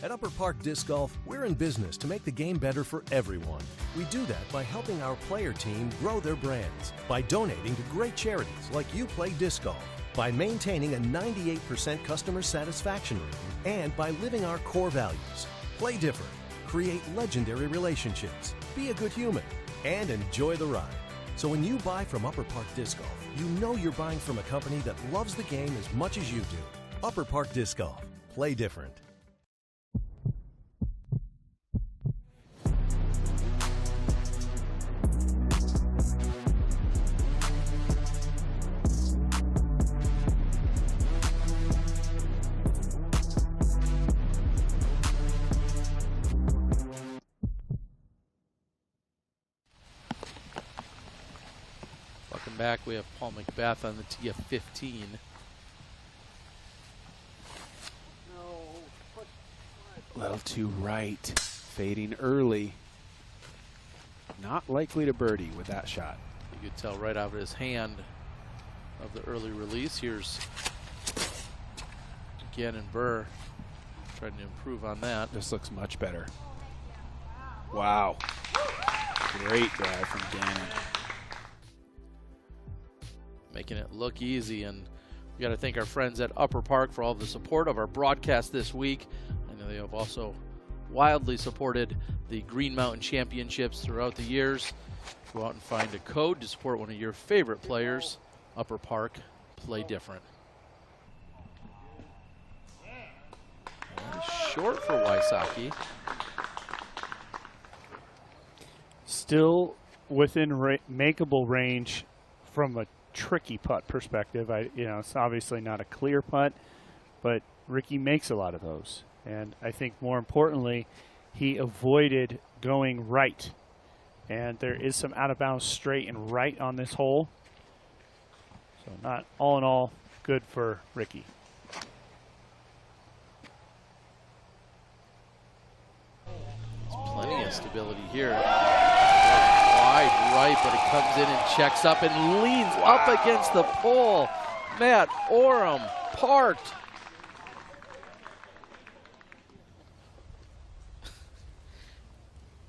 At Upper Park Disc Golf, we're in business to make the game better for everyone. We do that by helping our player team grow their brands, by donating to great charities like You Play Disc Golf, by maintaining a 98% customer satisfaction rating, and by living our core values. Play different, create legendary relationships, be a good human, and enjoy the ride. So when you buy from Upper Park Disc Golf, you know you're buying from a company that loves the game as much as you do. Upper Park Disc Golf. Play different. back, we have Paul McBeth on the tee of 15. A little too right. Fading early. Not likely to birdie with that shot. You could tell right out of his hand of the early release. Here's Gannon Burr trying to improve on that. This looks much better. Wow. Great drive from Gannon. Making it look easy, and we got to thank our friends at Upper Park for all the support of our broadcast this week. I know they have also wildly supported the Green Mountain Championships throughout the years. Go out and find a code to support one of your favorite players. Upper Park, play different. And short for Wysocki. Still within makeable range from a tricky putt perspective. It's obviously not a clear putt, but Ricky makes a lot of those. And I think more importantly, he avoided going right. And there is some out of bounds straight and right on this hole. So not all in all good for Ricky. Plenty of stability here. Wide right, but it comes in and checks up and leans up against the pole. Matt Oram parked.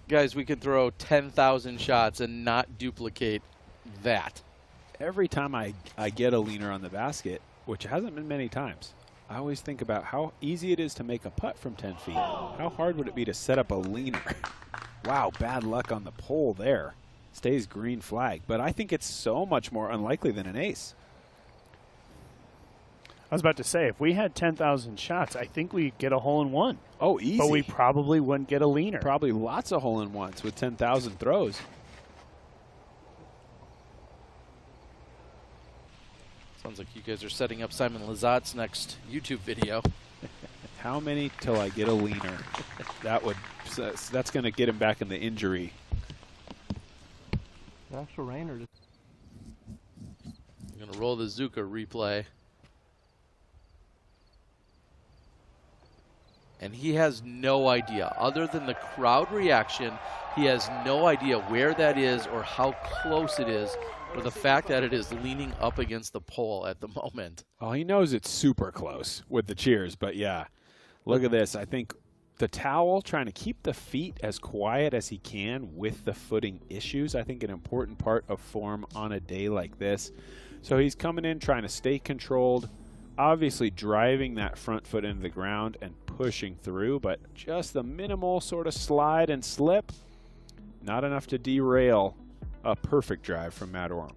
Guys, we could throw 10,000 shots and not duplicate that. Every time I get a leaner on the basket, which hasn't been many times, I always think about how easy it is to make a putt from 10 feet. How hard would it be to set up a leaner? Wow, bad luck on the pole there. Stays green flag, but I think it's so much more unlikely than an ace. I was about to say, if we had 10,000 shots, I think we'd get a hole-in-one. Oh, easy. But we probably wouldn't get a leaner. Probably lots of hole-in-ones with 10,000 throws. Sounds like you guys are setting up Simon Lazat's next YouTube video. How many till I get a leaner? That's going to get him back in the injury. Actual rain or just... I'm going to roll the Zuka replay. And he has no idea. Other than the crowd reaction, he has no idea where that is or how close it is, or the fact that it is leaning up against the pole at the moment. Oh, he knows it's super close with the cheers, but yeah. Look at this. I think the towel, trying to keep the feet as quiet as he can with the footing issues, I think an important part of form on a day like this. So he's coming in trying to stay controlled, obviously driving that front foot into the ground and pushing through, but just the minimal sort of slide and slip, not enough to derail a perfect drive from Matt Oram.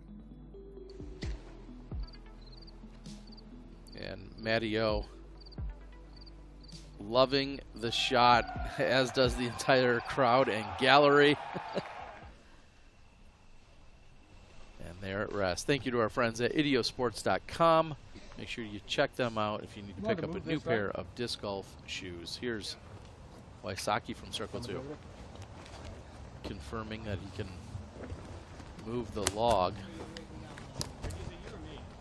And Matty O loving the shot, as does the entire crowd and gallery. And they're at rest. Thank you to our friends at idiosports.com. Make sure you check them out if you need to pick up a new pair of disc golf shoes. Here's Wysocki from Circle 2, confirming that he can move the log.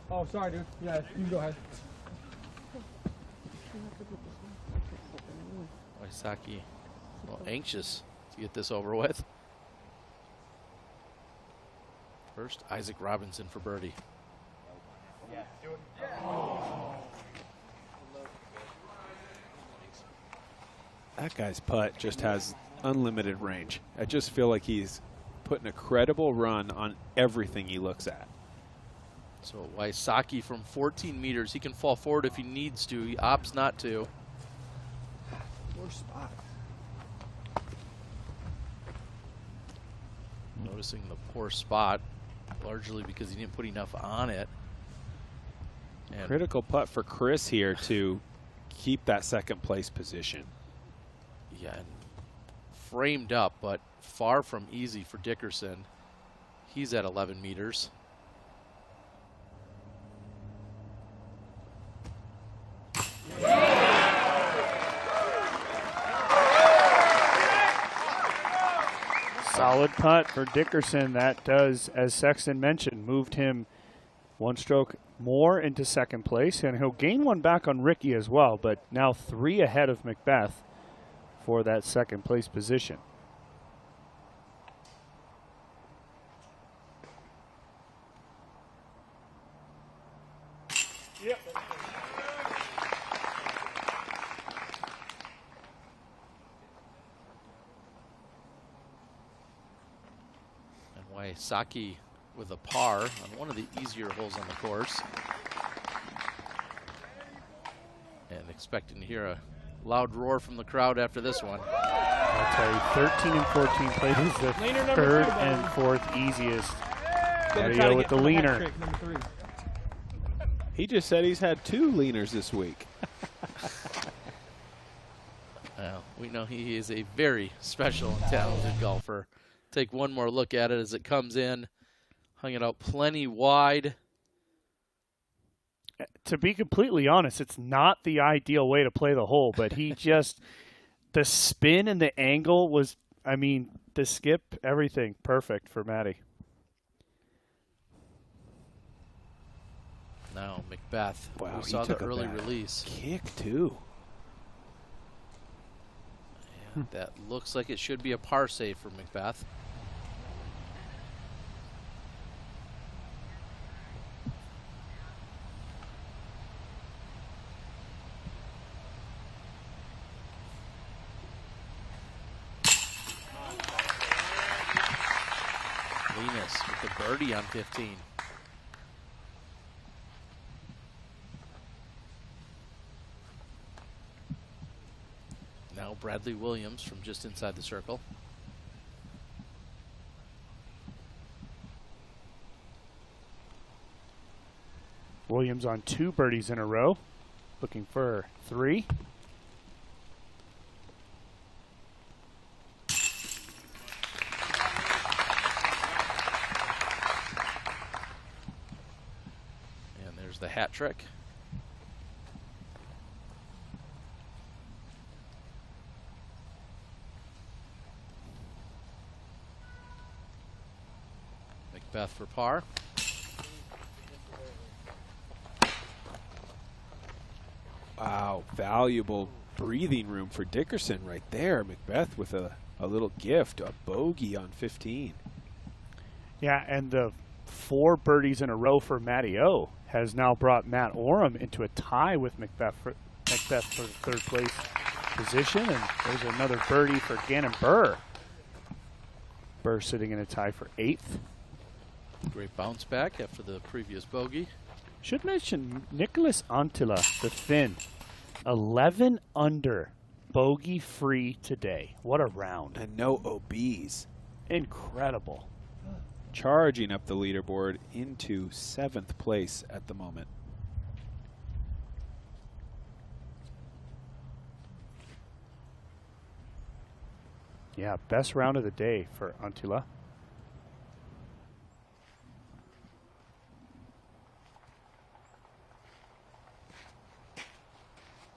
Oh, sorry, dude. Yeah, you go ahead. Wysocki, a little anxious to get this over with. First, Isaac Robinson for birdie. Yeah, do it. That guy's putt just has unlimited range. I just feel like he's putting a credible run on everything he looks at. So Wysocki from 14 meters. He can fall forward if he needs to. He opts not to. Poor spot. Noticing the poor spot, largely because he didn't put enough on it. And critical putt for Chris here to keep that second place position. yeah, and framed up, but far from easy for Dickerson. He's at 11 meters. Solid putt for Dickerson. That does, as Sexton mentioned, moved him one stroke more into second place, and he'll gain one back on Ricky as well, but now 3 ahead of McBeth for that second place position. Yep. And Wysocki with a par on one of the easier holes on the course. And expecting to hear a loud roar from the crowd after this one. I'll tell you, 13 and 14 places the third and fourth easiest. Mario with the leaner. He just said he's had 2 leaners this week. Well, we know he is a very special and talented golfer. Take one more look at it as it comes in. Hung it out plenty wide. To be completely honest, it's not the ideal way to play the hole, but he just, the spin and the angle was, I mean, the skip, everything perfect for Matty. Now McBeth. Wow, we he saw the took a early bad release. Kick too. Yeah, that looks like it should be a par save for McBeth. Linus with the birdie on 15. Now Bradley Williams from just inside the circle. Williams on 2 birdies in a row, looking for 3. And there's the hat trick. McBeth for par. Wow, valuable breathing room for Dickerson right there. McBeth with a little gift, a bogey on 15. Yeah, and the 4 birdies in a row for Matty O has now brought Matt Oram into a tie with McBeth for the third place position, and there's another birdie for Gannon Burr. Burr sitting in a tie for 8th. Great bounce back after the previous bogey. Should mention Nicholas Antila, the Finn, 11 under, bogey free today. What a round. And no OBs. Incredible. Charging up the leaderboard into 7th place at the moment. Yeah, best round of the day for Antila.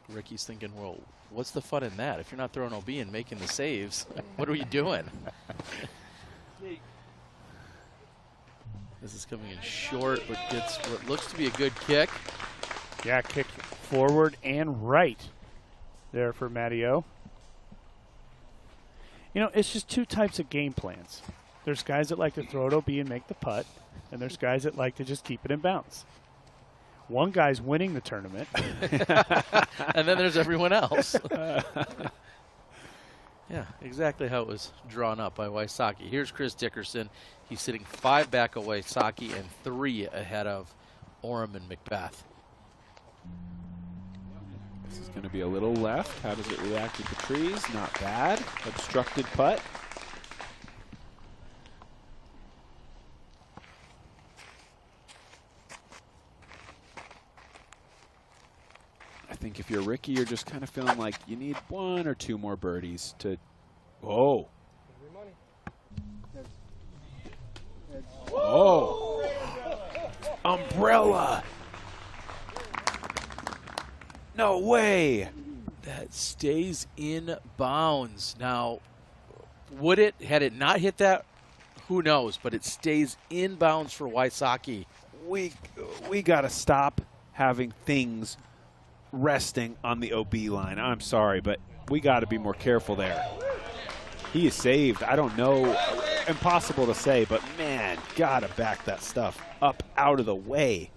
Ricky's thinking, well, what's the fun in that? If you're not throwing OB and making the saves, what are you doing? This is coming in short, but gets what looks to be a good kick. Yeah, kick forward and right there for Matty O. You know, it's just 2 types of game plans. There's guys that like to throw it OB and make the putt, and there's guys that like to just keep it in bounds. One guy's winning the tournament. And then there's everyone else. Yeah, exactly how it was drawn up by Wysocki. Here's Chris Dickerson. He's sitting 5 back of Wysocki and 3 ahead of Oram and McBeth. This is going to be a little left. How does it react with the trees? Not bad. Obstructed putt. I think if you're Ricky, you're just kind of feeling like you need 1 or 2 more birdies to. Whoa. Whoa. Umbrella. No way. That stays in bounds. Now, would it, had it not hit that Who knows? But it stays inbounds for Wysocki. We got to stop having things resting on the OB line. I'm sorry, but we got to be more careful there. He is saved. I don't know. Impossible to say, but man, got to back that stuff up out of the way.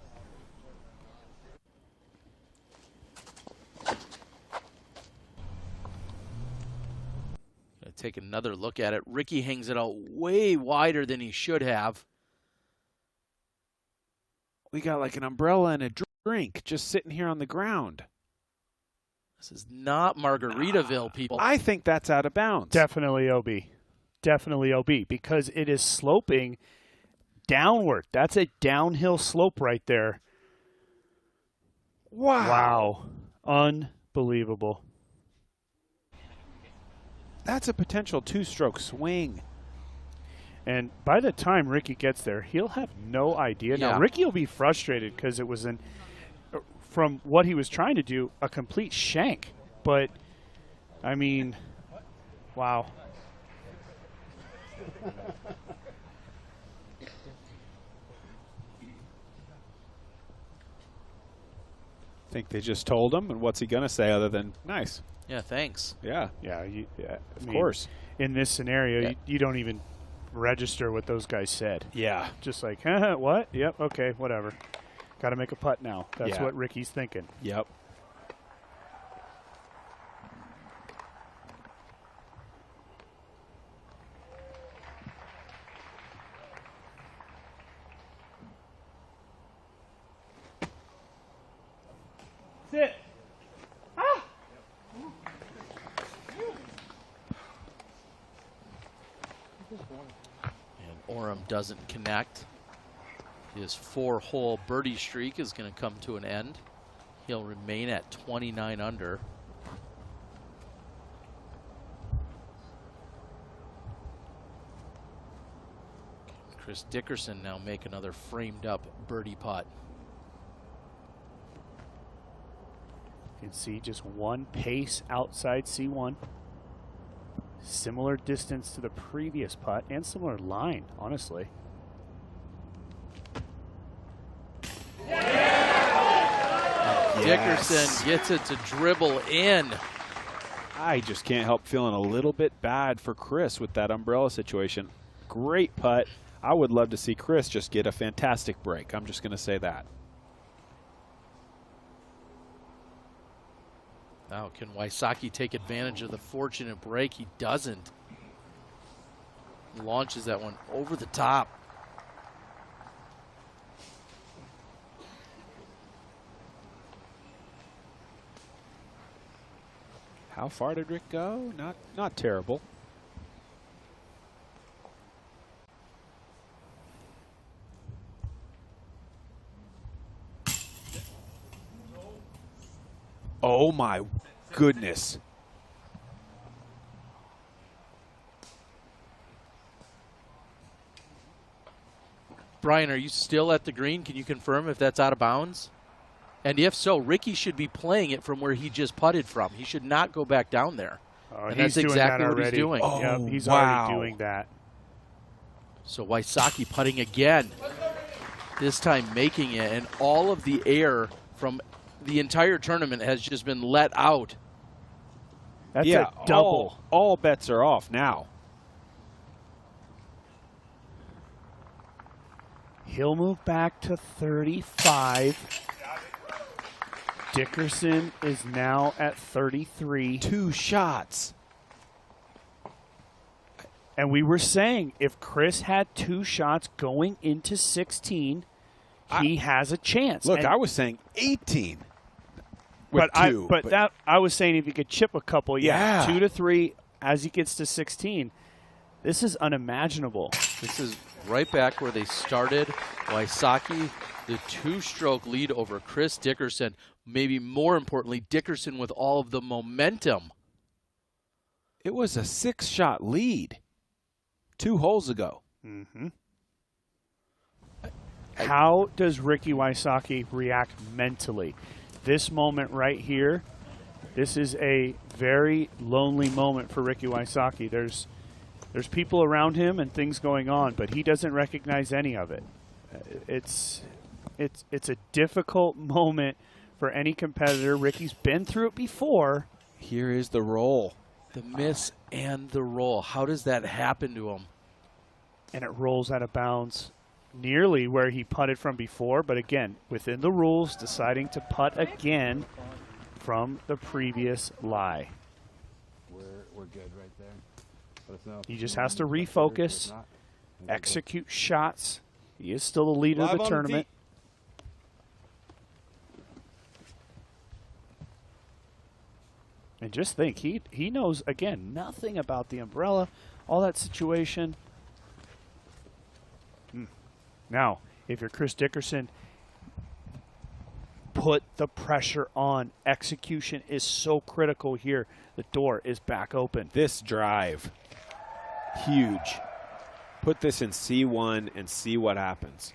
Gonna take another look at it. Ricky hangs it out way wider than he should have. We got like an umbrella and a drink just sitting here on the ground. This is not Margaritaville, people. I think that's out of bounds. Definitely OB. Definitely OB because it is sloping downward. That's a downhill slope right there. Wow. Unbelievable. That's a potential two-stroke swing. And by the time Ricky gets there, he'll have no idea. Yeah. Now, Ricky will be frustrated because it was, from what he was trying to do, a complete shank. But, I mean, wow. Think they just told him, and what's he going to say other than nice? Yeah, thanks. Yeah. Yeah, of course. In this scenario, you don't even register what those guys said. Yeah. Just like, what? Yep, okay, whatever. Got to make a putt now. That's Yeah. what Ricky's thinking. Yep. Sit. Ah! And Orem doesn't connect. His 4-hole birdie streak is going to come to an end. He'll remain at 29 under. Chris Dickerson now make another framed up birdie putt. You can see just one pace outside C1. Similar distance to the previous putt and similar line, honestly. Dickerson gets it to dribble in. I just can't help feeling a little bit bad for Chris with that umbrella situation. Great putt. I would love to see Chris just get a fantastic break. I'm just going to say that. Now, can Wysocki take advantage of the fortunate break? He doesn't. Launches that one over the top. How far did Rick go? Not terrible. Oh my goodness. Brian, are you still at the green? Can you confirm if that's out of bounds? And if so, Ricky should be playing it from where he just putted from. He should not go back down there. And that's exactly what he's doing. Oh, Yep, he's wow. already doing that. So Wysocki putting again. This time making it, and all of the air from the entire tournament has just been let out. That's a double. All bets are off now. He'll move back to 35. Dickerson is now at 33. 2 shots. And we were saying if Chris had 2 shots going into 16, he has a chance. Look, and I was saying 18. But With two, I was saying if he could chip a couple, Yeah. 2 to 3 as he gets to 16. This is unimaginable. This is right back where they started. Wysocki, the 2-stroke lead over Chris Dickerson. Maybe more importantly, Dickerson with all of the momentum. It was a 6-shot lead 2 holes ago. Mm-hmm. How does Ricky Wysocki react mentally? This moment right here, this is a very lonely moment for Ricky Wysocki. There's people around him and things going on, but he doesn't recognize any of it. It's a difficult moment for any competitor. Ricky's been through it before. Here is the roll. The miss and the roll. How does that happen to him? And it rolls out of bounds nearly where he putted from before, but again, within the rules, deciding to putt again from the previous lie. We're good right there. Let us know. He just has to refocus, execute shots. He is still the leader of the tournament. And just think, he knows, again, nothing about the umbrella, all that situation. Now, if you're Chris Dickerson, put the pressure on. Execution is so critical here. The door is back open. This drive, huge. Put this in C1 and see what happens.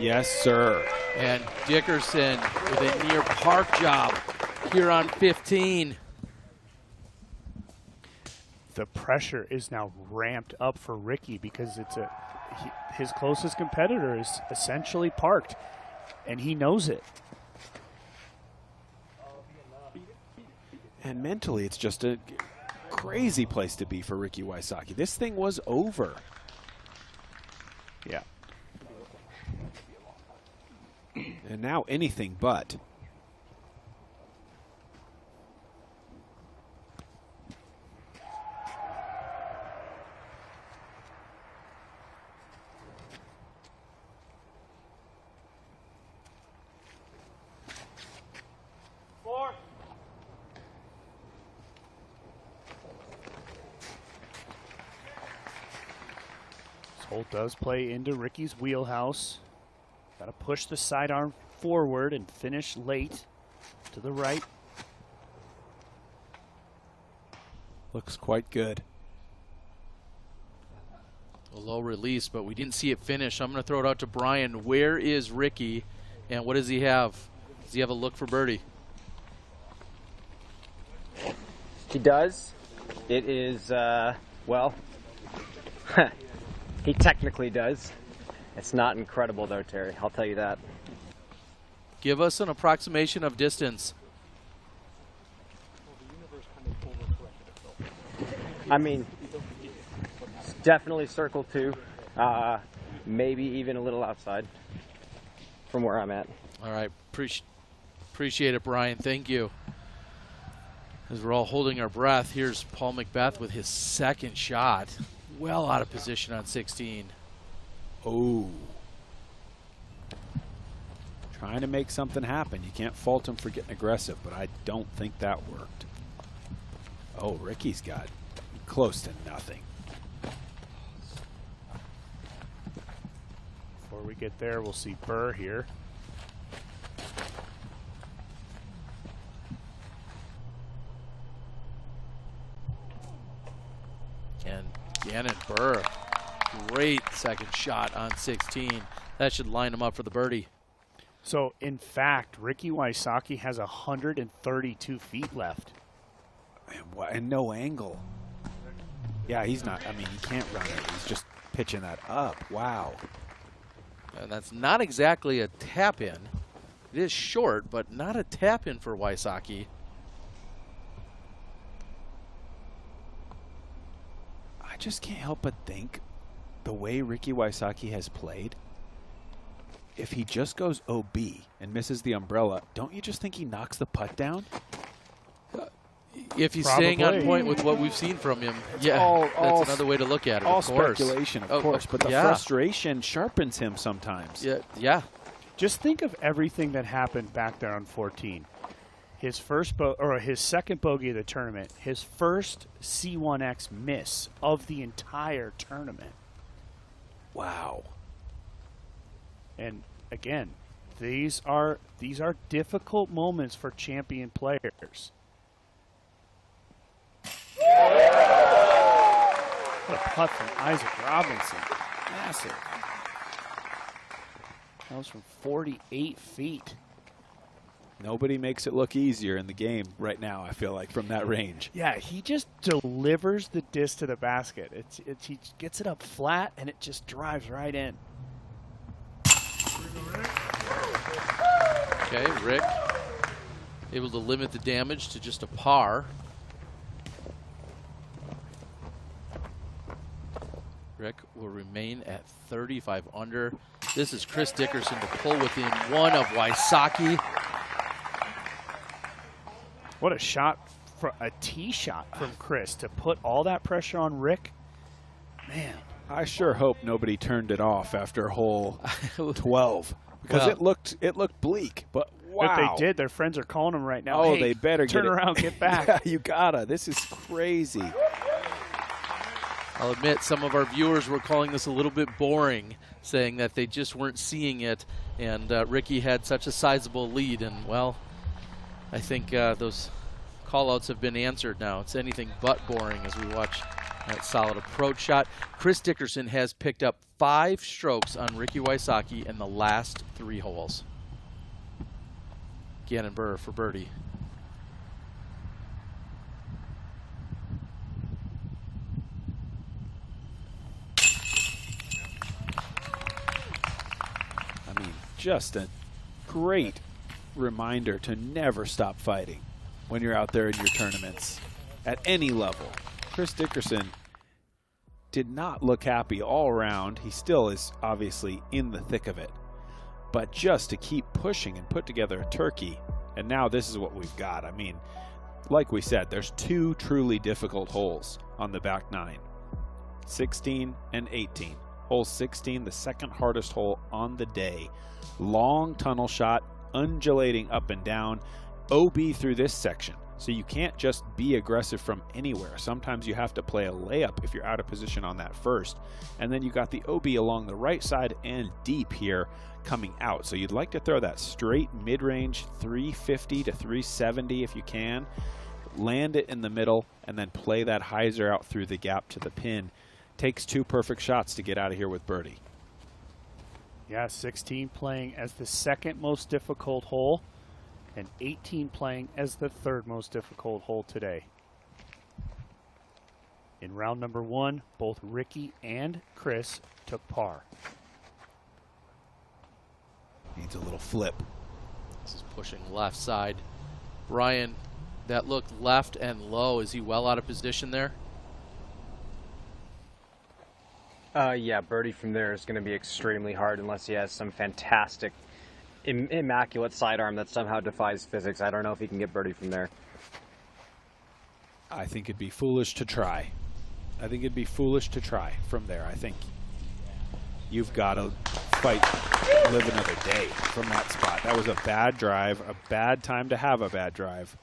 Yes, sir. And Dickerson with a near park job here on 15. The pressure is now ramped up for Ricky because his closest competitor is essentially parked, and he knows it. And mentally, it's just a crazy place to be for Ricky Wysocki. This thing was over. Yeah. And now anything but. Holt does play into Ricky's wheelhouse. Got to push the sidearm forward and finish late to the right. Looks quite good. A low release, but we didn't see it finish. I'm going to throw it out to Brian. Where is Ricky, and what does he have? Does he have a look for birdie? He does. It is, well, he technically does. It's not incredible, though, Terry. I'll tell you that. Give us an approximation of distance. I mean, it's definitely circle 2. Maybe even a little outside from where I'm at. All right. Appreciate it, Brian. Thank you. As we're all holding our breath, here's Paul McBeth with his second shot. Well out of position on 16. Oh. Trying to make something happen. You can't fault him for getting aggressive, but I don't think that worked. Oh, Ricky's got close to nothing. Before we get there, we'll see Burr here. And Gannon Burr, great second shot on 16. That should line him up for the birdie. So, in fact, Ricky Wysocki has 132 feet left. And no angle. Yeah, he's not. I mean, he can't run it. He's just pitching that up. Wow. And that's not exactly a tap-in. It is short, but not a tap-in for Wysocki. I just can't help but think the way Ricky Wysocki has played, if he just goes OB and misses the umbrella, don't you just think he knocks the putt down? If he's staying on point with what we've seen from him, yeah, that's another way to look at it, all of course. Speculation, of course, but the frustration sharpens him sometimes. Yeah. Just think of everything that happened back there on 14. His his second bogey of the tournament, his first C1X miss of the entire tournament. Wow. And again, these are difficult moments for champion players. What a putt from Isaac Robinson. Massive. That was from 48 feet. Nobody makes it look easier in the game right now, I feel like, from that range. Yeah, he just delivers the disc to the basket. He gets it up flat, and it just drives right in. Okay, Rick able to limit the damage to just a par. Rick will remain at 35 under. This is Chris Dickerson to pull within one of Wysocki. What a shot, a tee shot from Chris to put all that pressure on Rick. Man. I sure hope nobody turned it off after hole 12 because well, it looked bleak, but wow. If they did, their friends are calling them right now. Oh, hey, they better turn around, get back. Yeah, you gotta. This is crazy. I'll admit some of our viewers were calling this a little bit boring, saying that they just weren't seeing it, and Ricky had such a sizable lead, and well, I think those call-outs have been answered now. It's anything but boring as we watch that solid approach shot. Chris Dickerson has picked up 5 strokes on Ricky Wysocki in the last 3 holes. Gannon Burr for birdie. I mean, just a great reminder to never stop fighting when you're out there in your tournaments at any level. Chris Dickerson did not look happy all around. He still is obviously in the thick of it. But just to keep pushing and put together a turkey, and now this is what we've got. I mean, like we said, there's 2 truly difficult holes on the back 9, 16 and 18. Hole 16, the second hardest hole on the day. Long tunnel shot, undulating up and down, OB through this section. So you can't just be aggressive from anywhere. Sometimes you have to play a layup if you're out of position on that first. And then you got the OB along the right side and deep here coming out. So you'd like to throw that straight mid-range 350 to 370 if you can. Land it in the middle and then play that hyzer out through the gap to the pin. Takes 2 perfect shots to get out of here with birdie. Yeah, 16 playing as the second most difficult hole, and 18 playing as the third most difficult hole today. In round number 1, both Ricky and Chris took par. Needs a little flip. This is pushing left side. Brian, that looked left and low. Is he well out of position there? Yeah, birdie from there is going to be extremely hard unless he has some fantastic, immaculate sidearm that somehow defies physics. I don't know if he can get birdie from there. I think it'd be foolish to try. I think it'd be foolish to try from there. I think you've got to fight, live another day from that spot. That was a bad drive, a bad time to have a bad drive.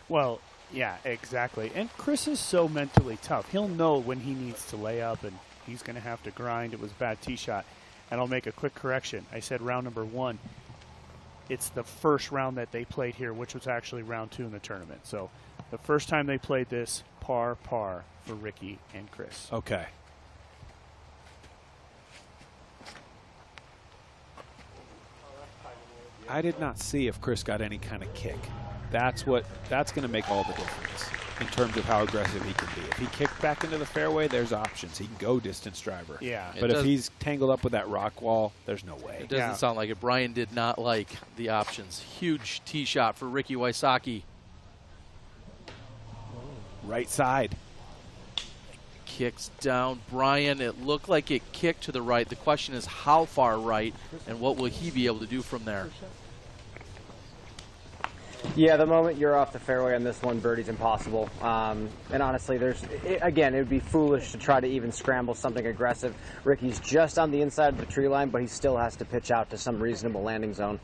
Well, yeah, exactly. And Chris is so mentally tough. He'll know when he needs to lay up, and he's going to have to grind. It was a bad tee shot. And I'll make a quick correction. I said round number 1. It's the first round that they played here, which was actually round 2 in the tournament. So the first time they played this, par for Ricky and Chris. Okay. I did not see if Chris got any kind of kick. That's going to make all the difference in terms of how aggressive he can be. If he kicked back into the fairway, there's options. He can go distance driver. Yeah. But if he's tangled up with that rock wall, there's no way. It doesn't sound like it. Brian did not like the options. Huge tee shot for Ricky Wysocki. Right side. Kicks down. Brian, it looked like it kicked to the right. The question is how far right, and what will he be able to do from there? Yeah, the moment you're off the fairway on this one, birdie's impossible. And honestly, again, it would be foolish to try to even scramble something aggressive. Ricky's just on the inside of the tree line, but he still has to pitch out to some reasonable landing zone.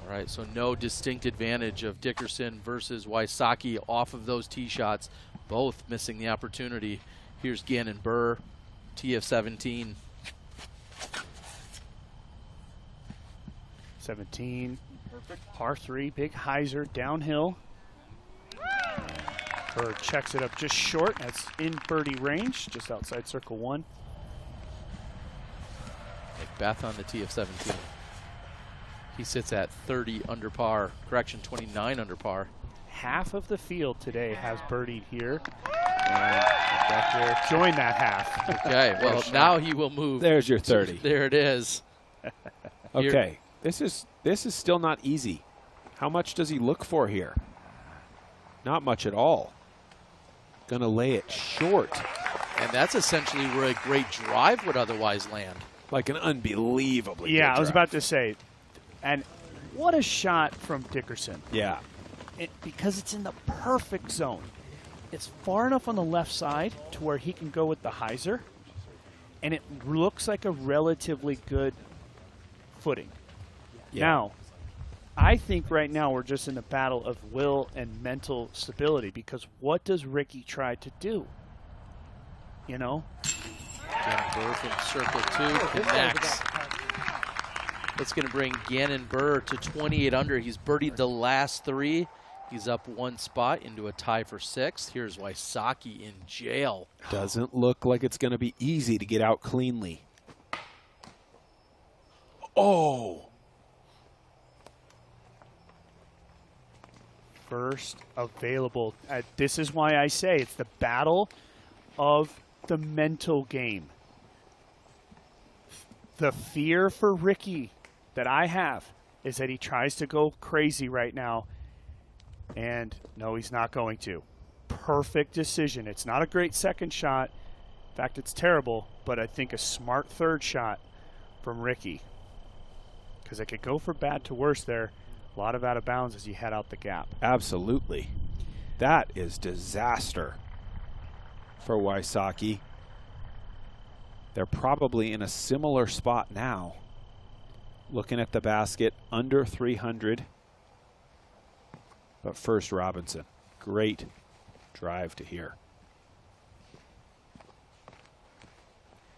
All right, so no distinct advantage of Dickerson versus Wysocki off of those tee shots, both missing the opportunity. Here's Gannon Burr, TF17. 17, par 3, big hyzer downhill. Burr checks it up just short. That's in birdie range, just outside circle 1. McBeth on the TF17. He sits at 30 under par. Correction, 29 under par. Half of the field today has birdied here. And McBeth there join that half. Okay, well, now he will move. There's your 30. There it is. Okay, this is still not easy. How much does he look for here? Not much at all. Gonna lay it short. And that's essentially where a great drive would otherwise land. Like an unbelievably Yeah, good I was drive. about to say. And what a shot from Dickerson. Yeah. Because it's in the perfect zone. It's far enough on the left side to where he can go with the hyzer. And it looks like a relatively good footing. Yeah. Now, I think right now we're just in a battle of will and mental stability, because what does Ricky try to do? You know? Gannon Burr from circle 2 connects. That's going to bring Gannon Burr to 28 under. He's birdied the last 3. He's up 1 spot into a tie for 6th. Here's Wysocki in jail. Doesn't look like it's going to be easy to get out cleanly. Oh! First available. This is why I say it's the battle of the mental game. The fear for Ricky that I have is that he tries to go crazy right now, and no, he's not going to. Perfect decision. It's not a great second shot. In fact, it's terrible, but I think a smart third shot from Ricky, because it could go for bad to worse there. A lot of out of bounds as you head out the gap. Absolutely. That is disaster for Wysocki. They're probably in a similar spot now. Looking at the basket, under 300. But first, Robinson. Great drive to here.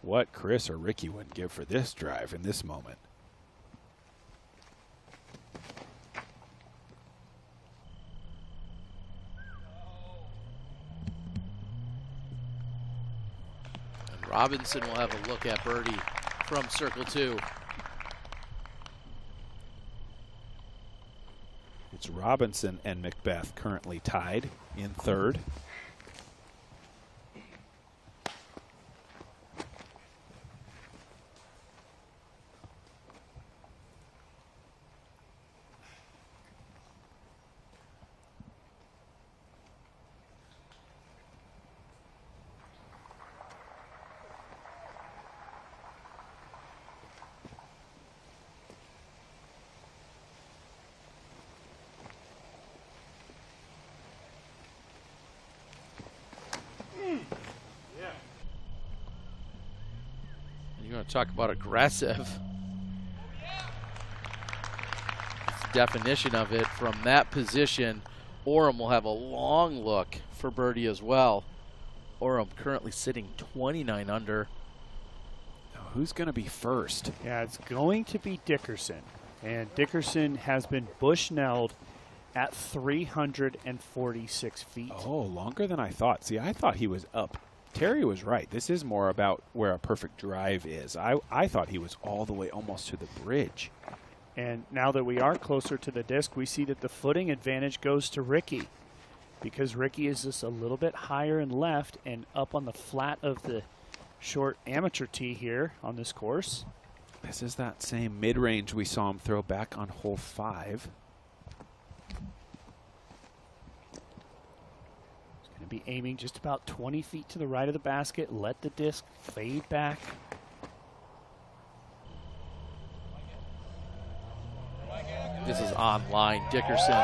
What Chris or Ricky wouldn't give for this drive in this moment. Robinson will have a look at birdie from circle 2. It's Robinson and McBeth currently tied in 3rd. You want to talk about aggressive. That's the definition of it. From that position, Orem will have a long look for birdie as well. Orem currently sitting 29 under. Now, who's going to be first? Yeah, it's going to be Dickerson. And Dickerson has been bushnelled at 346 feet. Oh, longer than I thought. See, I thought he was up. Terry was right. This is more about where a perfect drive is. I thought he was all the way almost to the bridge. And now that we are closer to the disc, we see that the footing advantage goes to Ricky, because Ricky is just a little bit higher and left and up on the flat of the short amateur tee here on this course. This is that same mid-range we saw him throw back on hole 5. Going to be aiming just about 20 feet to the right of the basket. Let the disc fade back. This is online. Dickerson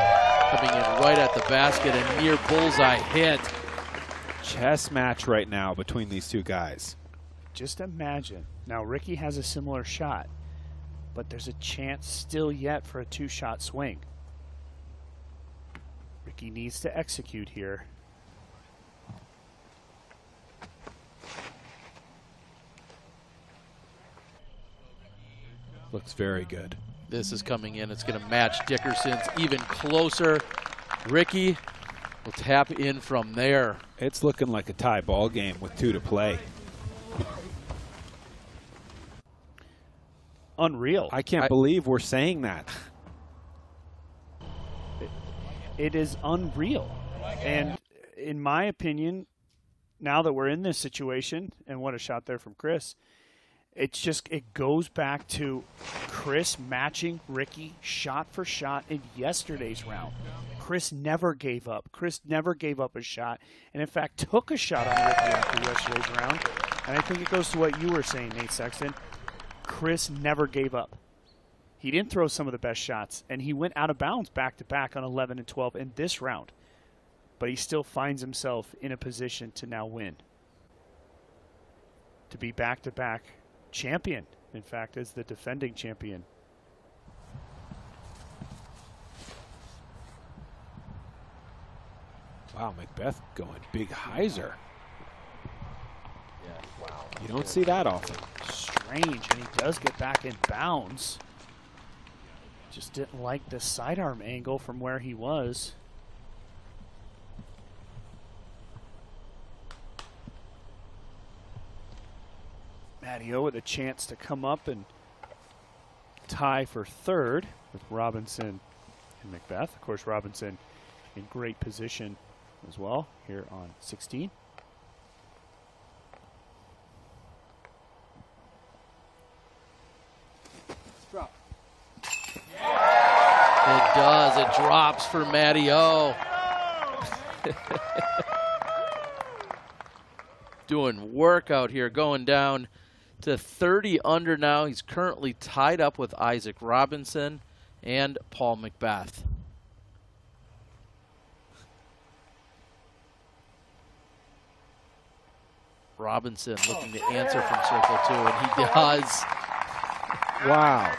coming in right at the basket, a near bullseye hit. Chess match right now between these two guys. Just imagine. Now, Ricky has a similar shot, but there's a chance still yet for a 2-shot swing. Ricky needs to execute here. Looks very good. This is coming in. It's going to match Dickerson's even closer. Ricky will tap in from there. It's looking like a tie ball game with 2 to play. Unreal. I can't believe we're saying that. it is unreal. And in my opinion, now that we're in this situation, and what a shot there from Chris, it goes back to Chris matching Ricky shot for shot in yesterday's round. Chris never gave up. Chris never gave up a shot, and in fact took a shot on Ricky after yesterday's round. And I think it goes to what you were saying, Nate Sexton. Chris never gave up. He didn't throw some of the best shots, and he went out of bounds back-to-back on 11 and 12 in this round. But he still finds himself in a position to now win. To be back-to-back champion, in fact, as the defending champion. Wow, McBeth going big hyzer. Wow. You don't see that often. Strange, and he does get back in bounds. Just didn't like the sidearm angle from where he was. Matty O with a chance to come up and tie for third with Robinson and McBeth. Of course, Robinson in great position as well here on 16. Drop. It does. It drops for Matty O. Doing work out here, going down to 30 under now. He's currently tied up with Isaac Robinson and Paul McBeth. Robinson looking to answer from circle 2, and he does. Wow.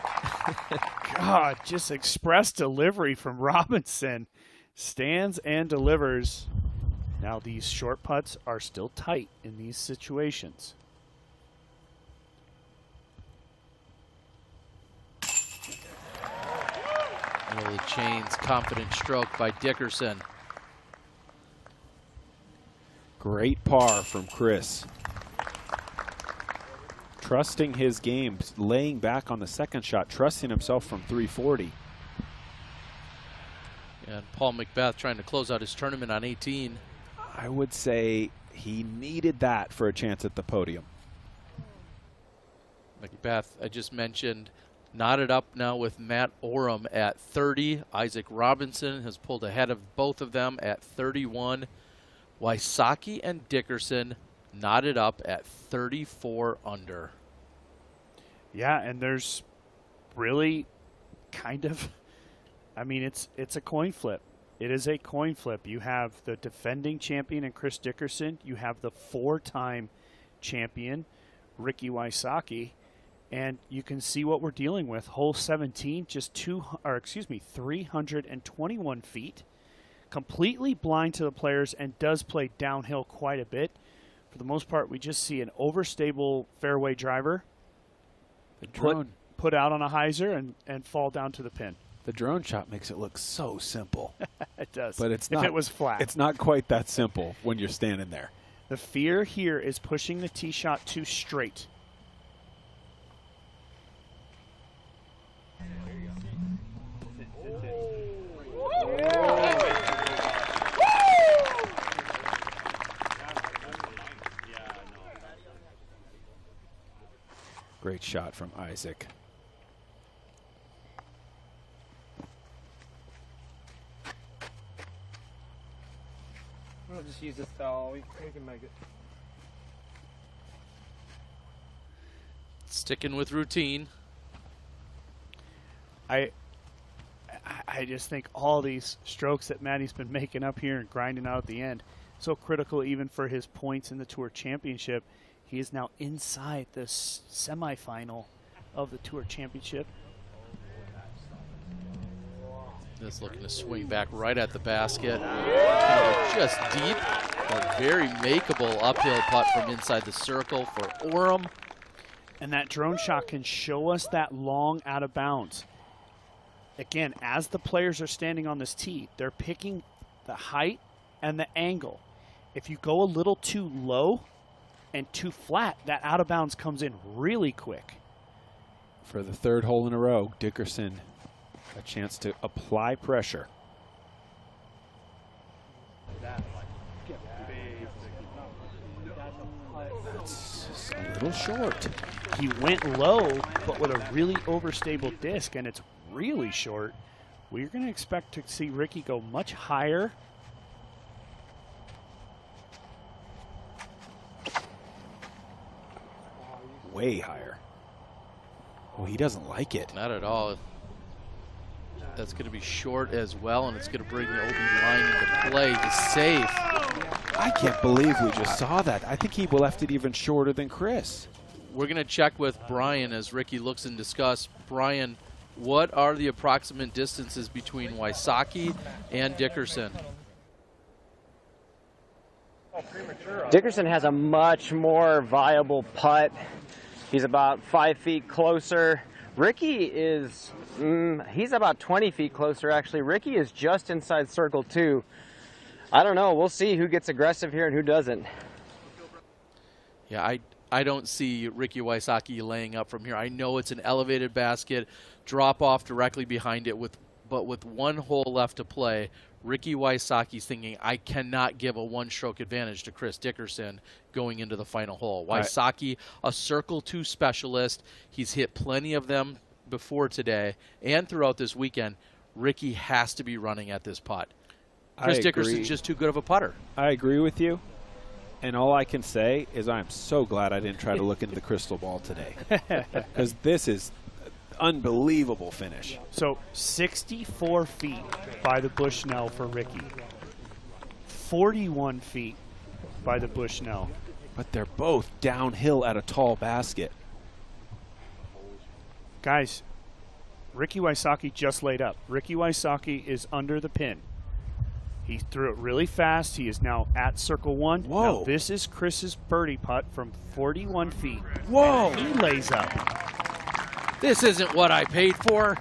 God, just express delivery from Robinson. Stands and delivers. Now these short putts are still tight in these situations. Middle of the chains, confident stroke by Dickerson. Great par from Chris. Trusting his game, laying back on the second shot, trusting himself from 340. And Paul McBeth trying to close out his tournament on 18. I would say he needed that for a chance at the podium. McBeth, I just mentioned, knotted up now with Matt Oram at 30. Isaac Robinson has pulled ahead of both of them at 31. Wysocki and Dickerson knotted up at 34 under. Yeah, and there's really kind of, I mean, it's a coin flip. It is a coin flip. You have the defending champion in Chris Dickerson. You have the 4-time champion, Ricky Wysocki. And you can see what we're dealing with. Hole 17, just 321 feet. Completely blind to the players and does play downhill quite a bit. For the most part, we just see an overstable fairway driver put out on a hyzer and fall down to the pin. The drone shot makes it look so simple. It does. But it's if not. It was flat. It's not quite that simple when you're standing there. The fear here is pushing the tee shot too straight. Great shot from Isaac. We'll just use this towel. We can make it. Sticking with routine. I just think all these strokes that Matty's been making up here and grinding out at the end, so critical even for his points in the Tour Championship. He is now inside the semifinal of the Tour Championship. Just looking to swing back right at the basket. Just deep, but very makeable uphill putt from inside the circle for Oram. And that drone shot can show us that long out of bounds. Again, as the players are standing on this tee, they're picking the height and the angle. If you go a little too low and too flat, that out of bounds comes in really quick. For the third hole in a row, Dickerson a chance to apply pressure. little short. He went low, but with a really overstable disc, and it's really short. We're going to expect to see Ricky go much higher. Way higher. Well, he doesn't like it. Not at all. That's going to be short as well, and it's going to bring the open line into play. He's safe. I can't believe we just saw that. I think he left it even shorter than Chris. We're going to check with Brian as Ricky looks and discuss. Brian, what are the approximate distances between Wysocki and Dickerson? Dickerson has a much more viable putt. He's about 5 feet closer. Ricky is, he's about 20 feet closer, actually. Ricky is just inside circle 2. I don't know. We'll see who gets aggressive here and who doesn't. Yeah, I don't see Ricky Wysocki laying up from here. I know it's an elevated basket, drop off directly behind it, but with one hole left to play, Ricky Wysocki's thinking, I cannot give a one-stroke advantage to Chris Dickerson going into the final hole. Wysocki, a circle 2 specialist. He's hit plenty of them before today and throughout this weekend. Ricky has to be running at this putt. Chris Dickerson's just too good of a putter. I agree with you. And all I can say is I'm so glad I didn't try to look into the crystal ball today. Because this is unbelievable finish. So 64 feet by the Bushnell for Ricky. 41 feet by the Bushnell. But they're both downhill at a tall basket. Guys, Ricky Wysocki just laid up. Ricky Wysocki is under the pin. He threw it really fast. He is now at circle 1. Whoa. Now this is Chris's birdie putt from 41 feet. Whoa. He lays up. This isn't what I paid for.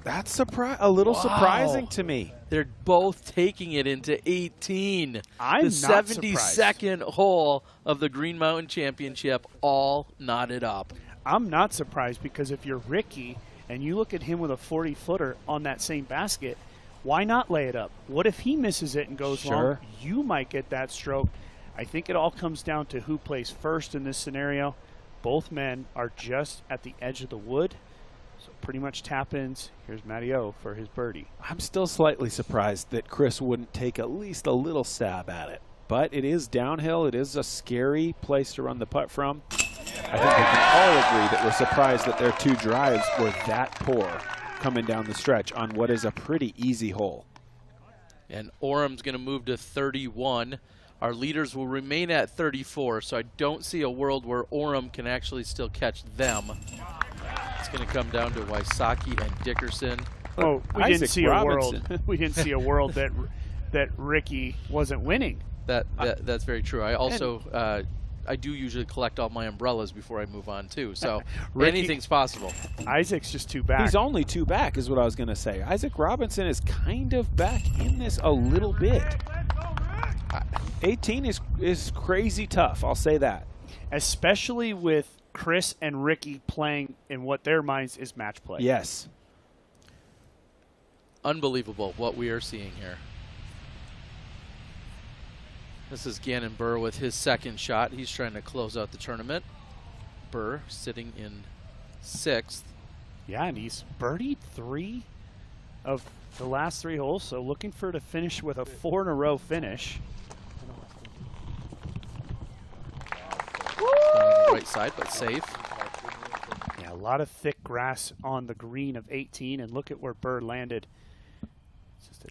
That's a little surprising to me. They're both taking it into 18. I'm the not 72nd hole of the Green Mountain Championship, all knotted up. I'm not surprised because if you're Ricky and you look at him with a 40-footer on that same basket, why not lay it up? What if he misses it and goes long? You might get that stroke. I think it all comes down to who plays first in this scenario. Both men are just at the edge of the wood. So pretty much tap-ins. Here's Matty O for his birdie. I'm still slightly surprised that Chris wouldn't take at least a little stab at it. But it is downhill. It is a scary place to run the putt from. I think we can all agree that we're surprised that their 2 drives were that poor coming down the stretch on what is a pretty easy hole. And Orem's going to move to 31. Our leaders will remain at 34, so I don't see a world where Orem can actually still catch them. It's going to come down to Wysocki and Dickerson. Oh, we didn't see a world. We didn't see a world that Ricky wasn't winning. That's very true. I also I do usually collect all my umbrellas before I move on too, so anything's possible. Isaac's just 2 back. He's only 2 back is what I was going to say. Isaac Robinson is kind of back in this a little bit. 18 is crazy tough, I'll say that. Especially with Chris and Ricky playing in what their minds is match play. Yes. Unbelievable what we are seeing here. This is Gannon Burr with his second shot. He's trying to close out the tournament. Burr sitting in 6th. Yeah, and he's birdied 3 of the last 3 holes, so looking for to finish with a 4-in-a-row finish. On the right side, but safe. Yeah, a lot of thick grass on the green of 18, and look at where Burr landed.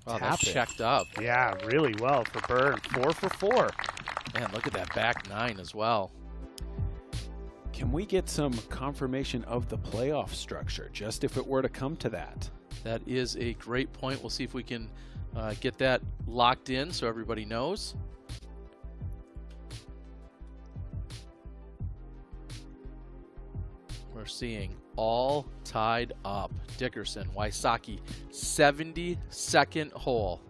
Oh, that's checked up. Yeah, really well for Burr. 4 for 4. Man, look at that back 9 as well. Can we get some confirmation of the playoff structure, just if it were to come to that? That is a great point. We'll see if we can get that locked in so everybody knows. We're seeing all tied up. Dickerson, Wysocki, 72nd hole.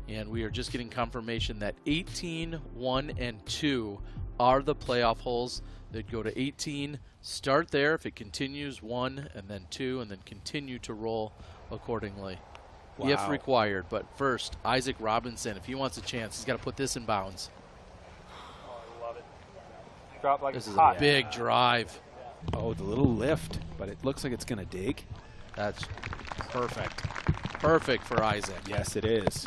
And we are just getting confirmation that 18, 1, and 2 are the playoff holes that go to 18. Start there. If it continues, 1, and then 2, and then continue to roll accordingly. Wow. If required. But first, Isaac Robinson, if he wants a chance, he's got to put this in bounds. drop like This is hot. a big drive. Oh, the little lift, but it looks like it's going to dig. That's perfect. Perfect for Isaac. Yes, it is.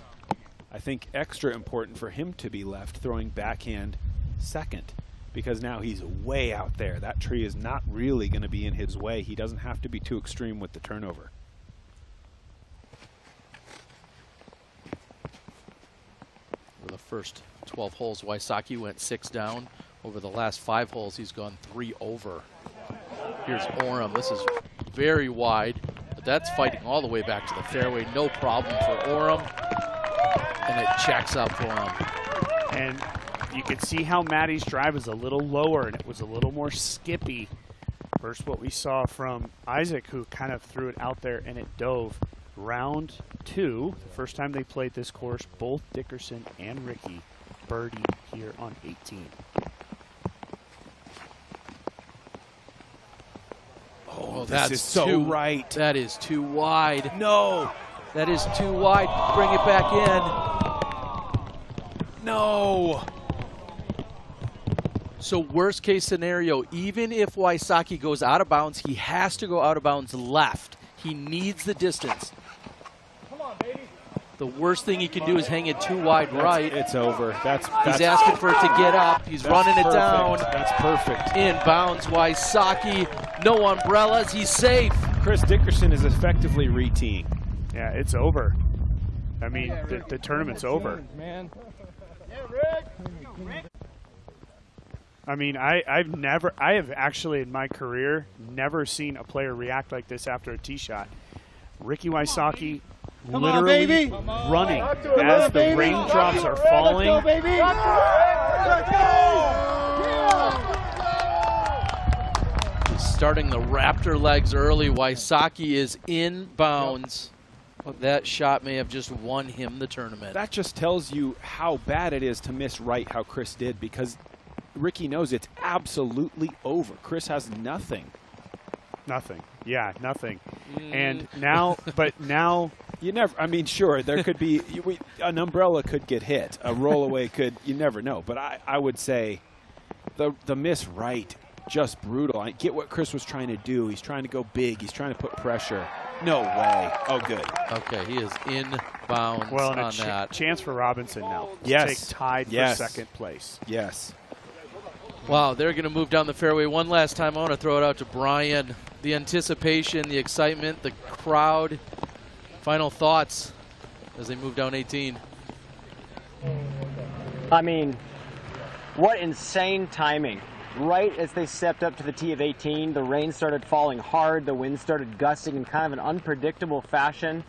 I think extra important for him to be left throwing backhand second, because now he's way out there. That tree is not really going to be in his way. He doesn't have to be too extreme with the turnover. For the first 12 holes, Wysocki went 6 down. Over the last 5 holes, he's gone 3 over. Here's Oram. This is very wide, but that's fighting all the way back to the fairway. No problem for Oram, and it checks up for him. And you can see how Matty's drive is a little lower, and it was a little more skippy versus what we saw from Isaac, who kind of threw it out there and it dove. Round 2, the first time they played this course, both Dickerson and Ricky birdied here on 18. Oh, That's this is so too right. That is too wide. No. That is too wide. Bring it back in. No. So worst case scenario, even if Wysocki goes out of bounds, he has to go out of bounds left. He needs the distance. Come on, baby. The worst thing he can do is hang it too wide right. It's over. He's asking for it to get up. He's running it down. That's perfect. In bounds, Wysocki. No umbrellas. He's safe. Chris Dickerson is effectively re-teeing. Yeah, it's over. I mean, the tournament's over. Man. I mean, I have actually in my career never seen a player react like this after a tee shot. Ricky Wysocki literally running as the raindrops are falling. He's starting the Raptor legs early. Wysocki is in bounds. That shot may have just won him the tournament. That just tells you how bad it is to miss right how Chris did, because Ricky knows it's absolutely over. Chris has nothing. Nothing. Yeah, nothing. And now, but now... You never, I mean, sure, there could be, an umbrella could get hit. A rollaway could, you never know. But I would say the miss right, just brutal. I get what Chris was trying to do. He's trying to go big. He's trying to put pressure. No way. Oh, good. Okay, he is in bounds well, on that. Chance for Robinson now. Yes. Take tied for second place. Yes. Wow, they're going to move down the fairway one last time. I want to throw it out to Brian. The anticipation, the excitement, the crowd. Final thoughts as they move down 18. I mean, what insane timing. Right as they stepped up to the tee of 18, the rain started falling hard, the wind started gusting in kind of an unpredictable fashion.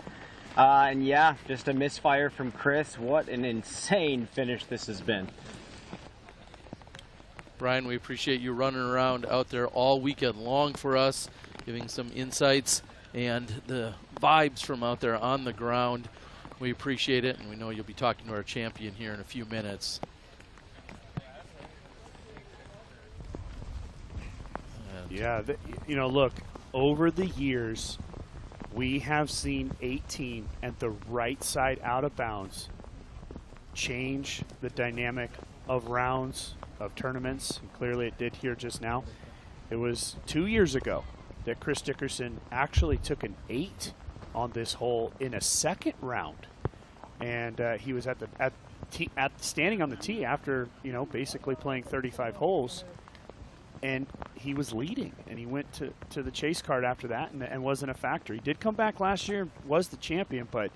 And yeah, just a misfire from Chris. What an insane finish this has been. Brian, we appreciate you running around out there all weekend long for us, giving some insights and the vibes from out there on the ground. We appreciate it, and we know you'll be talking to our champion here in a few minutes. Yeah, you know, look, over the years, we have seen 18 at the right side out of bounds change the dynamic of rounds, of tournaments, and clearly it did here just now. It was 2 years ago that Chris Dickerson actually took an 8 on this hole in a second round, and he was standing on the tee after, you know, basically playing 35 holes, and he was leading, and he went to the chase card after that and wasn't a factor. He did come back last year, was the champion, but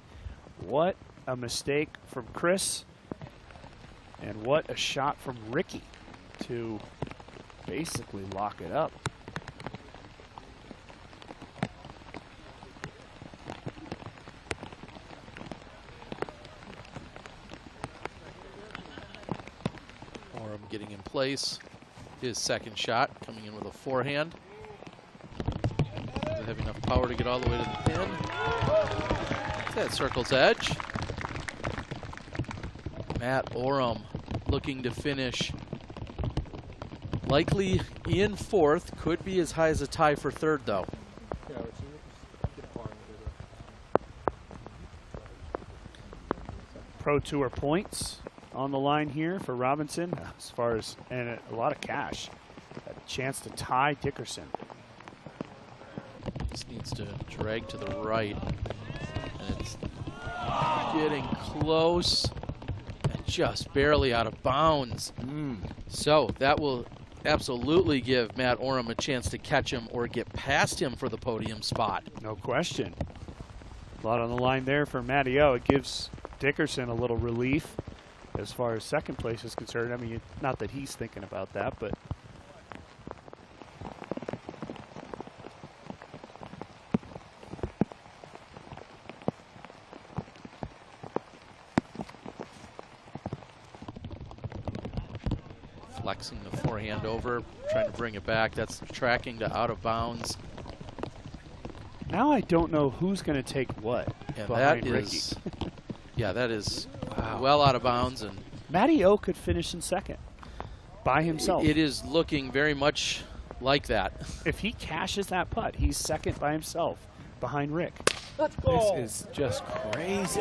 what a mistake from Chris, and what a shot from Ricky to basically lock it up. Oram getting in place. His second shot coming in with a forehand. Doesn't have enough power to get all the way to the pin. That circle's edge. Matt Oram looking to finish likely in fourth. Could be as high as a tie for third, though. Pro Tour points on the line here for Robinson, as far as, and a lot of cash. A chance to tie Dickerson. This needs to drag to the right. And it's getting close. And just barely out of bounds. So that will absolutely give Matt Oram a chance to catch him or get past him for the podium spot. No question. A lot on the line there for Matty O. It gives Dickerson a little relief as far as second place is concerned. I mean, not that he's thinking about that, but flexing the forehand over, trying to bring it back. That's tracking to out of bounds. now I don't know who's going to take what And behind that Ricky. is, yeah, that is well out of bounds. And Matty O could finish in second by himself. it is looking very much like that. If he cashes that putt, he's second by himself behind Rick. Let's go. This is just crazy.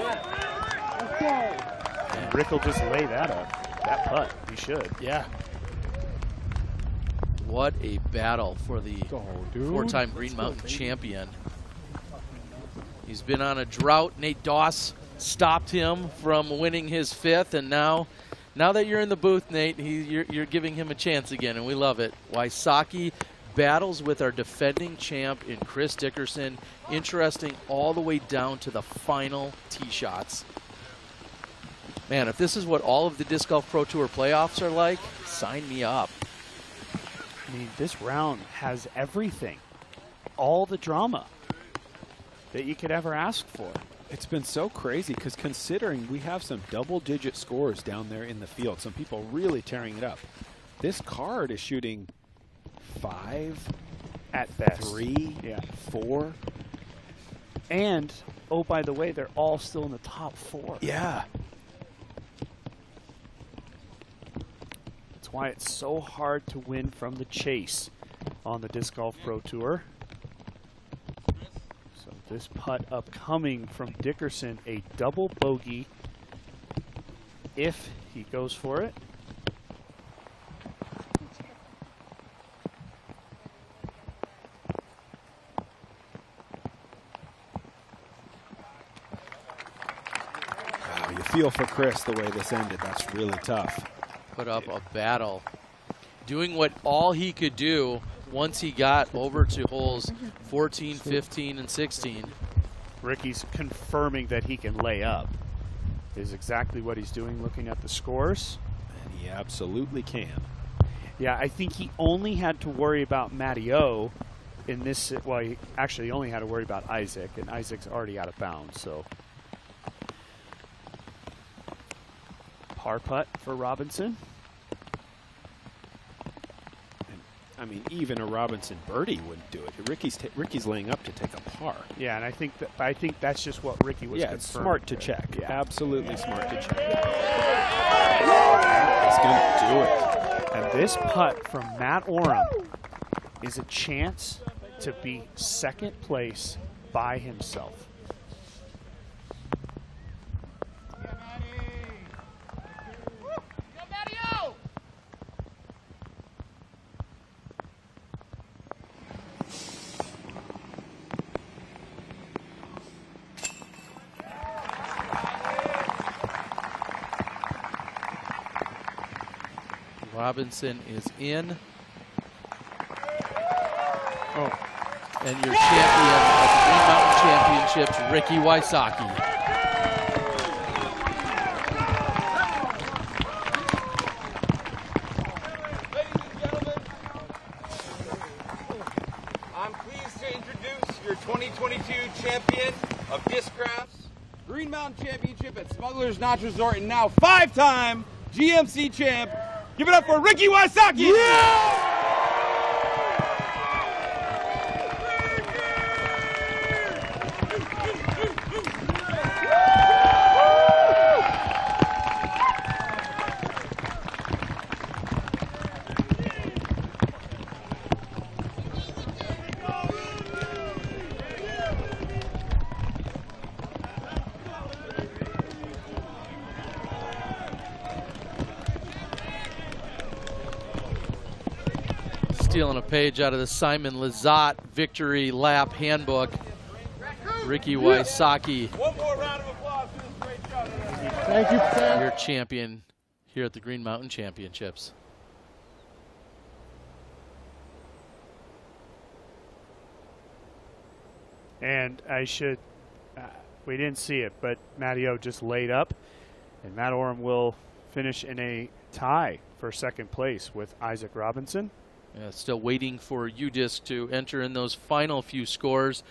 And Rick will just lay that up. That putt, he should. Yeah. What a battle for the four-time Green Mountain champion. He's been on a drought. Nate Doss stopped him from winning his fifth, and now that you're in the booth, Nate, you're giving him a chance again, and we love it. Wysocki battles with our defending champ in Chris Dickerson. Interesting all the way down to the final tee shots. Man, if this is what all of the Disc Golf Pro Tour playoffs are like, sign me up. I mean, this round has everything. All the drama that you could ever ask for. It's been so crazy because considering we have some double-digit scores down there in the field, some people really tearing it up. This card is shooting 5 at best, 3, 4. And, oh, by the way, they're all still in the top 4. Yeah. That's why it's so hard to win from the chase on the Disc Golf Pro Tour. So this putt upcoming from Dickerson, a double bogey if he goes for it. Wow, you feel for Chris the way this ended. That's really tough. Put up a battle, doing what all he could do once he got over to holes 14, 15, and 16. Ricky's confirming that he can lay up. Is exactly what he's doing looking at the scores. And he absolutely can. Yeah, I think he only had to worry about Matty O in this. Well, he actually only had to worry about Isaac, and Isaac's already out of bounds, so. Par putt for Robinson. I mean, even a Robinson birdie wouldn't do it. Ricky's laying up to take a par. Yeah, and I think that's just what Ricky was. Yeah, it's confirming. smart to check. Yeah. Absolutely smart to check. He's gonna do it. And this putt from Matt Oram is a chance to be second place by himself. Robinson is in. Oh. And your champion of the Green Mountain Championships, Ricky Wysocki. I'm pleased to introduce your 2022 champion of Discrafts, Green Mountain Championship at Smuggler's Notch Resort, and now 5-time GMC champ. Give it up for Ricky Wysocki! Yeah! stealing a page out of the Simon Lizotte Victory Lap Handbook. Ricky Wysocki, One more round of applause for this great shot. Thank you, Sam. your champion here at the Green Mountain Championships. And I should, we didn't see it, but Matty-O just laid up, and Matt Oram will finish in a tie for second place with Isaac Robinson. Yeah, still waiting for UDisc to enter in those final few scores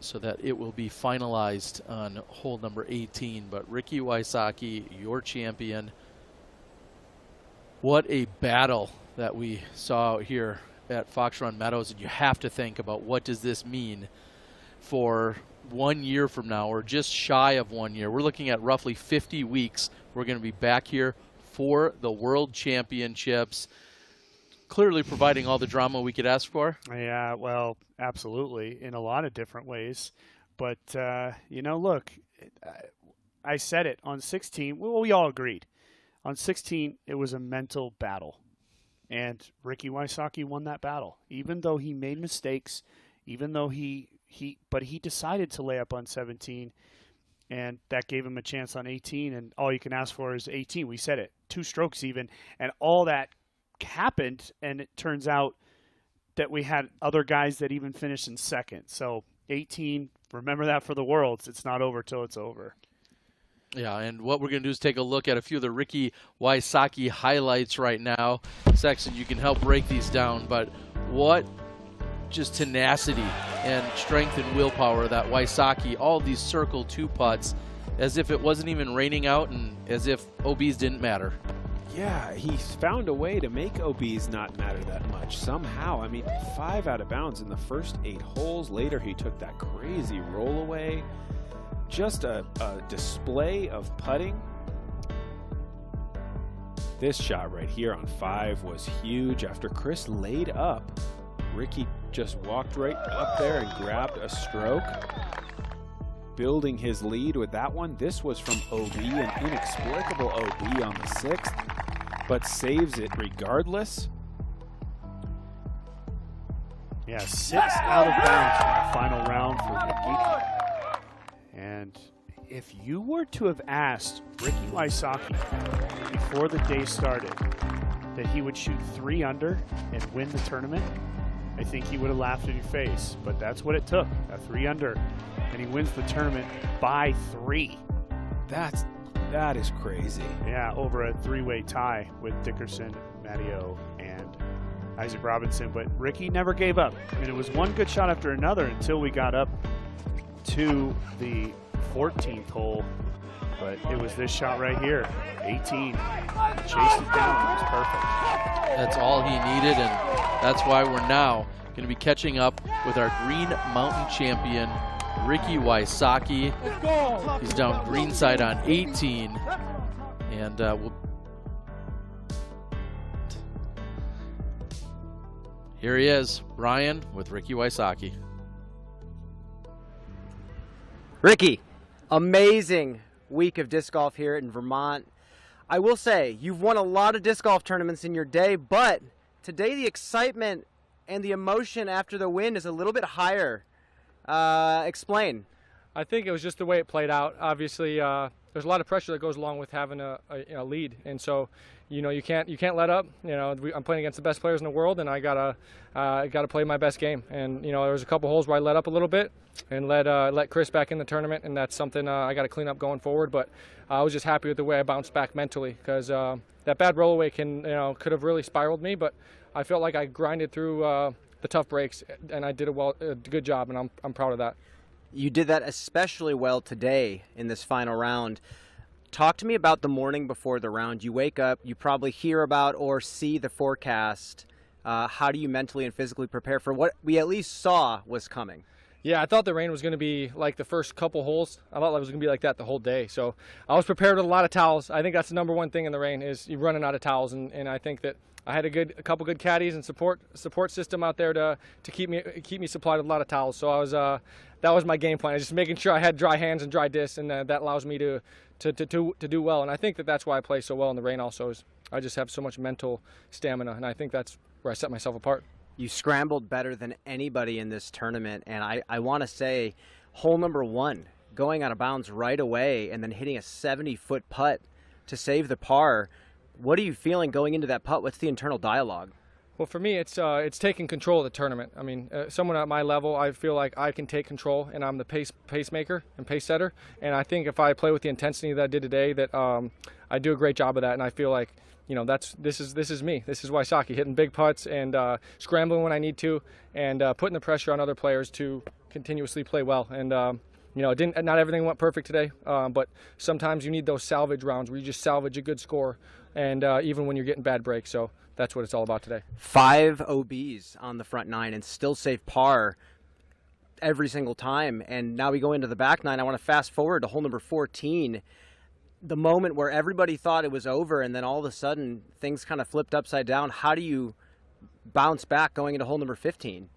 so that it will be finalized on hole number 18. But Ricky Wysocki, your champion. What a battle that we saw out here at Fox Run Meadows, and you have to think about what does this mean for 1 year from now, or just shy of 1 year. We're looking at roughly 50 weeks. We're going to be back here for the World Championships, clearly providing all the drama we could ask for. Yeah, well, absolutely, in a lot of different ways. But, you know, look, I said it on 16. Well, we all agreed. On 16, it was a mental battle. And Ricky Wysocki won that battle. Even though he made mistakes, even though but he decided to lay up on 17, and that gave him a chance on 18, and all you can ask for is 18. We said it, 2 strokes even, and all that happened, and it turns out that we had other guys that even finished in second. So 18, remember that for the Worlds. It's not over till it's over. Yeah, and what we're going to do is take a look at a few of the Ricky Wysocki highlights right now. Sexton, you can help break these down, but what just tenacity and strength and willpower that Wysocki, all these circle 2 putts, as if it wasn't even raining out and as if OBs didn't matter. Yeah, he's found a way to make OBs not matter that much somehow. I mean, 5 out of bounds in the first 8 holes. Later, he took that crazy roll away. Just a display of putting. This shot right here on 5 was huge. After Chris laid up, Ricky just walked right up there and grabbed a stroke, building his lead with that one. This was from OB, an inexplicable OB on the 6th, but saves it regardless. Yeah, 6 out of bounds in the final round for Ricky. And if you were to have asked Ricky Wysocki before the day started that he would shoot 3 under and win the tournament, I think he would have laughed in your face. But that's what it took, a 3 under, and he wins the tournament by 3. That is crazy. Yeah, over a 3-way tie with Dickerson, Matty-O, and Isaac Robinson. But Ricky never gave up. I mean, it was one good shot after another until we got up to the 14th hole, but it was this shot right here, 18. Chased it down. It was perfect. That's all he needed, and that's why we're now going to be catching up with our Green Mountain champion, Ricky Wysocki. He's down greenside on 18, and here he is, Ryan, with Ricky Wysocki. Ricky, amazing week of disc golf here in Vermont. I will say, you've won a lot of disc golf tournaments in your day, but today the excitement and the emotion after the win is a little bit higher. Explain. I think it was just the way it played out. Obviously, there's a lot of pressure that goes along with having a lead, and so you can't let up. I'm playing against the best players in the world, and I gotta play my best game. And there was a couple holes where I let up a little bit and let Chris back in the tournament, and that's something I got to clean up going forward. But I was just happy with the way I bounced back mentally, because that bad rollaway could have really spiraled me, but I felt like I grinded through the tough breaks, and I did a good job, and I'm proud of that. You did that especially well today in this final round. Talk to me about the morning before the round. You wake up, you probably hear about or see the forecast. How do you mentally and physically prepare for what we at least saw was coming? Yeah, I thought the rain was going to be like the first couple holes. I thought it was going to be like that the whole day. So I was prepared with a lot of towels. I think that's the number one thing in the rain is you're running out of towels, and I think that I had a couple good caddies and support system out there to keep me supplied with a lot of towels. So that was my game plan. I was just making sure I had dry hands and dry discs, and that allows me to do well. And I think that's why I play so well in the rain. Also, is I just have so much mental stamina, and I think that's where I set myself apart. You scrambled better than anybody in this tournament, and I want to say hole number 1, going out of bounds right away and then hitting a 70-foot putt to save the par. What are you feeling going into that putt? What's the internal dialogue? Well, for me, it's taking control of the tournament. I mean, someone at my level, I feel like I can take control, and I'm the pacemaker and pace setter. And I think if I play with the intensity that I did today, that I do a great job of that. And I feel like, you know, this is me. This is Wysocki, hitting big putts and scrambling when I need to, and putting the pressure on other players to continuously play well. And you know, not everything went perfect today, but sometimes you need those salvage rounds where you just salvage a good score, and even when you're getting bad breaks. So that's what it's all about today. 5 OBs on the front 9 and still save par every single time. And now we go into the back 9. I want to fast forward to hole number 14, the moment where everybody thought it was over, and then all of a sudden things kind of flipped upside down. How do you bounce back going into hole number 15?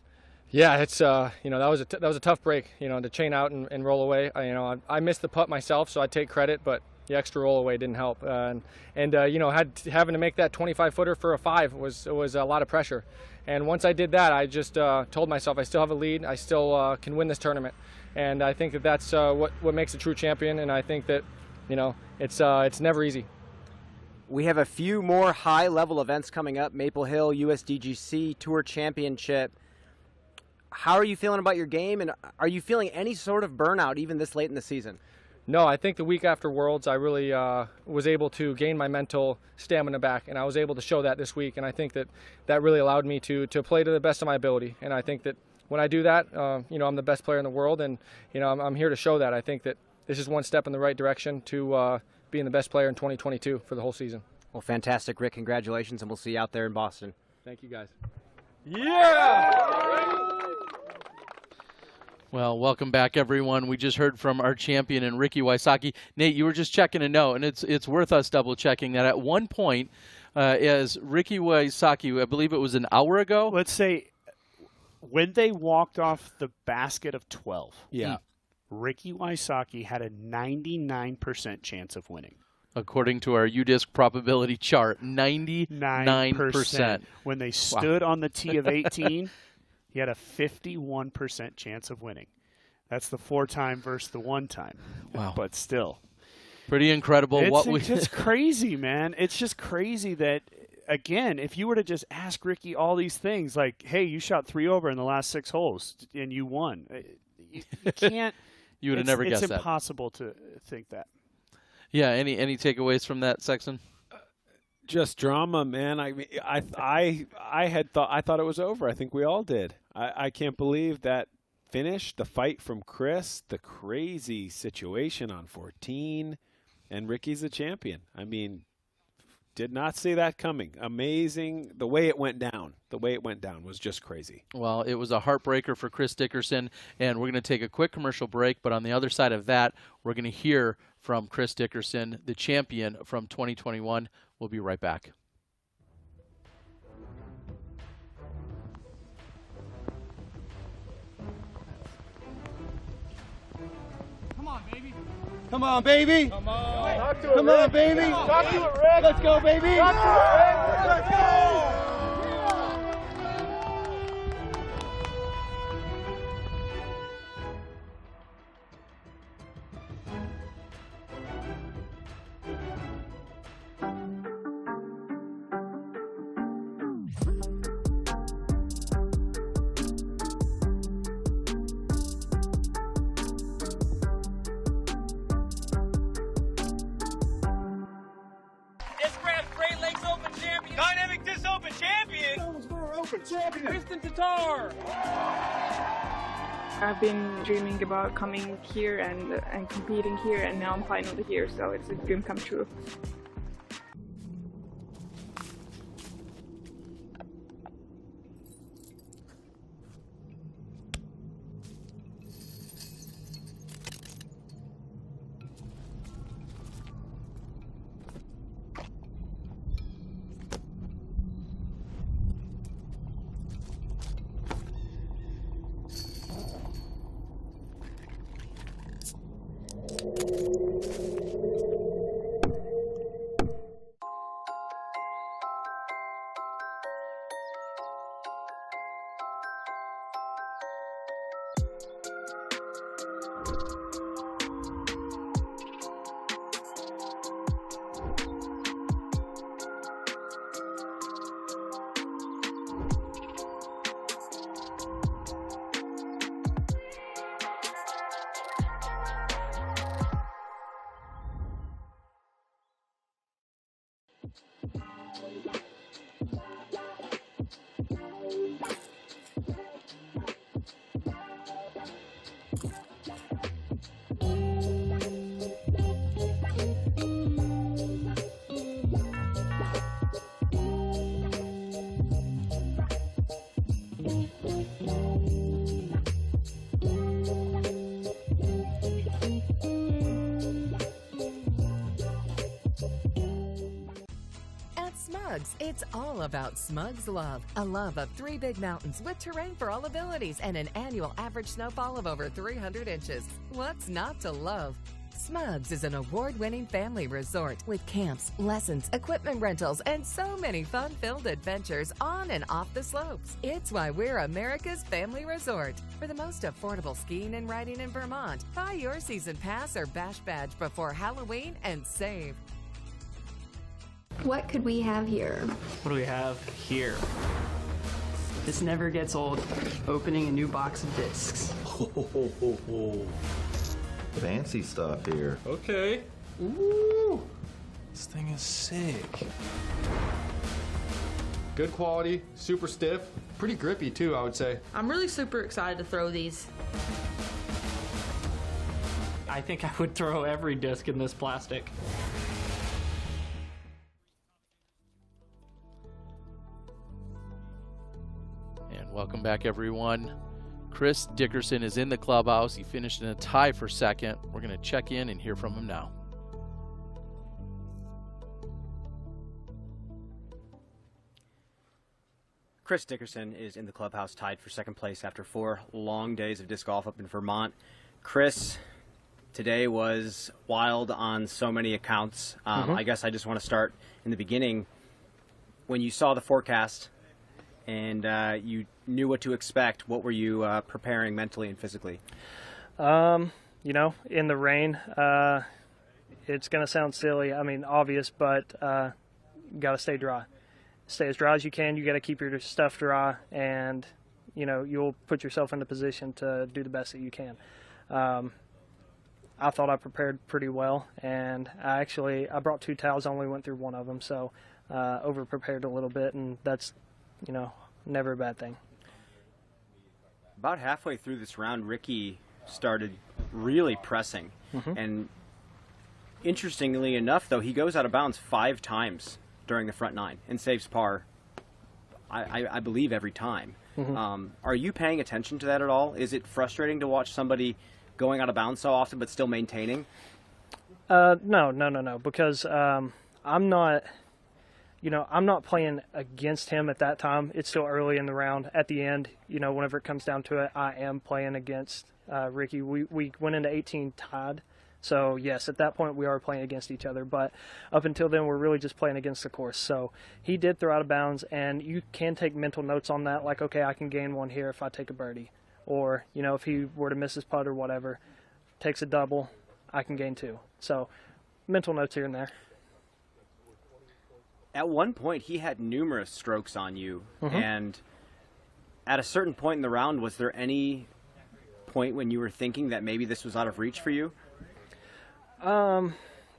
Yeah, it's you know, that was a tough break, you know, to chain out and roll away. I missed the putt myself, so I take credit, but the extra roll away didn't help. You know, having to make that 25-footer for a 5 was a lot of pressure. And once I did that, I just told myself I still have a lead. I still can win this tournament. And I think that that's what makes a true champion. And I think that, you know, it's never easy. We have a few more high-level events coming up: Maple Hill, USDGC Tour Championship. How are you feeling about your game, and are you feeling any sort of burnout even this late in the season? No, I think the week after Worlds, I really was able to gain my mental stamina back, and I was able to show that this week. And I think that really allowed me to play to the best of my ability. And I think that when I do that, you know, I'm the best player in the world, and you know, I'm here to show that. I think that this is one step in the right direction to being the best player in 2022 for the whole season. Well, fantastic, Rick. Congratulations, and we'll see you out there in Boston. Thank you, guys. Yeah! Well, welcome back, everyone. We just heard from our champion and Ricky Wysocki. Nate, you were just checking a note, and it's worth us double-checking that at one point, as Ricky Wysocki, I believe it was an hour ago. Let's say when they walked off the basket of 12, Ricky Wysocki had a 99% chance of winning. According to our UDisc probability chart, 99%. When they stood on the tee of 18, he had a 51% chance of winning. That's the 4-time versus the 1-time. Wow. But still. Pretty incredible. It's just crazy, man. It's just crazy that, again, if you were to just ask Ricky all these things, like, hey, you shot 3 over in the last 6 holes and you won. You can't. You would have never guessed that. It's impossible to think that. Yeah, any takeaways from that, Sexton? Just drama, man. I mean, I thought it was over. I think we all did. I can't believe that finish, the fight from Chris, the crazy situation on 14, and Ricky's the champion. I mean, did not see that coming. Amazing. The way it went down. The way it went down was just crazy. Well, it was a heartbreaker for Chris Dickerson, and we're going to take a quick commercial break, but on the other side of that, we're going to hear from Chris Dickerson, the champion from 2021. We'll be right back. Come on, baby. Come on, baby. Come on. Talk to it, Come on, baby. Talk to it, Rick. Let's go, baby. Talk to it, Rick. Let's go. I've been dreaming about coming here and competing here, and now I'm finally here, so it's a dream come true. It's all about Smugs Love, a love of 3 big mountains with terrain for all abilities and an annual average snowfall of over 300 inches. What's not to love? Smugs is an award-winning family resort with camps, lessons, equipment rentals, and so many fun-filled adventures on and off the slopes. It's why we're America's family resort. For the most affordable skiing and riding in Vermont, buy your season pass or bash badge before Halloween and save. What could we have here? What do we have here? This never gets old. Opening a new box of discs. Fancy stuff here. Okay. Ooh, this thing is sick. Good quality, super stiff, pretty grippy too, I would say. I'm really super excited to throw these. I think I would throw every disc in this plastic. And welcome back, everyone. Chris Dickerson is in the clubhouse. He finished in a tie for second. We're going to check in and hear from him now. Chris Dickerson is in the clubhouse, tied for second place after 4 long days of disc golf up in Vermont. Chris, today was wild on so many accounts. I guess I just want to start in the beginning. When you saw the forecast and you knew what to expect, what were you preparing mentally and physically? You know, in the rain, it's going to sound silly, I mean, obvious, but you got to stay dry. Stay as dry as you can. You got to keep your stuff dry, and, you know, you'll put yourself in a position to do the best that you can. I thought I prepared pretty well, and I brought 2 towels, only went through one of them, so over-prepared a little bit, and that's, you know, never a bad thing. About halfway through this round, Ricky started really pressing. And interestingly enough, though, he goes out of bounds 5 times during the front 9 and saves par, I believe, every time. Are you paying attention to that at all? Is it frustrating to watch somebody going out of bounds so often but still maintaining? No, because I'm not... You know, I'm not playing against him at that time. It's still early in the round. At the end, you know, whenever it comes down to it, I am playing against Ricky. We went into 18 tied. So, yes, at that point we are playing against each other. But up until then, we're really just playing against the course. So he did throw out of bounds, and you can take mental notes on that. Like, okay, I can gain 1 here if I take a birdie. Or, you know, if he were to miss his putt or whatever, takes a double, I can gain 2. So mental notes here and there. At one point, he had numerous strokes on you, and at a certain point in the round, was there any point when you were thinking that maybe this was out of reach for you?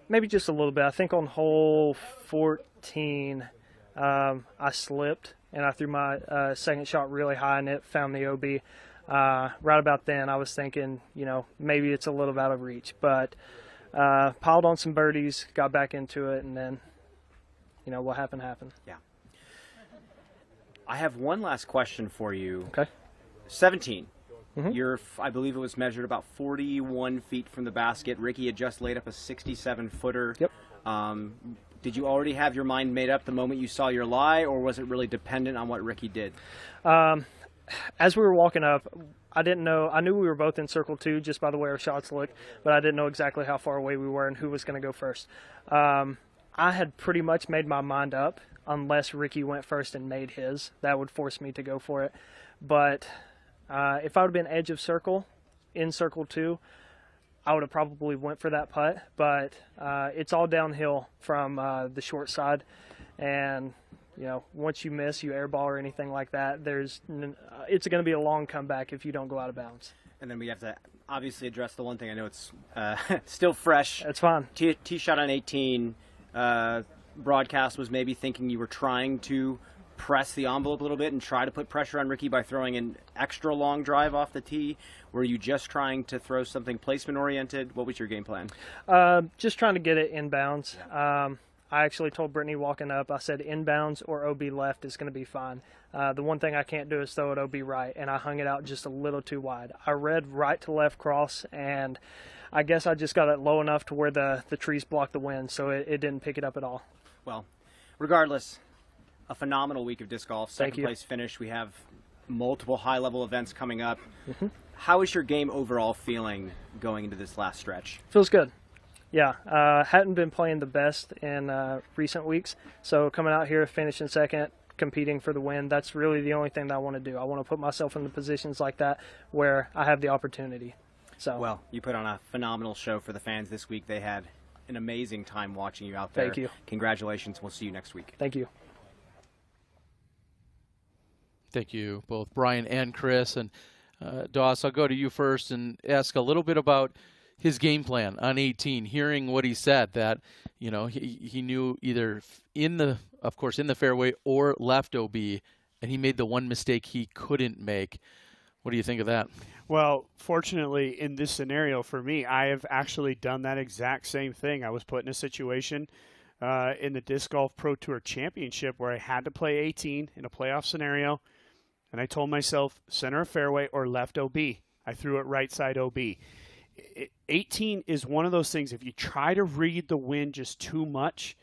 Maybe just a little bit. I think on hole 14, I slipped, and I threw my second shot really high, and it found the OB. Right about then, I was thinking, you know, maybe it's a little bit out of reach, but piled on some birdies, got back into it, and then, you know, what happened happened. Yeah. I have one last question for you. Okay. 17. You're, I believe it was measured about 41 feet from the basket. Ricky had just laid up a 67-footer. Yep. Did you already have your mind made up the moment you saw your lie, or was it really dependent on what Ricky did? As we were walking up, I didn't know. I knew we were both in circle 2 just by the way our shots looked, but I didn't know exactly how far away we were and who was going to go first. I had pretty much made my mind up, unless Ricky went first and made his. That would force me to go for it. But if I would have been edge of circle, in circle 2, I would have probably went for that putt, but it's all downhill from the short side, and once you miss, you airball or anything like that, it's going to be a long comeback if you don't go out of bounds. And then we have to obviously address the one thing. I know it's still fresh. It's fine. Tee shot on 18. Broadcast was maybe thinking you were trying to press the envelope a little bit and try to put pressure on Ricky by throwing an extra long drive off the tee. Were you just trying to throw something placement oriented? What was your game plan? Just trying to get it inbounds. I actually told Brittany walking up, I said inbounds or OB left is going to be fine. The one thing I can't do is throw it OB right, and I hung it out just a little too wide. I read right to left cross, and I guess I just got it low enough to where the trees blocked the wind, so it didn't pick it up at all. Well, regardless, a phenomenal week of disc golf. Thank you. Second place finish. We have multiple high-level events coming up. How is your game overall feeling going into this last stretch? Feels good. Yeah, hadn't been playing the best in recent weeks, so coming out here, finishing second, competing for the win, that's really the only thing that I want to do. I want to put myself in the positions like that where I have the opportunity. So well, you put on a phenomenal show for the fans this week. They had an amazing time watching you out there. Thank you. Congratulations. We'll see you next week. Thank you. Thank you, both Brian and Chris. And Doss, I'll go to you first and ask a little bit about his game plan on 18, hearing what he said, that, he knew either in the fairway or left OB, and he made the one mistake he couldn't make. What do you think of that? Well, fortunately, in this scenario for me, I have actually done that exact same thing. I was put in a situation in the Disc Golf Pro Tour Championship where I had to play 18 in a playoff scenario, and I told myself center of fairway or left OB. I threw it right side OB. 18 is one of those things, if you try to read the wind just too much,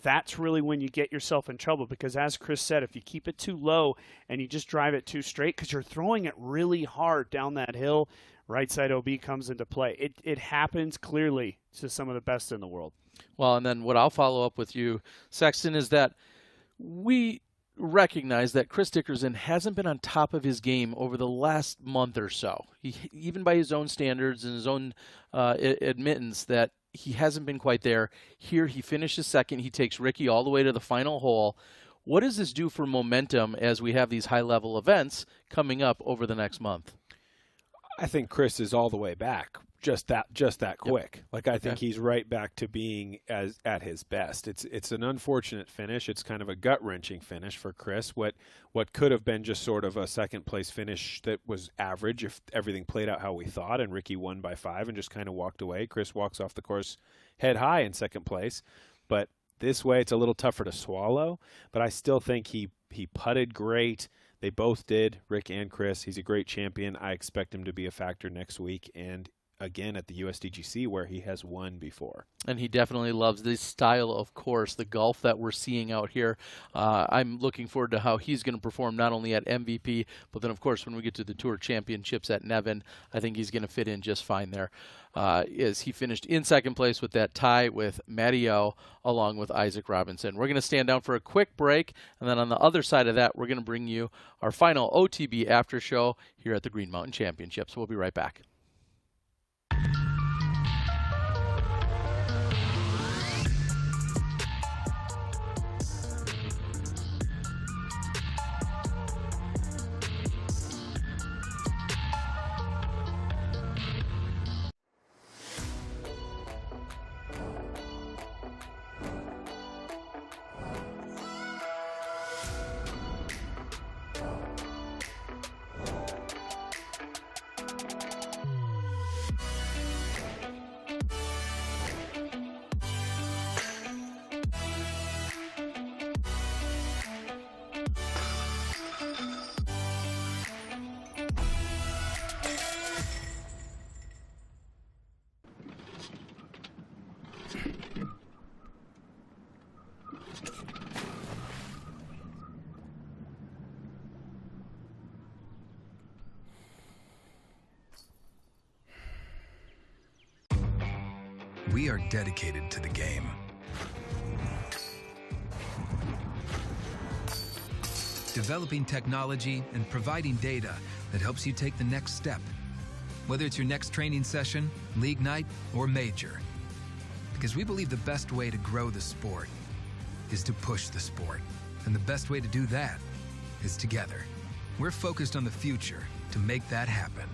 that's really when you get yourself in trouble, because as Chris said, if you keep it too low and you just drive it too straight, because you're throwing it really hard down that hill, right side OB comes into play. It happens clearly to some of the best in the world. Well, and then what I'll follow up with you, Sexton, is that we recognize that Chris Dickerson hasn't been on top of his game over the last month or so. Even by his own standards and his own admittance that he hasn't been quite there. Here he finishes second. He takes Ricky all the way to the final hole. What does this do for momentum as we have these high-level events coming up over the next month? I think Chris is all the way back. Just that quick. Yep. Like, I think he's right back to being at his best. It's an unfortunate finish. It's kind of a gut-wrenching finish for Chris. What could have been just sort of a second-place finish that was average if everything played out how we thought, and Ricky won by 5 and just kind of walked away. Chris walks off the course head high in second place. But this way, it's a little tougher to swallow. But I still think he putted great. They both did, Rick and Chris. He's a great champion. I expect him to be a factor next week and again at the USDGC, where he has won before. And he definitely loves this style of course, the golf that we're seeing out here. I'm looking forward to how he's going to perform not only at MVP, but then, of course, when we get to the Tour Championships at Nevin, I think he's going to fit in just fine there. As he finished in second place with that tie with Matty O, along with Isaac Robinson. We're going to stand down for a quick break, and then on the other side of that, we're going to bring you our final OTB after show here at the Green Mountain Championships. We'll be right back. We are dedicated to the game. Developing technology and providing data that helps you take the next step. whether it's your next training session, league night, or major. Because we believe the best way to grow the sport is to push the sport. And the best way to do that is together. We're focused on the future to make that happen.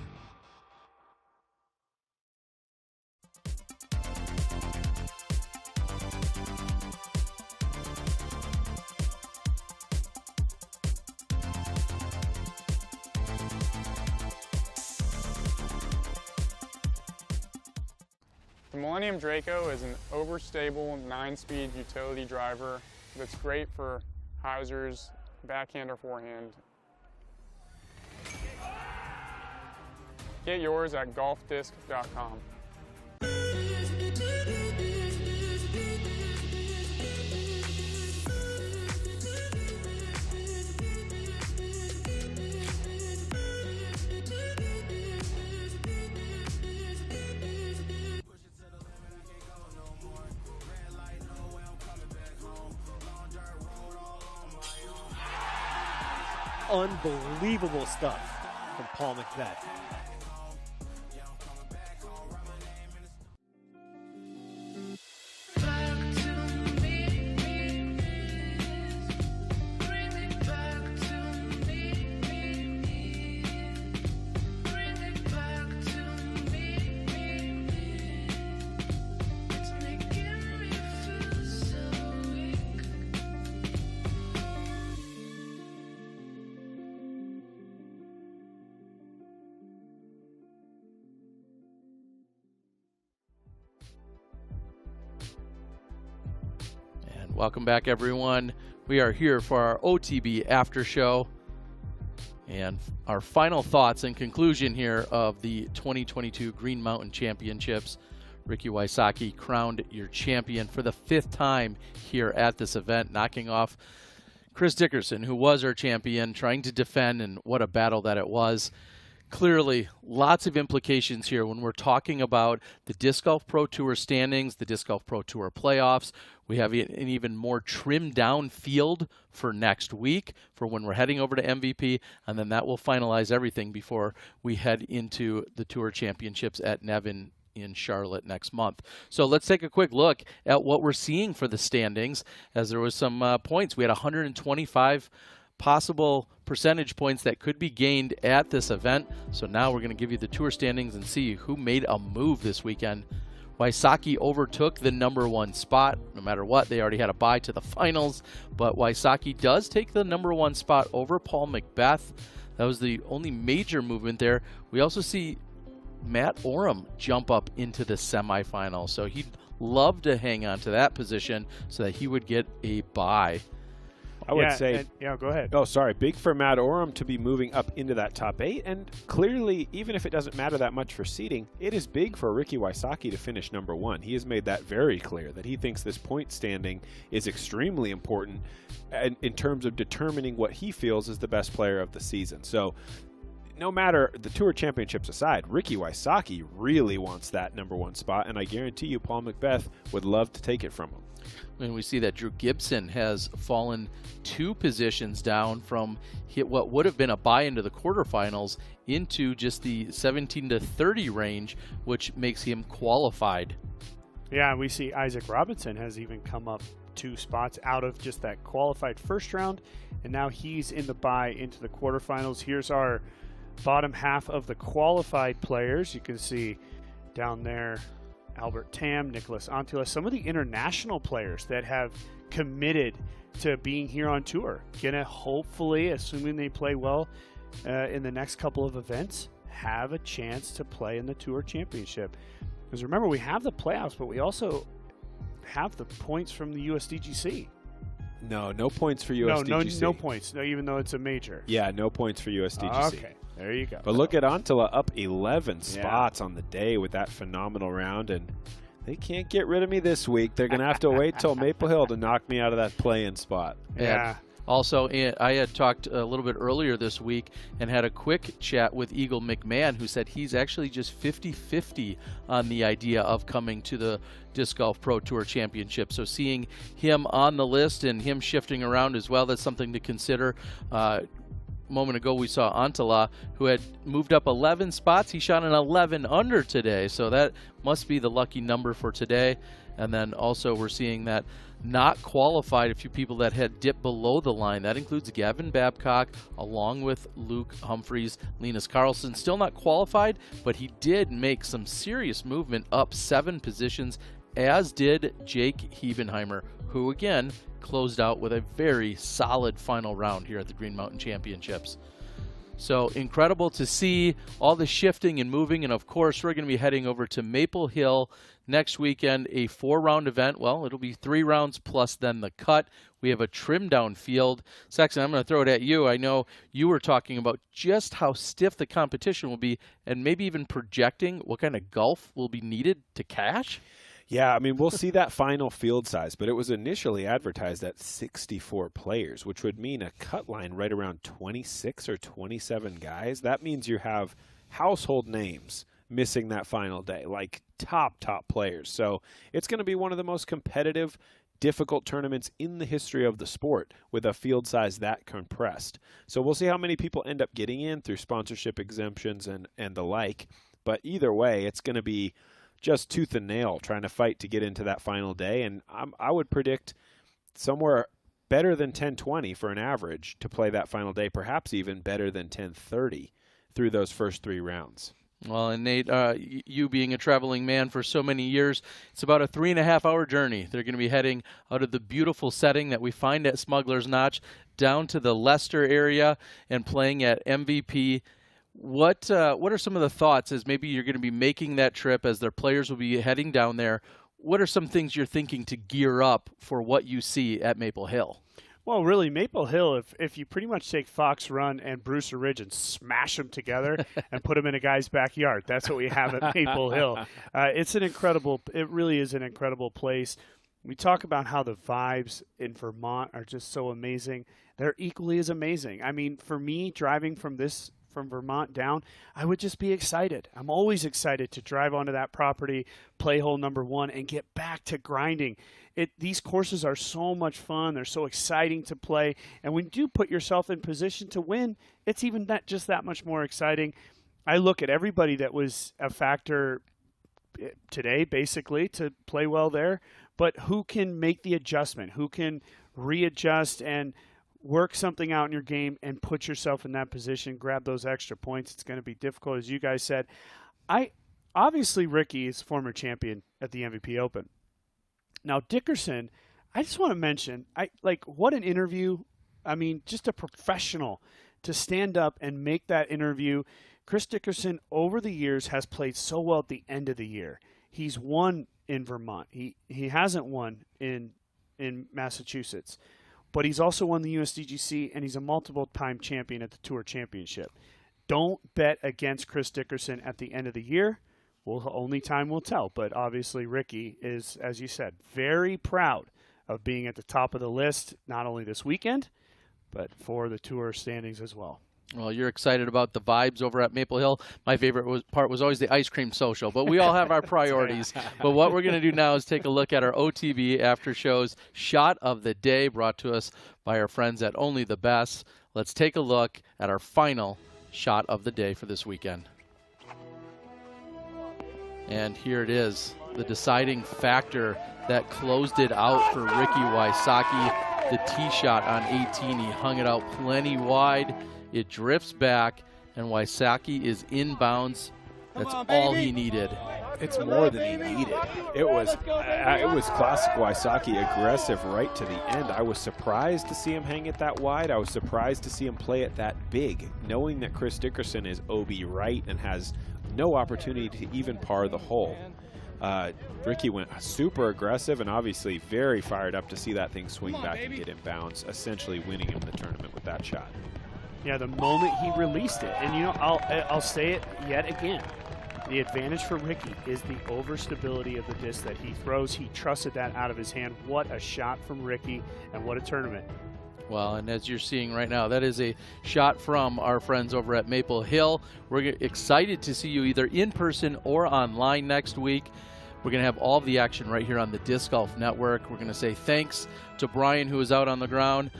The Millennium Draco is an overstable 9-speed utility driver that's great for hyzers, backhand or forehand. Get yours at golfdisc.com. Unbelievable stuff from Paul McBeth. Welcome back, everyone. We are here for our OTB after show and our final thoughts and conclusion here of the 2022 Green Mountain Championships. Ricky Wysocki crowned your champion for the 5th time here at this event, knocking off Chris Dickerson, who was our champion, trying to defend, and what a battle that it was. Clearly, lots of implications here when we're talking about the Disc Golf Pro Tour standings, the Disc Golf Pro Tour playoffs. We have an even more trimmed down field for next week for when we're heading over to MVP, and then that will finalize everything before we head into the Tour Championships at Nevin in Charlotte next month. So let's take a quick look at what we're seeing for the standings, as there was some points. We had 125 possible percentage points that could be gained at this event. So now we're going to give you the tour standings and see who made a move this weekend. Wysocki overtook the #1 spot. No matter what, they already had a bye to the finals, but Wysocki does take the #1 spot over Paul McBeth. That was the only major movement there. We also see Matt Oram jump up into the semifinal, so he'd love to hang on to that position so that he would get a bye. I would say, yeah, go ahead. Oh, sorry. Big for Matt Oram to be moving up into that top 8. And clearly, even if it doesn't matter that much for seeding, it is big for Ricky Wysocki to finish #1. He has made that very clear that he thinks this point standing is extremely important in terms of determining what he feels is the best player of the season. So no matter the Tour Championships aside, Ricky Wysocki really wants that #1 spot, and I guarantee you Paul McBeth would love to take it from him. And we see that Drew Gibson has fallen 2 positions down from what would have been a bye into the quarterfinals into just the 17 to 30 range, which makes him qualified. Yeah, we see Isaac Robinson has even come up 2 spots out of just that qualified first round, and now he's in the bye into the quarterfinals. Here's our bottom half of the qualified players. You can see down there Albert Tam, Nicholas Antila, some of the international players that have committed to being here on tour. Gonna hopefully, assuming they play well in the next couple of events, have a chance to play in the Tour Championship. Because remember, we have the playoffs, but we also have the points from the USDGC. No points for USDGC. No points, no, even though it's a major. Yeah, no points for USDGC. Okay, there you go. But look at Antila up 11 spots on the day with that phenomenal round, and they can't get rid of me this week. They're going to have to wait till Maple Hill to knock me out of that play-in spot. Yeah. Also, I had talked a little bit earlier this week and had a quick chat with Eagle McMahon, who said he's actually just 50-50 on the idea of coming to the Disc Golf Pro Tour Championship. So seeing him on the list and him shifting around as well, that's something to consider. moment ago we saw Antala, who had moved up 11 spots. He shot an 11 under today, so that must be the lucky number for today. And then also we're seeing that not qualified, a few people that had dipped below the line. That includes Gavin Babcock, along with Luke Humphreys. Linus Carlson still not qualified, but he did make some serious movement up 7 positions, as did Jake Hebenheimer, who again closed out with a very solid final round here at the Green Mountain Championships. So incredible to see all the shifting and moving, and of course we're going to be heading over to Maple Hill next weekend, a 4-round event. Well, it'll be 3 rounds plus then the cut. We have a trimmed down field. Sexton, I'm going to throw it at you. I know you were talking about just how stiff the competition will be, and maybe even projecting what kind of golf will be needed to cash. Yeah, I mean, we'll see that final field size, but it was initially advertised at 64 players, which would mean a cut line right around 26 or 27 guys. That means you have household names missing that final day, like top players. So it's going to be one of the most competitive, difficult tournaments in the history of the sport with a field size that compressed. So we'll see how many people end up getting in through sponsorship exemptions and the like. But either way, it's going to be just tooth and nail trying to fight to get into that final day. And I would predict somewhere better than 10:20 for an average to play that final day, perhaps even better than 10:30 through those first 3 rounds. Well, and Nate, you being a traveling man for so many years, it's about a 3.5-hour journey. They're going to be heading out of the beautiful setting that we find at Smuggler's Notch down to the Leicester area and playing at MVP. What are some of the thoughts as maybe you're going to be making that trip, as their players will be heading down there? What are some things you're thinking to gear up for what you see at Maple Hill? Well, really, Maple Hill, if you pretty much take Fox Run and Brewster Ridge and smash them together and put them in a guy's backyard, that's what we have at Maple Hill. It really is an incredible place. We talk about how the vibes in Vermont are just so amazing. They're equally as amazing. I mean, for me, driving from Vermont down, I would just be excited. I'm always excited to drive onto that property, play hole number 1, and get back to grinding. These courses are so much fun. They're so exciting to play. And when you do put yourself in position to win, it's even just that much more exciting. I look at everybody that was a factor today, basically, to play well there, but who can make the adjustment, who can readjust and work something out in your game and put yourself in that position, grab those extra points. It's going to be difficult, as you guys said. Obviously, Ricky is former champion at the MVP Open. Now, Dickerson, I just want to mention, what an interview. I mean, just a professional to stand up and make that interview. Chris Dickerson, over the years, has played so well at the end of the year. He's won in Vermont. He hasn't won in Massachusetts. But he's also won the USDGC, and he's a multiple-time champion at the Tour Championship. Don't bet against Chris Dickerson at the end of the year. Only time will tell. But obviously Ricky is, as you said, very proud of being at the top of the list, not only this weekend, but for the Tour standings as well. Well, you're excited about the vibes over at Maple Hill. My favorite part was always the ice cream social, but we all have our priorities. But what we're going to do now is take a look at our OTB After Show's Shot of the Day, brought to us by our friends at Only the Best. Let's take a look at our final Shot of the Day for this weekend. And here it is, the deciding factor that closed it out for Ricky Wysocki. The tee shot on 18, he hung it out plenty wide. It drifts back, and Wysocki is inbounds. That's all he needed. It's more than he needed. It was classic Wysocki, aggressive right to the end. I was surprised to see him hang it that wide. I was surprised to see him play it that big, knowing that Chris Dickerson is OB right and has no opportunity to even par the hole. Ricky went super aggressive and obviously very fired up to see that thing swing back and get inbounds, essentially winning him the tournament with that shot. Yeah, the moment he released it, and I'll say it yet again, the advantage for Ricky is the overstability of the disc that he throws. He trusted that out of his hand. What a shot from Ricky, and what a tournament. Well, and as you're seeing right now, that is a shot from our friends over at Maple Hill. We're excited to see you either in person or online next week. We're going to have all of the action right here on the Disc Golf Network. We're going to say thanks to Brian, who is out on the ground.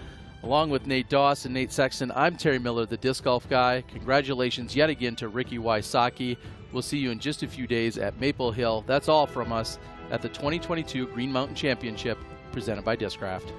Along with Nate Doss and Nate Sexton, I'm Terry Miller, the Disc Golf Guy. Congratulations yet again to Ricky Wysocki. We'll see you in just a few days at Maple Hill. That's all from us at the 2022 Green Mountain Championship presented by Discraft.